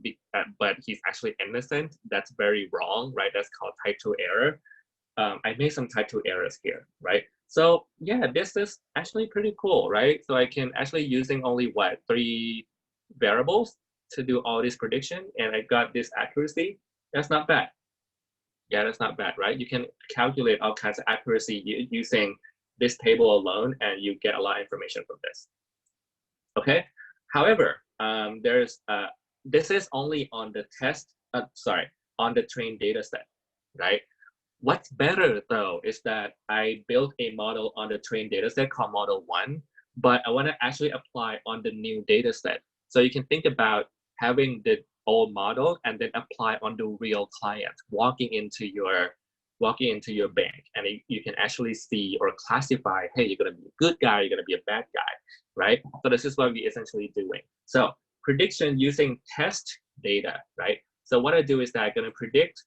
but he's actually innocent. That's very wrong, right? That's called type 2 error. I made some type 2 errors here, right? So yeah, this is actually pretty cool, right? So I can actually using only 3 variables to do all this prediction, and I got this accuracy. That's not bad. Yeah, that's not bad, right? You can calculate all kinds of accuracy using this table alone, and you get a lot of information from this. Okay. However, this is only on the on the trained data set, right? What's better though is that I built a model on the trained data set called model 1, but I want to actually apply on the new data set. So you can think about having the old model and then apply on the real client walking into your bank, and you can actually see or classify, hey, you're going to be a good guy, you're going to be a bad guy, right? So this is what we're essentially doing. So prediction using test data, right? So what I do is that I'm going to predict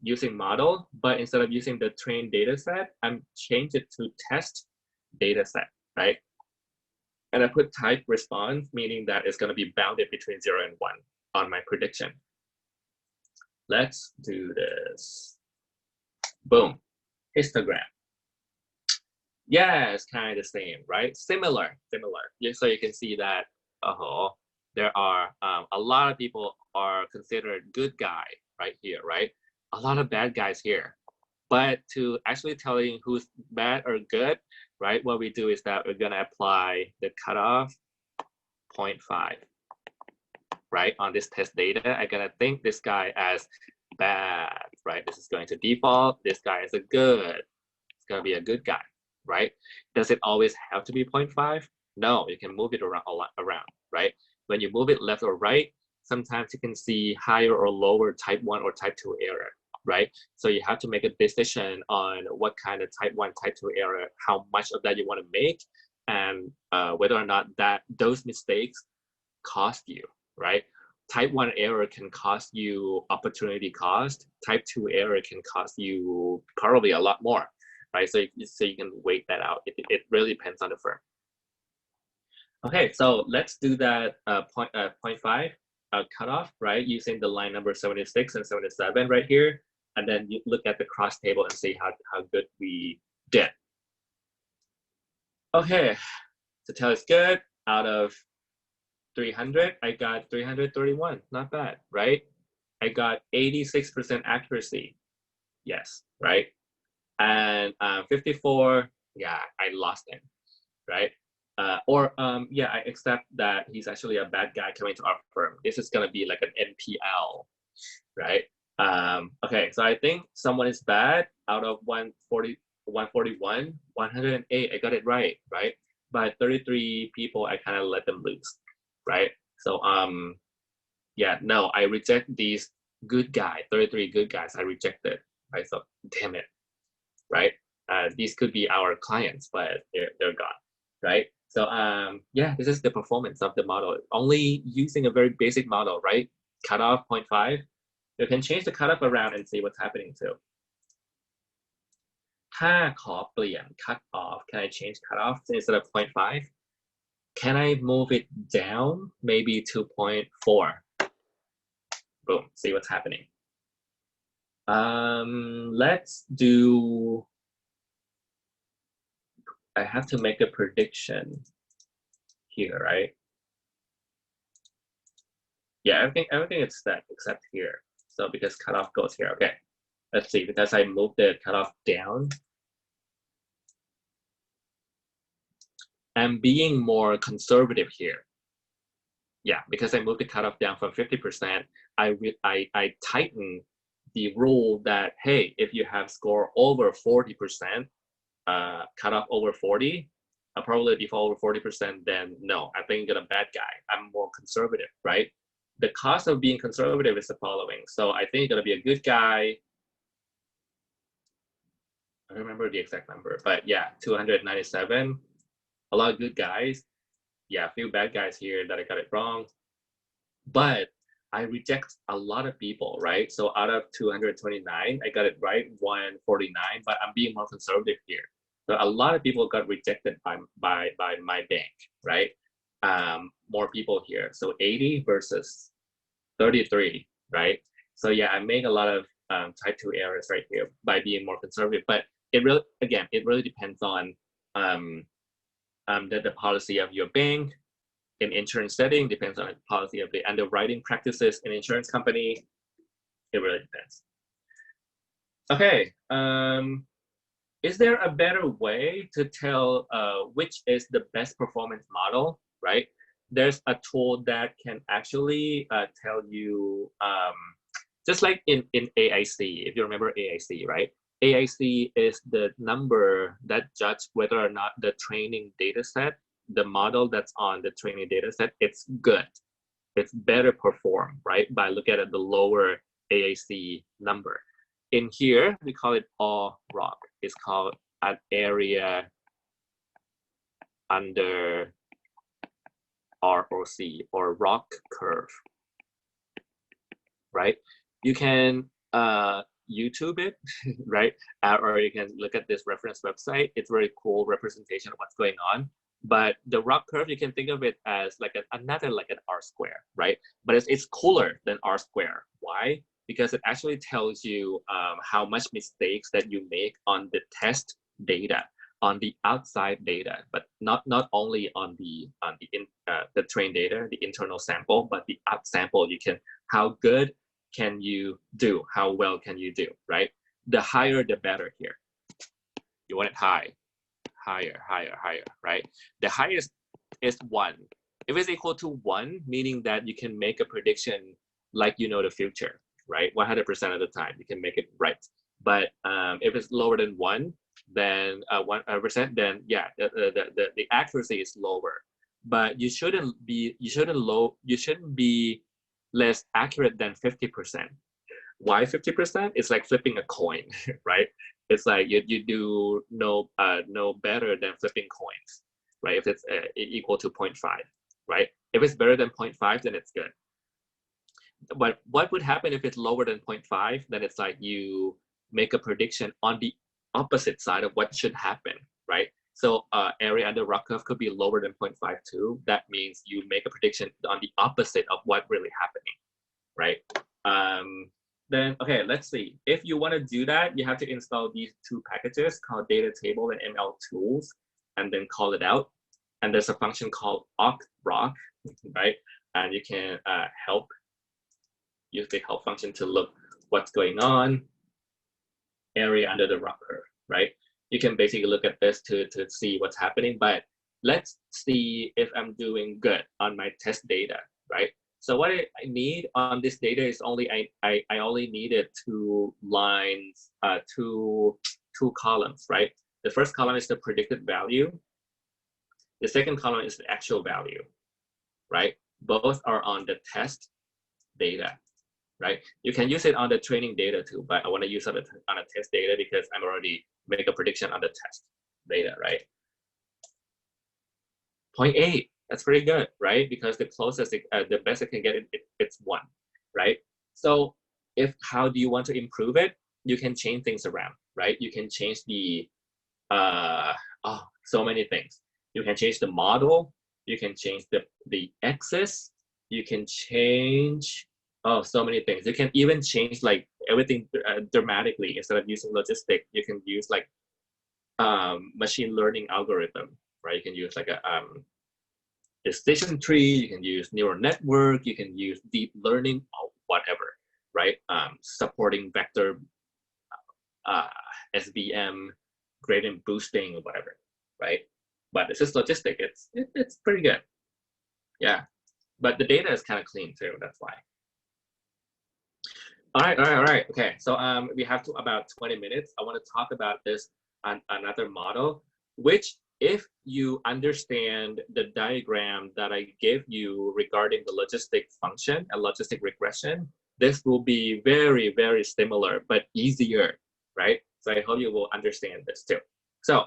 using model, but instead of using the trained data set, I'm change it to test data set, right? And I put type response, meaning that it's going to be bounded between 0 and 1 on my prediction. Let's do this. Boom, histogram. Yeah, it's kind of the same, right? Similar. So you can see that, there are a lot of people are considered good guy right here, right? A lot of bad guys here. But to actually telling who's bad or good, right? What we do is that we're gonna apply the cutoff 0.5, right? On this test data, I'm gonna think this guy as bad, right? This is going to default. This guy is a good. It's gonna be a good guy, right? Does it always have to be 0.5? No, you can move it around, right? When you move it left or right, sometimes you can see higher or lower type 1 or type 2 error, right? So you have to make a decision on what kind of type 1, type 2 error, how much of that you want to make, and whether or not that those mistakes cost you, right? Type 1 error can cost you opportunity cost. Type 2 error can cost you probably a lot more, right? So you can weight that out. It really depends on the firm. Okay, so let's do that 0.5 cutoff, right? Using the line number 76 and 77 right here. And then you look at the cross table and see how good we did. Okay, to tell it's good, out of 300, I got 331, not bad, right? I got 86% accuracy, yes, right? And 54, yeah, I lost him, right? Yeah, I accept that he's actually a bad guy coming to our firm. This is gonna be like an NPL, right? Okay, so I think someone is bad out of 140, 141, 108, I got it right? But 33 people, I kind of let them loose, right? So yeah, no, I reject these good guys, 33 good guys, I rejected, right? So damn it, right? These could be our clients, but they're gone, right? So yeah, this is the performance of the model. Only using a very basic model, right? Cutoff 0.5. You can change the cutoff around and see what's happening too. ถ้าขอเปลี่ยน cut off, can I change cut off instead of 0.5? Can I move it down maybe to 0.4? Boom, see what's happening. Let's do, I have to make a prediction here, right? Yeah, everything is set except here. So because cutoff goes here, okay. Let's see, because I moved the cutoff down. I'm being more conservative here. Yeah, because I moved the cutoff down from 50%, I tighten the rule that, hey, if you have score over 40%, cutoff over 40, probability default over 40%, then no, I think you're a bad guy. I'm more conservative, right? The cost of being conservative is the following. So I think you're gonna be a good guy. I don't remember the exact number, but yeah, 297. A lot of good guys. Yeah, a few bad guys here that I got it wrong. But I reject a lot of people, right? So out of 229, I got it right 149, but I'm being more conservative here. So a lot of people got rejected by my bank, right? More people here. So 80 versus 33, right? So yeah, I make a lot of type 2 errors right here by being more conservative. But it really depends on the policy of your bank. In insurance setting, depends on the policy of the underwriting practices in insurance company. It really depends. Okay, is there a better way to tell which is the best performance model, right? There's a tool that can actually tell you, just like in AIC, if you remember AIC, right? AIC is the number that judge whether or not the training data set, the model that's on the training data set, it's good. It's better perform, right? By looking at the lower AIC number. In here, we call it all rock. It's called an area under ROC or rock curve, right? You can YouTube it, right? Or you can look at this reference website. It's very cool representation of what's going on. But the rock curve, you can think of it as like another like an R square, right? But it's cooler than R square. Why? Because it actually tells you how much mistakes that you make on the test data. on the outside data, but not only on the trained data, the internal sample, but the out sample. You can, how good can you do? How well can you do, right? The higher, the better here. You want it high, higher, right? The highest is 1. If it's equal to 1, meaning that you can make a prediction like you know the future, right? 100% of the time, you can make it right. But if it's lower than 1, then 1%, then yeah, the accuracy is lower. But you shouldn't be less accurate than 50%. Why 50%? It's like flipping a coin, right? It's like you do no better than flipping coins, right? If it's equal to 0.5, right? If it's better than 0.5, then it's good. But what would happen if it's lower than 0.5? Then it's like you make a prediction on the opposite side of what should happen, right? So area under ROC curve could be lower than 0.52. That means you make a prediction on the opposite of what really happening, right? Then, okay, let's see. If you want to do that, you have to install these 2 packages called data table and ML tools, and then call it out. And there's a function called octroc, right? And you can use the help function to look what's going on, area under the ROC curve, right? You can basically look at this to see what's happening, but let's see if I'm doing good on my test data, right? So what I need on this data is only, I only needed 2 lines, two columns, right? The first column is the predicted value. The second column is the actual value, right? Both are on the test data, right? You can use it on the training data too, but I want to use it on a test data because I'm already make a prediction on the test data, right? 0.8, that's pretty good, right? Because the closest, the best I can get it's 1, right? So how do you want to improve it? You can change things around, right? You can change the, so many things. You can change the model, you can change the axis, you can change, so many things. You can even change like everything dramatically. Instead of using logistic, you can use like machine learning algorithm, right? You can use like a decision tree, you can use neural network, you can use deep learning, or whatever, right? Supporting vector SVM, gradient boosting, or whatever, right? But this is logistic. It's pretty good, yeah. But the data is kind of clean too. That's why. All right. Okay, so we have to about 20 minutes. I want to talk about this on another model, which if you understand the diagram that I gave you regarding the logistic function and logistic regression, this will be very, very similar, but easier, right? So I hope you will understand this too. So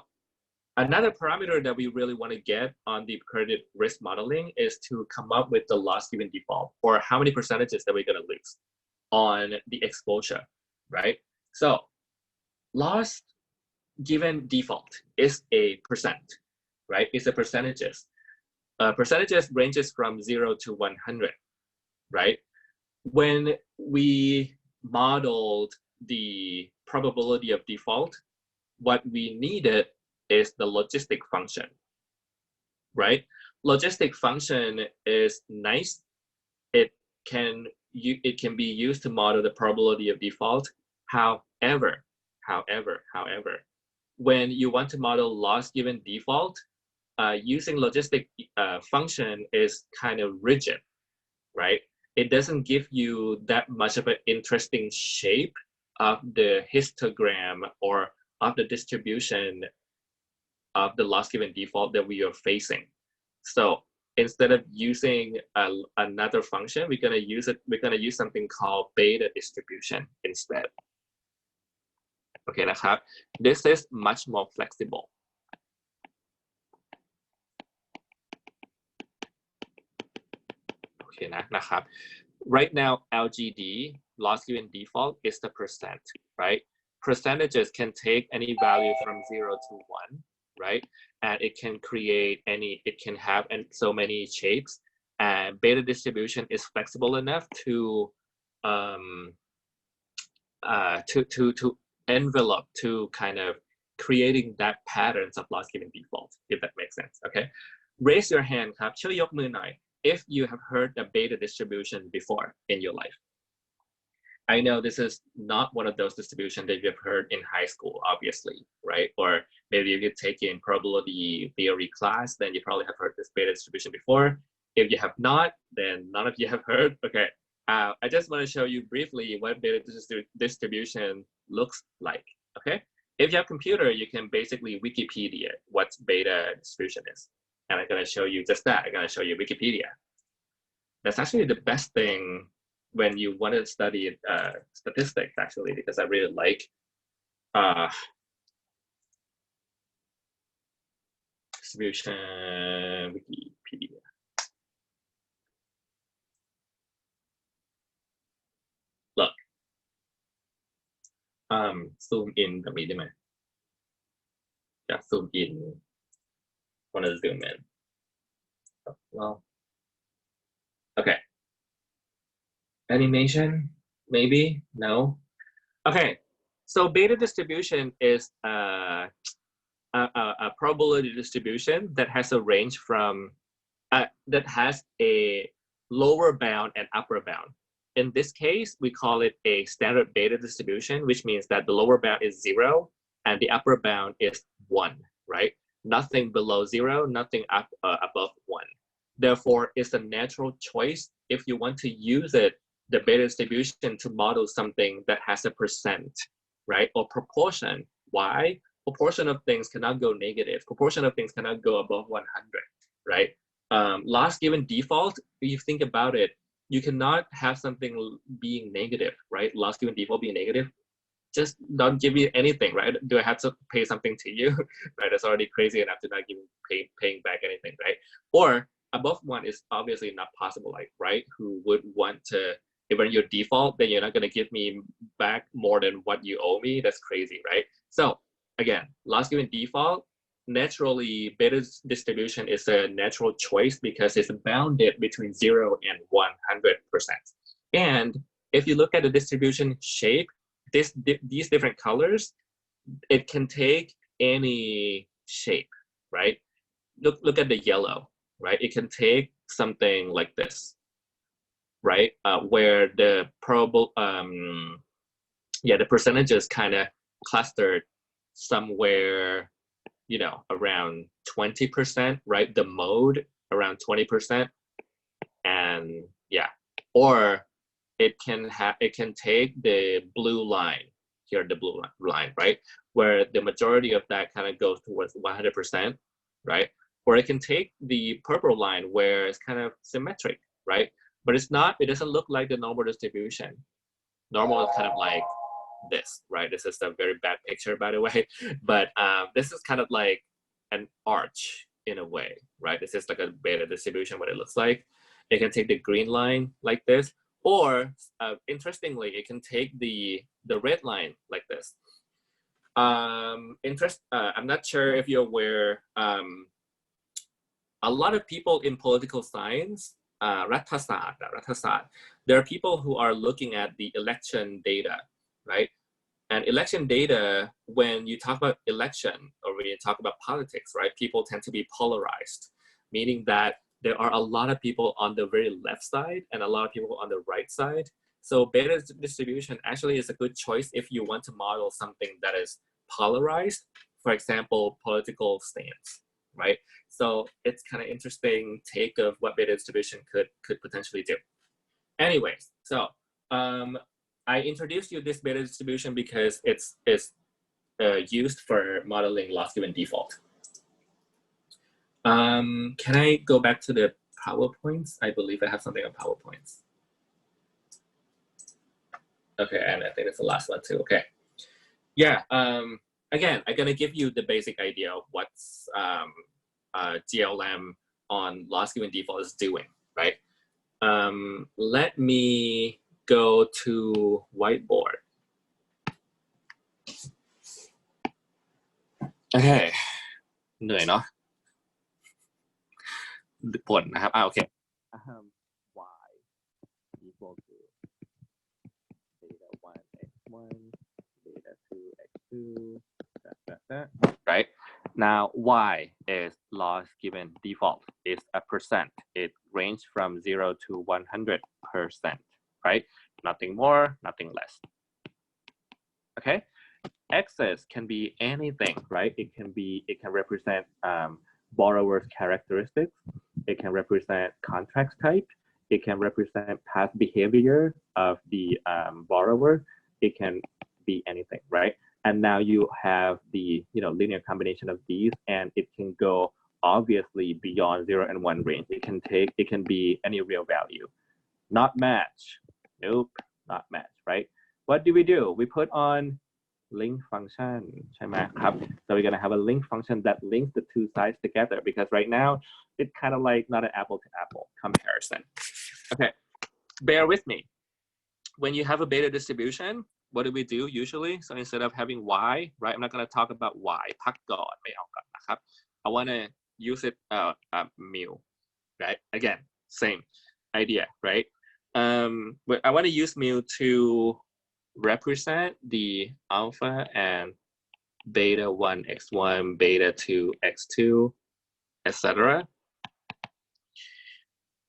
another parameter that we really want to get on the credit risk modeling is to come up with the loss given default, or how many percentages that we're going to lose on the exposure, right? So loss given default is a percent, right? It's a percentages. Percentages ranges from 0 to 100, right? When we modeled the probability of default, what we needed is the logistic function, right? Logistic function is nice. It can be used to model the probability of default. However, when you want to model loss given default, using logistic function is kind of rigid, right? It doesn't give you that much of an interesting shape of the histogram or of the distribution of the loss given default that we are facing. So instead of using another function, we're gonna use something called beta distribution instead. Okay, this is much more flexible. Okay, right now, LGD, loss given default, is the percent, right? Percentages can take any value from 0 to 1, right? And it can create it can have so many shapes. And beta distribution is flexible enough to envelope, to kind of creating that patterns of loss given default, if that makes sense. Okay, raise your hand ครับช่วยยกมือหน่อย if you have heard the beta distribution before in your life. I know this is not one of those distributions that you've heard in high school, obviously, right? Or maybe if you take in probability theory class, then you probably have heard this beta distribution before. If you have not, then none of you have heard. Okay, I just want to show you briefly what beta distribution looks like. Okay, if you have a computer, you can basically Wikipedia what beta distribution is. And I'm going to show you just that. I'm going to show you Wikipedia. That's actually the best thing when you want to study statistics, actually, because I really like distribution Wikipedia. Look, zoom in กับนี้ได้ไหมอยาก zoom in want to zoom in. Well, okay. Animation, maybe, no. Okay, so beta distribution is a probability distribution that has a range from, that has a lower bound and upper bound. In this case, we call it a standard beta distribution, which means that the lower bound is 0 and the upper bound is 1, right? Nothing below 0, nothing up above 1. Therefore, it's a natural choice if you want to use it, the beta distribution, to model something that has a percent, right? Or proportion. Why? Proportion of things cannot go negative. Proportion of things cannot go above 100, right? Loss given default, if you think about it, you cannot have something being negative, right? Loss given default being negative, just don't give you anything, right? Do I have to pay something to you? Right? That's already crazy enough to not paying back anything, right? Or above 1 is obviously not possible, like, right? Who would want to, if you're your default, then you're not going to give me back more than what you owe me. That's crazy, right? So again, loss given default, naturally beta distribution is a natural choice because it's bounded between 0 and 100%. And if you look at the distribution shape, these different colors, it can take any shape, right? Look at the yellow, right? It can take something like this, right? Where the the percentages kind of clustered somewhere, you know, around 20%, right? The mode around 20%, and yeah, or it can take the blue line here, the blue line, right? Where the majority of that kind of goes towards 100%, right? Or it can take the purple line where it's kind of symmetric, right? But it's not, it doesn't look like the normal distribution. Normal is kind of like this, right? This is a very bad picture, by the way. But this is kind of like an arch in a way, right? This is like a beta distribution, what it looks like. It can take the green line like this, or interestingly, it can take the red line like this. I'm not sure if you're aware, a lot of people in political science, รัฐศาสตร์ there are people who are looking at the election data, right? And election data, when you talk about election or when you talk about politics, right, people tend to be polarized, meaning that there are a lot of people on the very left side and a lot of people on the right side. So beta distribution actually is a good choice if you want to model something that is polarized, for example, political stance, right? So it's kind of interesting take of what beta distribution could potentially do. Anyways, so I introduced you this beta distribution because it's used for modeling loss given default. Can I go back to the PowerPoints? I believe I have something on PowerPoints. Okay, and I think it's the last one too. Okay. Yeah, again, I'm gonna give you the basic idea of what's GLM on loss given default is doing, right? Let me go to whiteboard. Okay, เหนื่อยเนาะปวดนะครับโอเค y equal to beta 1 x1 beta 2 x2 right? Now, y is loss given default. It's a percent. It ranges from 0 to 100%, right? Nothing more, nothing less. Okay? X's can be anything, right? It can represent borrower's characteristics. It can represent contract type. It can represent past behavior of the borrower. It can be anything, right? And now you have the linear combination of these, and it can go obviously beyond 0 and 1 range. It can be any real value. Not match. Nope, not match, right? What do? We put on link function ใช่ไหมครับ so we're going to have a link function that links the two sides together, because right now it's kind of like not an apple to apple comparison. Okay, bear with me. When you have a beta distribution, what do we do usually? So instead of having y, right, I'm not going to talk about y พักก่อนไม่เอาก่อนนะครับ I want to use it mu, right? Again, same idea, right? But I want to use mu to represent the alpha and beta 1 x1, beta 2 x2, etc.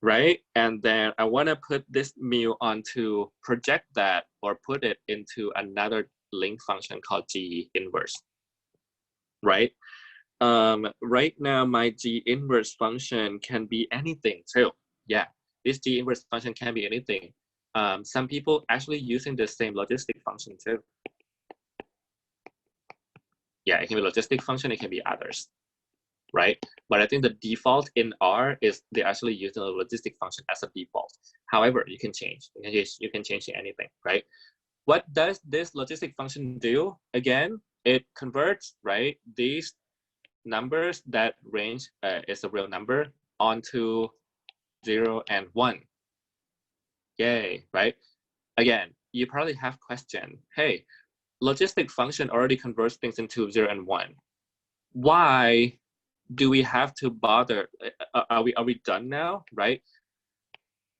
Right? And then I want to put this mu onto project that or put it into another link function called G inverse. Right? Right now my G inverse function can be anything too. Yeah, this G inverse function can be anything. Some people actually using the same logistic function too. Yeah, it can be logistic function, it can be others, right? But I think the default in R is they actually use the logistic function as a default. However, you can change. You can change anything, right? What does this logistic function do? Again, it converts, right, these numbers that range is a real number onto 0 and 1. Yay, right? Again, you probably have question. Hey, logistic function already converts things into 0 and 1. Why do we have to bother? Are we done now, right?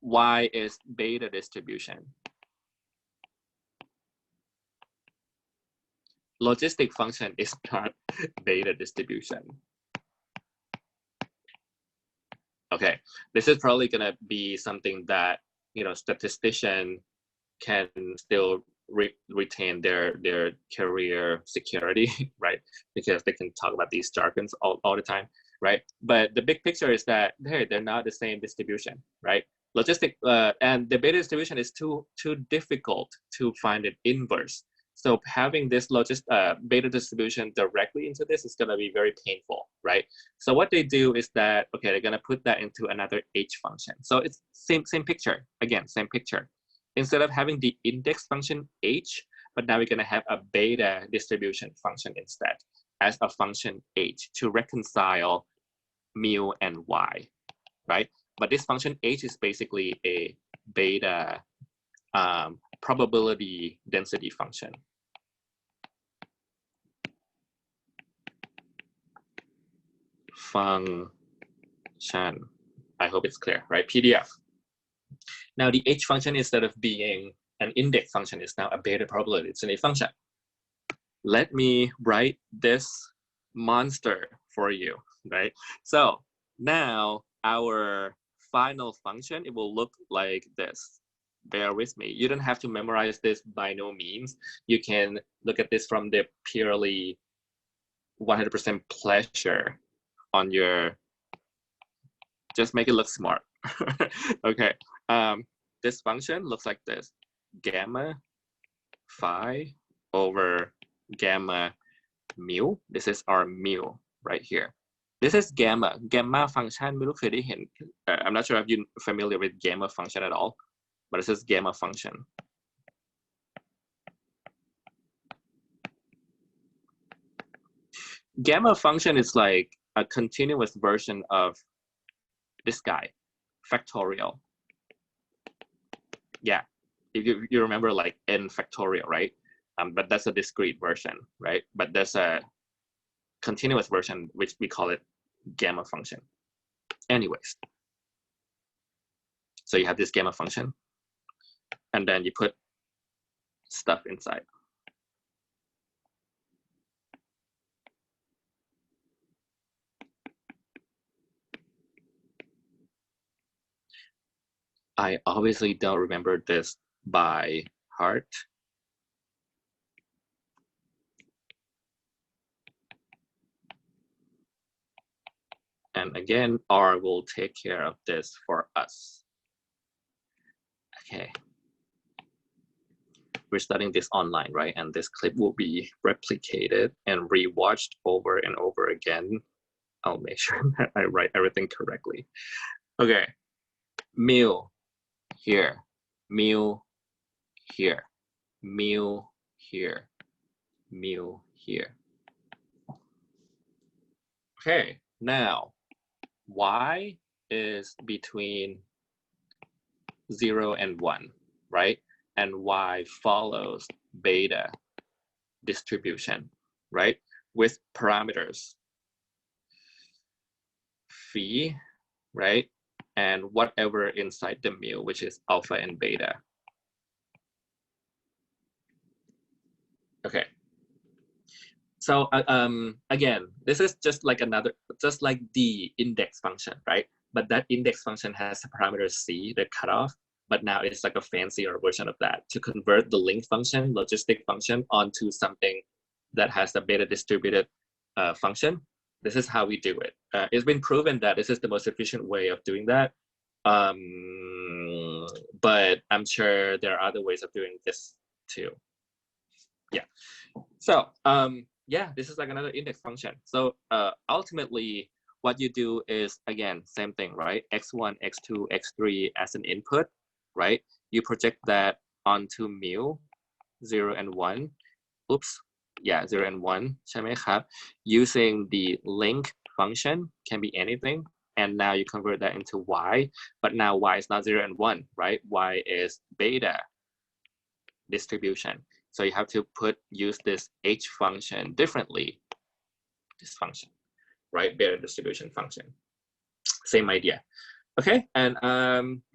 Y is beta distribution. Logistic function is not beta distribution. Okay, this is probably gonna be something that statistician can still retain their career security, right? Because they can talk about these jargons all the time, right? But the big picture is that they're not the same distribution, right? Logistic and the beta distribution is too difficult to find an inverse. So having this beta distribution directly into this is going to be very painful, right? So what they do is that, okay, they're going to put that into another H function. So it's same picture, again, same picture. Instead of having the index function H, but now we're going to have a beta distribution function instead as a function H to reconcile mu and y, right? But this function H is basically a beta probability density function. Function. I hope it's clear, right? PDF. Now the H function, instead of being an index function, is now a beta probability density function. Let me write this monster for you, right? So now our final function, it will look like this. Bear with me. You don't have to memorize this by no means. You can look at this from the purely 100% pleasure on your, just make it look smart. Okay, this function looks like this: gamma phi over gamma mu. This is our mu right here. This is gamma function ไม่รู้เคยได้เห็น I'm not sure if you're familiar with gamma function at all, but this is gamma function. Gamma function is like a continuous version of this guy, factorial. Yeah, if you remember like n factorial, right? But that's a discrete version, right? But there's a continuous version, which we call it gamma function. Anyways, so you have this gamma function, and then you put stuff inside. I obviously don't remember this by heart. And again, R will take care of this for us. Okay. We're studying this online, right? And this clip will be replicated and rewatched over and over again. I'll make sure that I write everything correctly. Okay. Meal here, meal here, meal here, meal here. Okay, now y is between 0 and 1, right? And y follows beta distribution, right? With parameters phi, right? And whatever inside the mu, which is alpha and beta. Okay. So again, this is just like the index function, right? But that index function has the parameter c, the cutoff, but now it's like a fancier version of that to convert the link function, logistic function, onto something that has a beta distributed function. This is how we do it. It's been proven that this is the most efficient way of doing that. But I'm sure there are other ways of doing this too. Yeah. So yeah, this is like another index function. So ultimately, what you do is, again, same thing, right? x1, x2, x3 as an input, right? You project that onto mu, 0 and 1. Oops, yeah, 0 and 1, ใช่ไหมครับ using the link function, can be anything. And now you convert that into y, but now y is not 0 and 1, right? Y is beta distribution. So you have to use this h function differently, this function, right? Beta distribution function. Same idea. Okay, and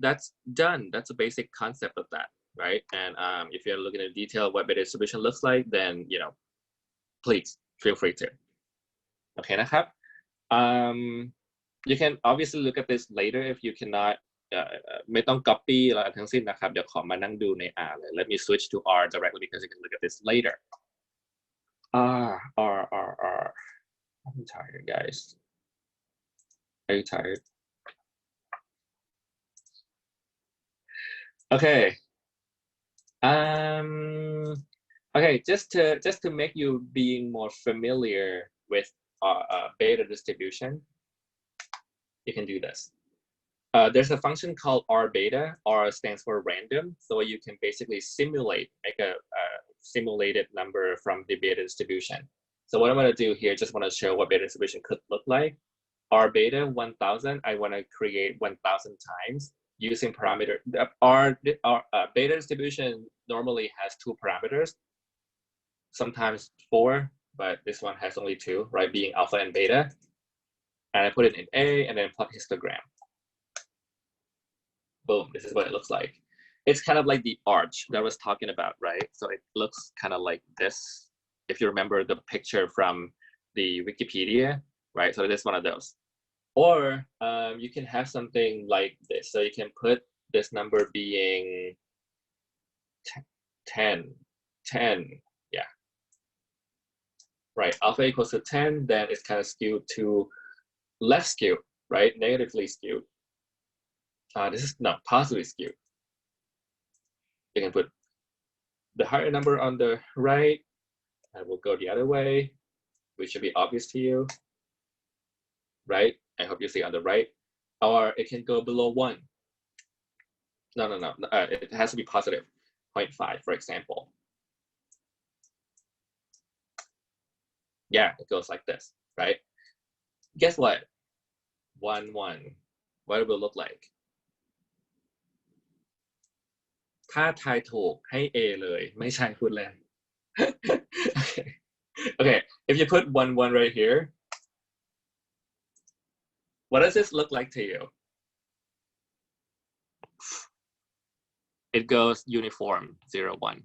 that's done. That's a basic concept of that, right? And if you're looking at detail what beta distribution looks like, then, you know, please feel free to. Okay, นะครับ you can obviously look at this later if you cannot ไม่ต้อง copy อะไรทั้งสิ้นนะครับ เดี๋ยวขอมานั่งดูใน R เลย let me switch to R directly because you can look at this later. R. I'm tired, guys. Are you tired? Okay. Okay, just to make you being more familiar with beta distribution, you can do this. There's a function called R beta. R stands for random, so you can basically make a simulated number from the beta distribution. So what I'm going to do here, just want to show what beta distribution could look like. R beta 1000, I want to create 1000 times using parameter. Beta distribution normally has 2 parameters, sometimes 4, but this one has only 2, right? Being alpha and beta. And I put it in A and then plot histogram. Boom, this is what it looks like. It's kind of like the arch that I was talking about, right? So it looks kind of like this. If you remember the picture from the Wikipedia, right? So it is one of those. Or you can have something like this. So you can put this number being 10, yeah. Right, alpha equals to 10, then it's kind of skewed to left skewed, right? Negatively skewed. This is not positively skewed. You can put the higher number on the right, and we'll go the other way, which should be obvious to you, right? I hope you see on the right. Or it can go below 1. No. It has to be positive, 0.5, for example. Yeah, it goes like this, right? Guess what? 1, 1. What it will look like? ถ้าทายถูกให้ A เลยไม่ใช่พูดเล่น Okay, if you put 1, 1 right here, what does this look like to you? It goes uniform 0, 1,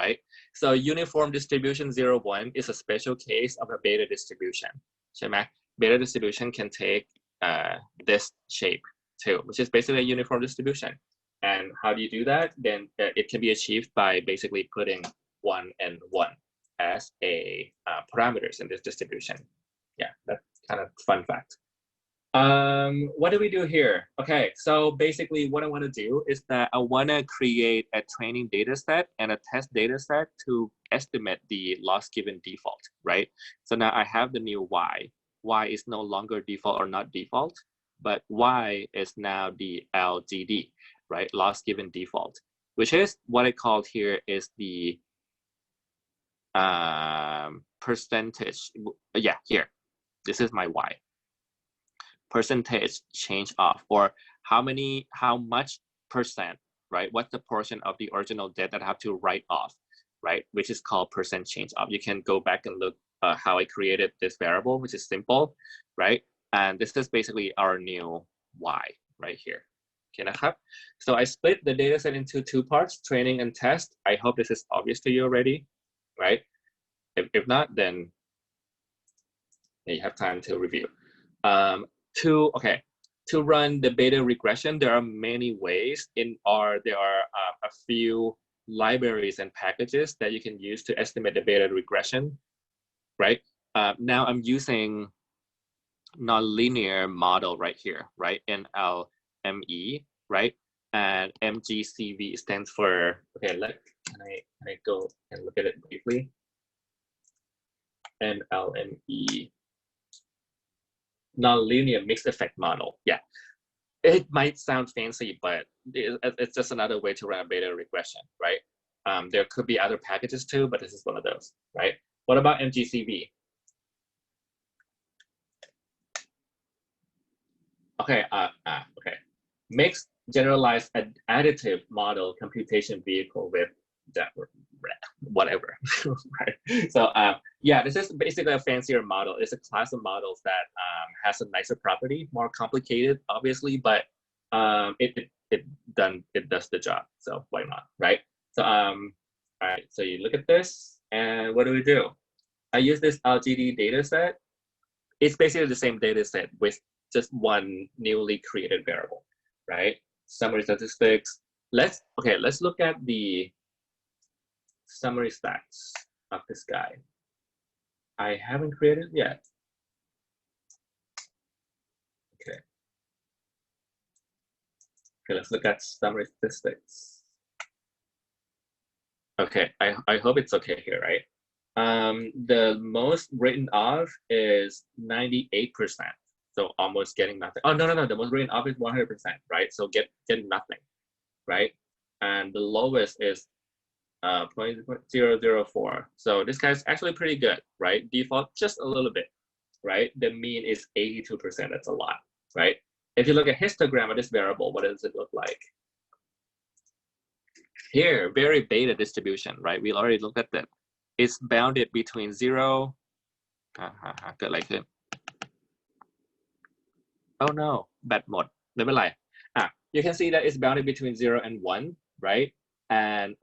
right? So uniform distribution 0, 1 is a special case of a beta distribution. ใช่ไหม Beta distribution can take this shape too, which is basically a uniform distribution. And how do you do that? Then it can be achieved by basically putting 1 and 1 as a parameters in this distribution. Yeah, that's kind of fun fact. What do we do here? Okay, so basically what I want to do is that I want to create a training data set and a test data set to estimate the loss given default, right? So now I have the new Y. Y is no longer default or not default, but Y is now the LGD, right? Loss given default, which is what I called here is the percentage. Yeah, here, this is my Y. Percentage change off, or how much percent, right? What's the portion of the original debt that I have to write off, right? Which is called percent change off. You can go back and look how I created this variable, which is simple, right? And this is basically our new Y right here. Okay, so I split the data set into 2 parts, training and test. I hope this is obvious to you already, right? If not, then you have time to review. To run the beta regression, there are many ways. There are a few libraries and packages that you can use to estimate the beta regression, right? Now I'm using nonlinear model right here, right? NLME, right? And MGCV stands for, okay, can I go and look at it briefly? NLME. Nonlinear mixed effect model. Yeah, it might sound fancy, but it's just another way to run a beta regression, right? There could be other packages too, but this is one of those, right? What about MGCV? Okay, okay. Mixed generalized additive model computation vehicle with that whatever, right? So yeah, this is basically a fancier model. It's a class of models that has a nicer property, more complicated, obviously, but it does the job. So why not, right? So all right, so you look at this, and what do? I use this LGD data set. It's basically the same data set with just one newly created variable, right? Summary statistics. Let's look at the summary stats of this guy. I haven't created yet. Okay, let's look at summary statistics. Okay, I hope it's okay here, right? The most written off is 98%. So almost getting nothing. Oh, no, the most written off is 100%, right? So get nothing, right? And the lowest is 0.004. So this guy's actually pretty good, right? Default just a little bit, right? The mean is 82%. That's a lot, right? If you look at histogram of this variable, what does it look like? Here, very beta distribution, right? We already looked at that. It's bounded between 0. Good like it. Oh no, bad mode. Never you can see that it's bounded between 0 and 1, right? And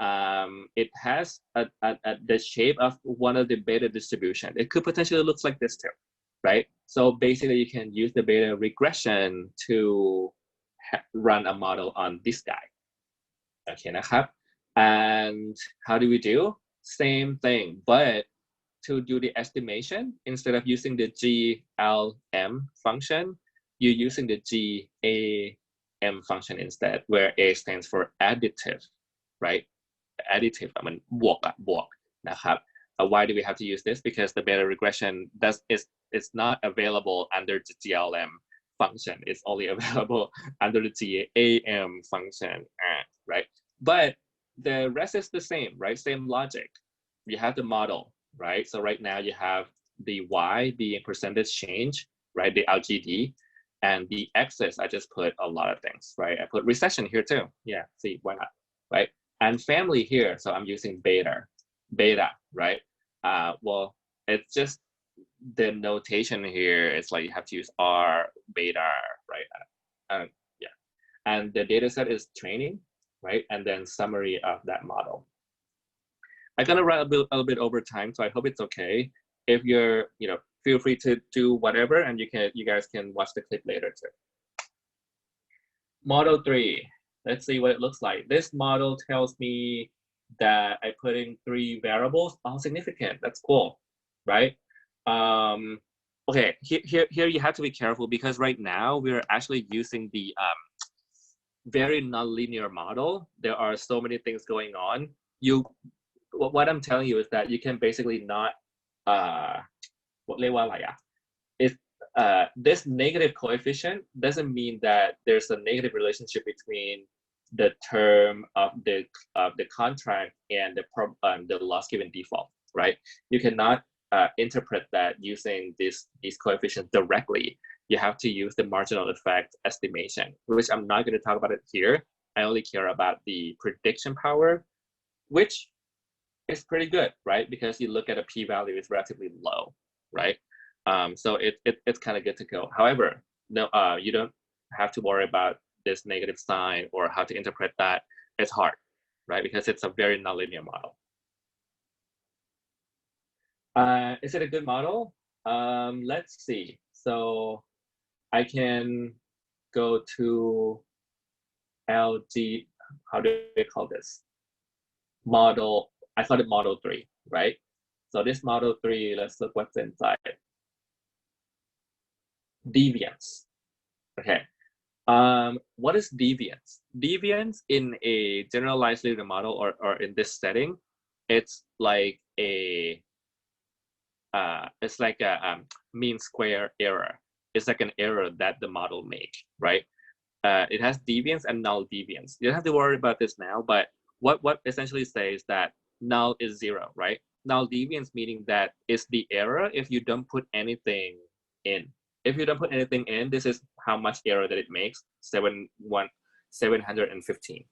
it has the shape of one of the beta distribution. It could potentially look like this too, right? So basically you can use the beta regression to run a model on this guy. Okay, and how do we do? Same thing, but to do the estimation, instead of using the GLM function, you're using the GAM function instead, where A stands for additive, right? Additive, I mean, บวก นะครับ. Why do we have to use this? Because the beta regression is not available under the GLM function. It's only available under the GAM function, right? But the rest is the same, right? Same logic. You have the model, right? So right now you have the Y being percentage change, right? The LGD, and the X's, I just put a lot of things, right? I put recession here too. Yeah, see, why not, right? And family here, so I'm using beta, right? Well, it's just the notation here. It's like you have to use R beta, right? Yeah, and the data set is training, right? And then summary of that model. I'm gonna run a little bit over time, so I hope it's okay. If you're, feel free to do whatever, and you guys can watch the clip later too. Model 3. Let's see what it looks like. This model tells me that I put in 3 variables, all significant. That's cool, right? Okay, here you have to be careful because right now we're actually using the very nonlinear model. There are so many things going on. What I'm telling you is that you can basically not if this negative coefficient doesn't mean that there's a negative relationship between the term of the contract and the loss given default, right? You cannot interpret that using these coefficients directly. You have to use the marginal effect estimation, which I'm not going to talk about it here. I only care about the prediction power, which is pretty good, right? Because you look at a p-value, it's relatively low, right? So it's kind of good to go. However, no, you don't have to worry about this negative sign or how to interpret that. It's hard, right? Because it's a very nonlinear model. Is it a good model? Let's see. So I can go to LG, how do they call this? Model, I call it model 3, right? So this model 3, let's look what's inside. Deviance. Okay. What is deviance? Deviance in a generalized linear model or in this setting, it's like a mean square error. It's like an error that the model makes, right? It has deviance and null deviance. You don't have to worry about this now, but what essentially says that null is 0, right? Null deviance meaning that it's the error if you don't put anything in. If you don't put anything in, this is how much error that it makes, 715,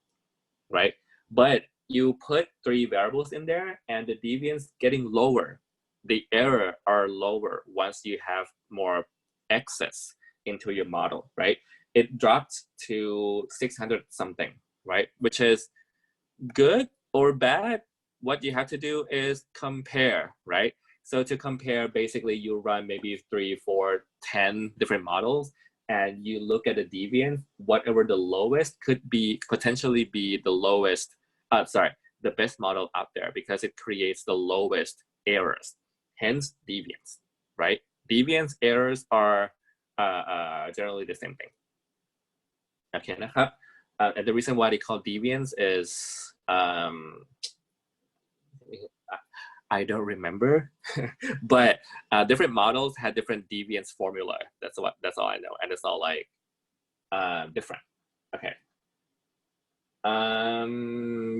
right? But you put 3 variables in there and the deviance getting lower. The error are lower once you have more excess into your model, right? It dropped to 600 something, right? Which is good or bad. What you have to do is compare, right? So to compare, basically you run maybe 3, 4, 10 different models and you look at the deviance, whatever the lowest could be, potentially be the lowest, the best model out there because it creates the lowest errors, hence deviance, right? Deviance errors are generally the same thing. Okay, and the reason why they call deviance is, I don't remember, but different models had different deviance formula. That's all I know, and it's all like different. Okay.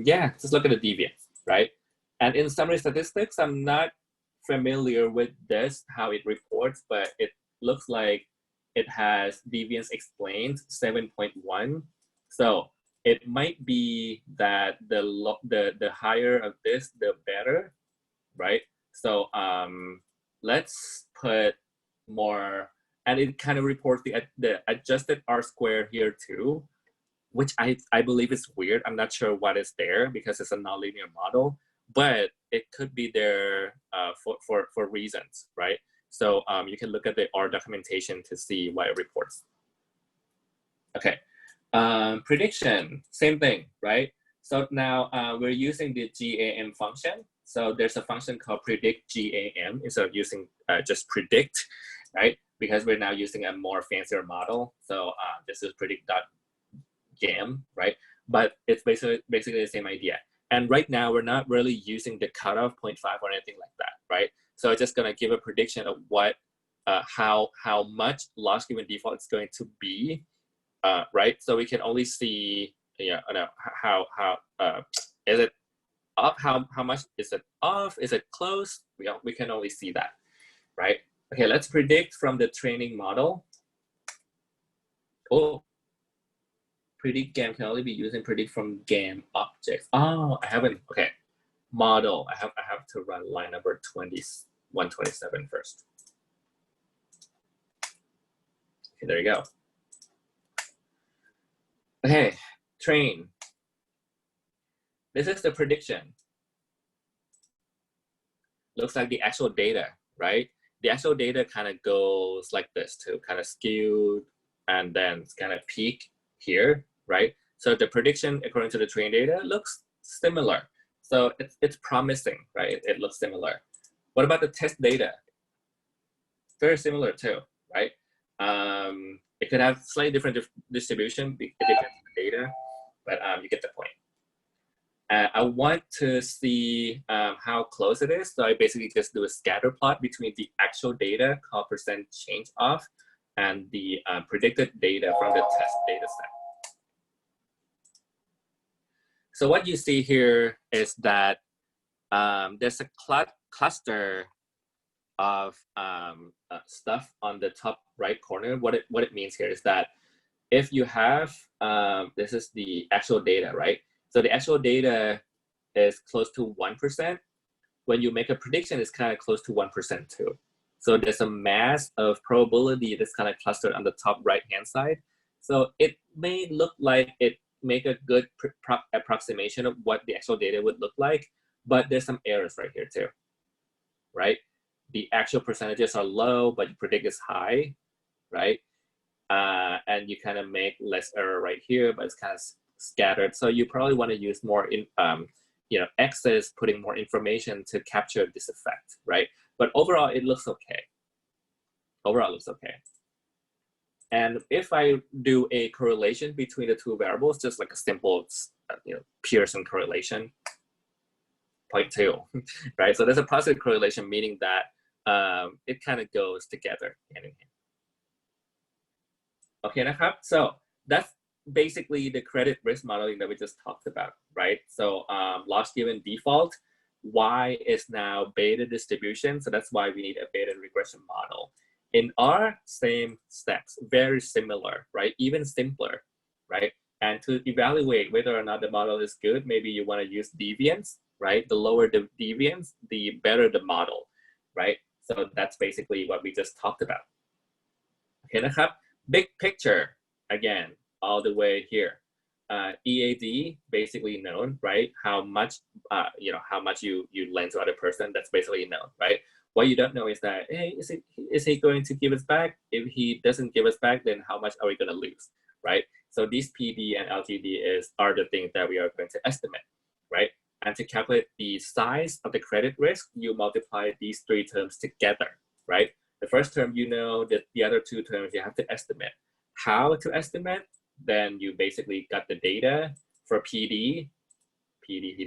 Yeah, just look at the deviance, right? And in summary statistics, I'm not familiar with this, how it reports, but it looks like it has deviance explained 7.1. So it might be that the higher of this, the better, right? So let's put more, and it kind of reports the adjusted R-square here too, which I believe is weird. I'm not sure what is there because it's a nonlinear model, but it could be there for reasons, right? So you can look at the R documentation to see what it reports. Okay, prediction, same thing, right? So now we're using the GAM function. So there's a function called predict GAM instead of using just predict, right? Because we're now using a more fancier model. So this is predict.gam, right? But it's basically the same idea. And right now we're not really using the cutoff 0.5 or anything like that, right? So it's just gonna give a prediction of what, how much loss given default it's going to be, right? So we can only see, how is it up? How much is it off? Is it close? We can only see that, right? Okay, let's predict from the training model. Oh, predict GAM can only be used in predict from GAM objects. Oh, I haven't. Okay, model. I have to run line number 127 first. Okay, there you go. Okay, train. This is the prediction. Looks like the actual data, right? The actual data kind of goes like this too, kind of skewed and then it's kind of peak here, right? So the prediction according to the trained data looks similar. So it's promising, right? It looks similar. What about the test data? Very similar too, right? It could have slightly different distribution. It depends on the data, but you get the point. I want to see how close it is. So I basically just do a scatter plot between the actual data called percent change off and the predicted data from the test data set. So what you see here is that there's a cluster of stuff on the top right corner. What it means here is that if you have, this is the actual data, right? So the actual data is close to 1%. When you make a prediction, it's kind of close to 1% too. So there's a mass of probability that's kind of clustered on the top right-hand side. So it may look like it make a good approximation of what the actual data would look like, but there's some errors right here too, right? The actual percentages are low, but you predict is high, right? And you kind of make less error right here, but it's kind of scattered. So you probably want to use more excess, putting more information to capture this effect, right? But overall, it looks okay. Overall, it looks okay. And if I do a correlation between the two variables, just like a simple, Pearson correlation, 0.2, right? So there's a positive correlation, meaning that it kind of goes together hand in hand. Okay,นะครับ. So that's basically the credit risk modeling that we just talked about, right? So loss given default, Y is now beta distribution. So that's why we need a beta regression model. In R, same steps, very similar, right? Even simpler, right? And to evaluate whether or not the model is good, maybe you want to use deviance, right? The lower the deviance, the better the model, right? So that's basically what we just talked about. Okay,นะครับ. Big picture, again, all the way here. EAD, basically known, right? How much, how much you lend to other person, that's basically known, right? What you don't know is that, hey, is he going to give us back? If he doesn't give us back, then how much are we going to lose, right? So these PD and LGD are the things that we are going to estimate, right? And to calculate the size of the credit risk, you multiply these three terms together, right? The first term, you know, that the other two terms you have to estimate. How to estimate? Then you basically got the data for PD,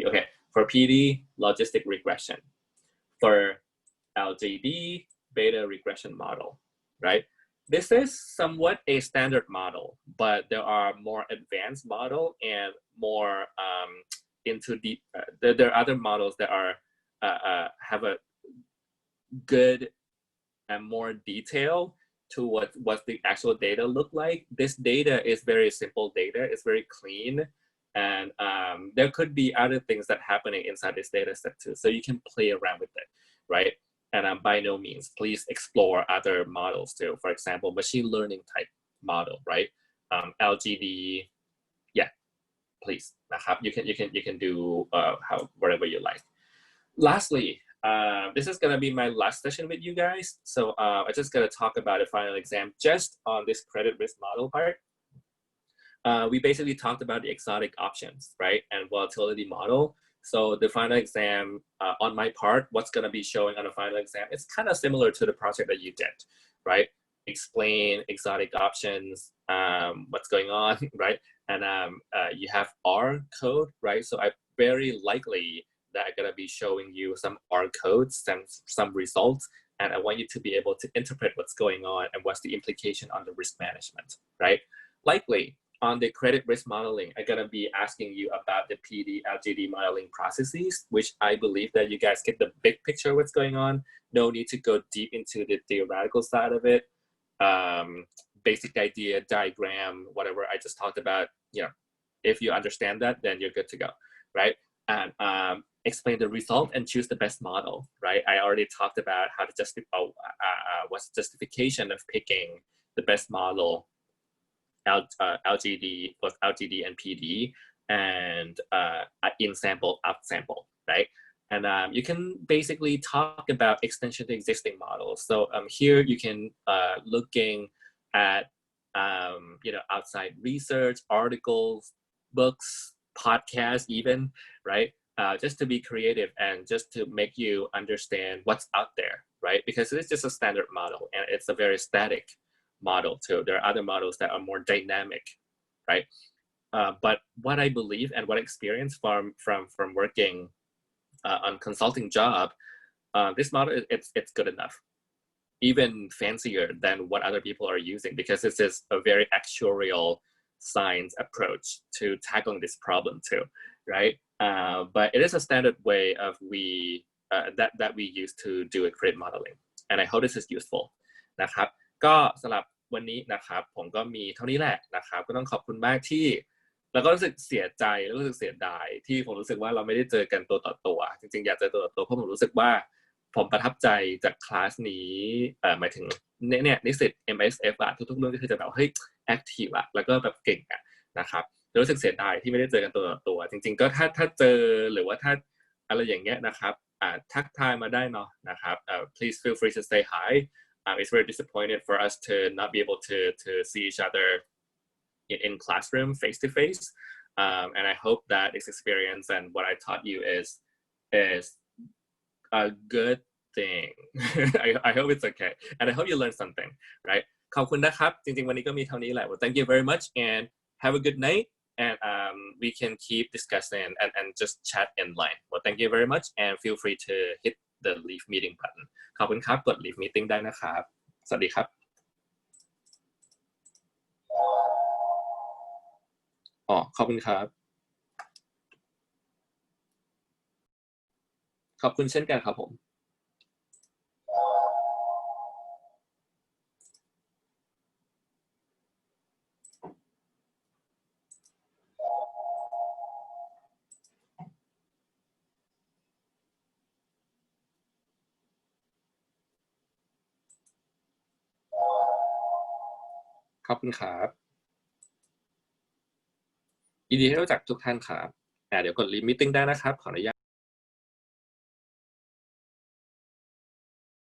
okay. For PD, logistic regression. For LGD, beta regression model, right? This is somewhat a standard model, but there are more advanced model and more into the, there are other models that are have a good and more detail to what the actual data look like. This data is very simple data, it's very clean, and there could be other things that happening inside this data set too, so you can play around with it, right? And by no means, please explore other models too. For example, machine learning type model, right? LGD, yeah, please. You can do whatever you like. Lastly, this is gonna be my last session with you guys. So I just gonna talk about a final exam just on this credit risk model part. We basically talked about the exotic options, right? And volatility model. So the final exam on my part, what's gonna be showing on the final exam, it's kind of similar to the project that you did, right? Explain exotic options, what's going on, right? And you have R code, right? So I very likely that I'm gonna be showing you some R codes, some results, and I want you to be able to interpret what's going on and what's the implication on the risk management, right? Likely, on the credit risk modeling, I'm gonna be asking you about the PD, LGD modeling processes, which I believe that you guys get the big picture of what's going on. No need to go deep into the theoretical side of it. Basic idea, diagram, whatever I just talked about, if you understand that, then you're good to go, right? And explain the result and choose the best model, right? I already talked about how to justify, what's the justification of picking the best model, LGD, both LGD and PD, and in sample, out sample, right? And you can basically talk about extension to existing models. So here you can looking at outside research, articles, books, podcasts, even, right? Just to be creative and just to make you understand what's out there, right? Because it's just a standard model and it's a very static model too. There are other models that are more dynamic, right? But what I believe and what I experience from working on consulting job, this model it's good enough, even fancier than what other people are using, because this is a very actuarial science approach to tackling this problem too, right? But it is a standard way of that we use to do a credit modeling, and I hope this is useful นะครับก็สำหรับวันนี้นะครับผมก็มีเท่านี้แหละนะครับก็ต้องขอบคุณมากที่แล้วก็รู้สึกเสียใจแล้วก็รู้สึกเสียดายที่ผมรู้สึกว่าเราไม่ได้เจอกันตัวต่อตัวจริงๆอยากเจอตัวต่อตัวเพราะผมรู้สึกว่าผมประทับใจจากคลาสนี้หมายถึงเนี่ยนิสิต MSF อะทุกๆเรื่องก็คือจะแบบเฮ้ยแอคทีฟอะแล้วก็แบบเก่งอะนะครับรู้สึกเสียดายที่ไม่ได้เจอกันตัวต่อตัวจริงๆก็ถ้าเจอหรือว่าถ้าอะไรอย่างเงี้ยนะครับทักทายมาได้เนาะนะครับplease feel free to say hi. It's very disappointed for us to not be able to see each other in classroom face to face, and I hope that this experience and what I taught you is a good thing. I hope it's okay, and I hope you learned something, right? ขอบคุณนะครับจริงๆวันนี้ก็มีเท่านี้แหละ Well, thank you very much and have a good night, and we can keep discussing and just chat in line. Well, thank you very much and feel free to hit the leave meeting button. ขอบคุณครับกด leave meeting ได้นะครับสวัสดีครับขอบคุณครับขอบคุณเช่นกันครับผมขอบคุณครับยินดีที่รู้จักทุกท่านครับเดี๋ยวกด leave meeting ได้นะครับขออนุญาต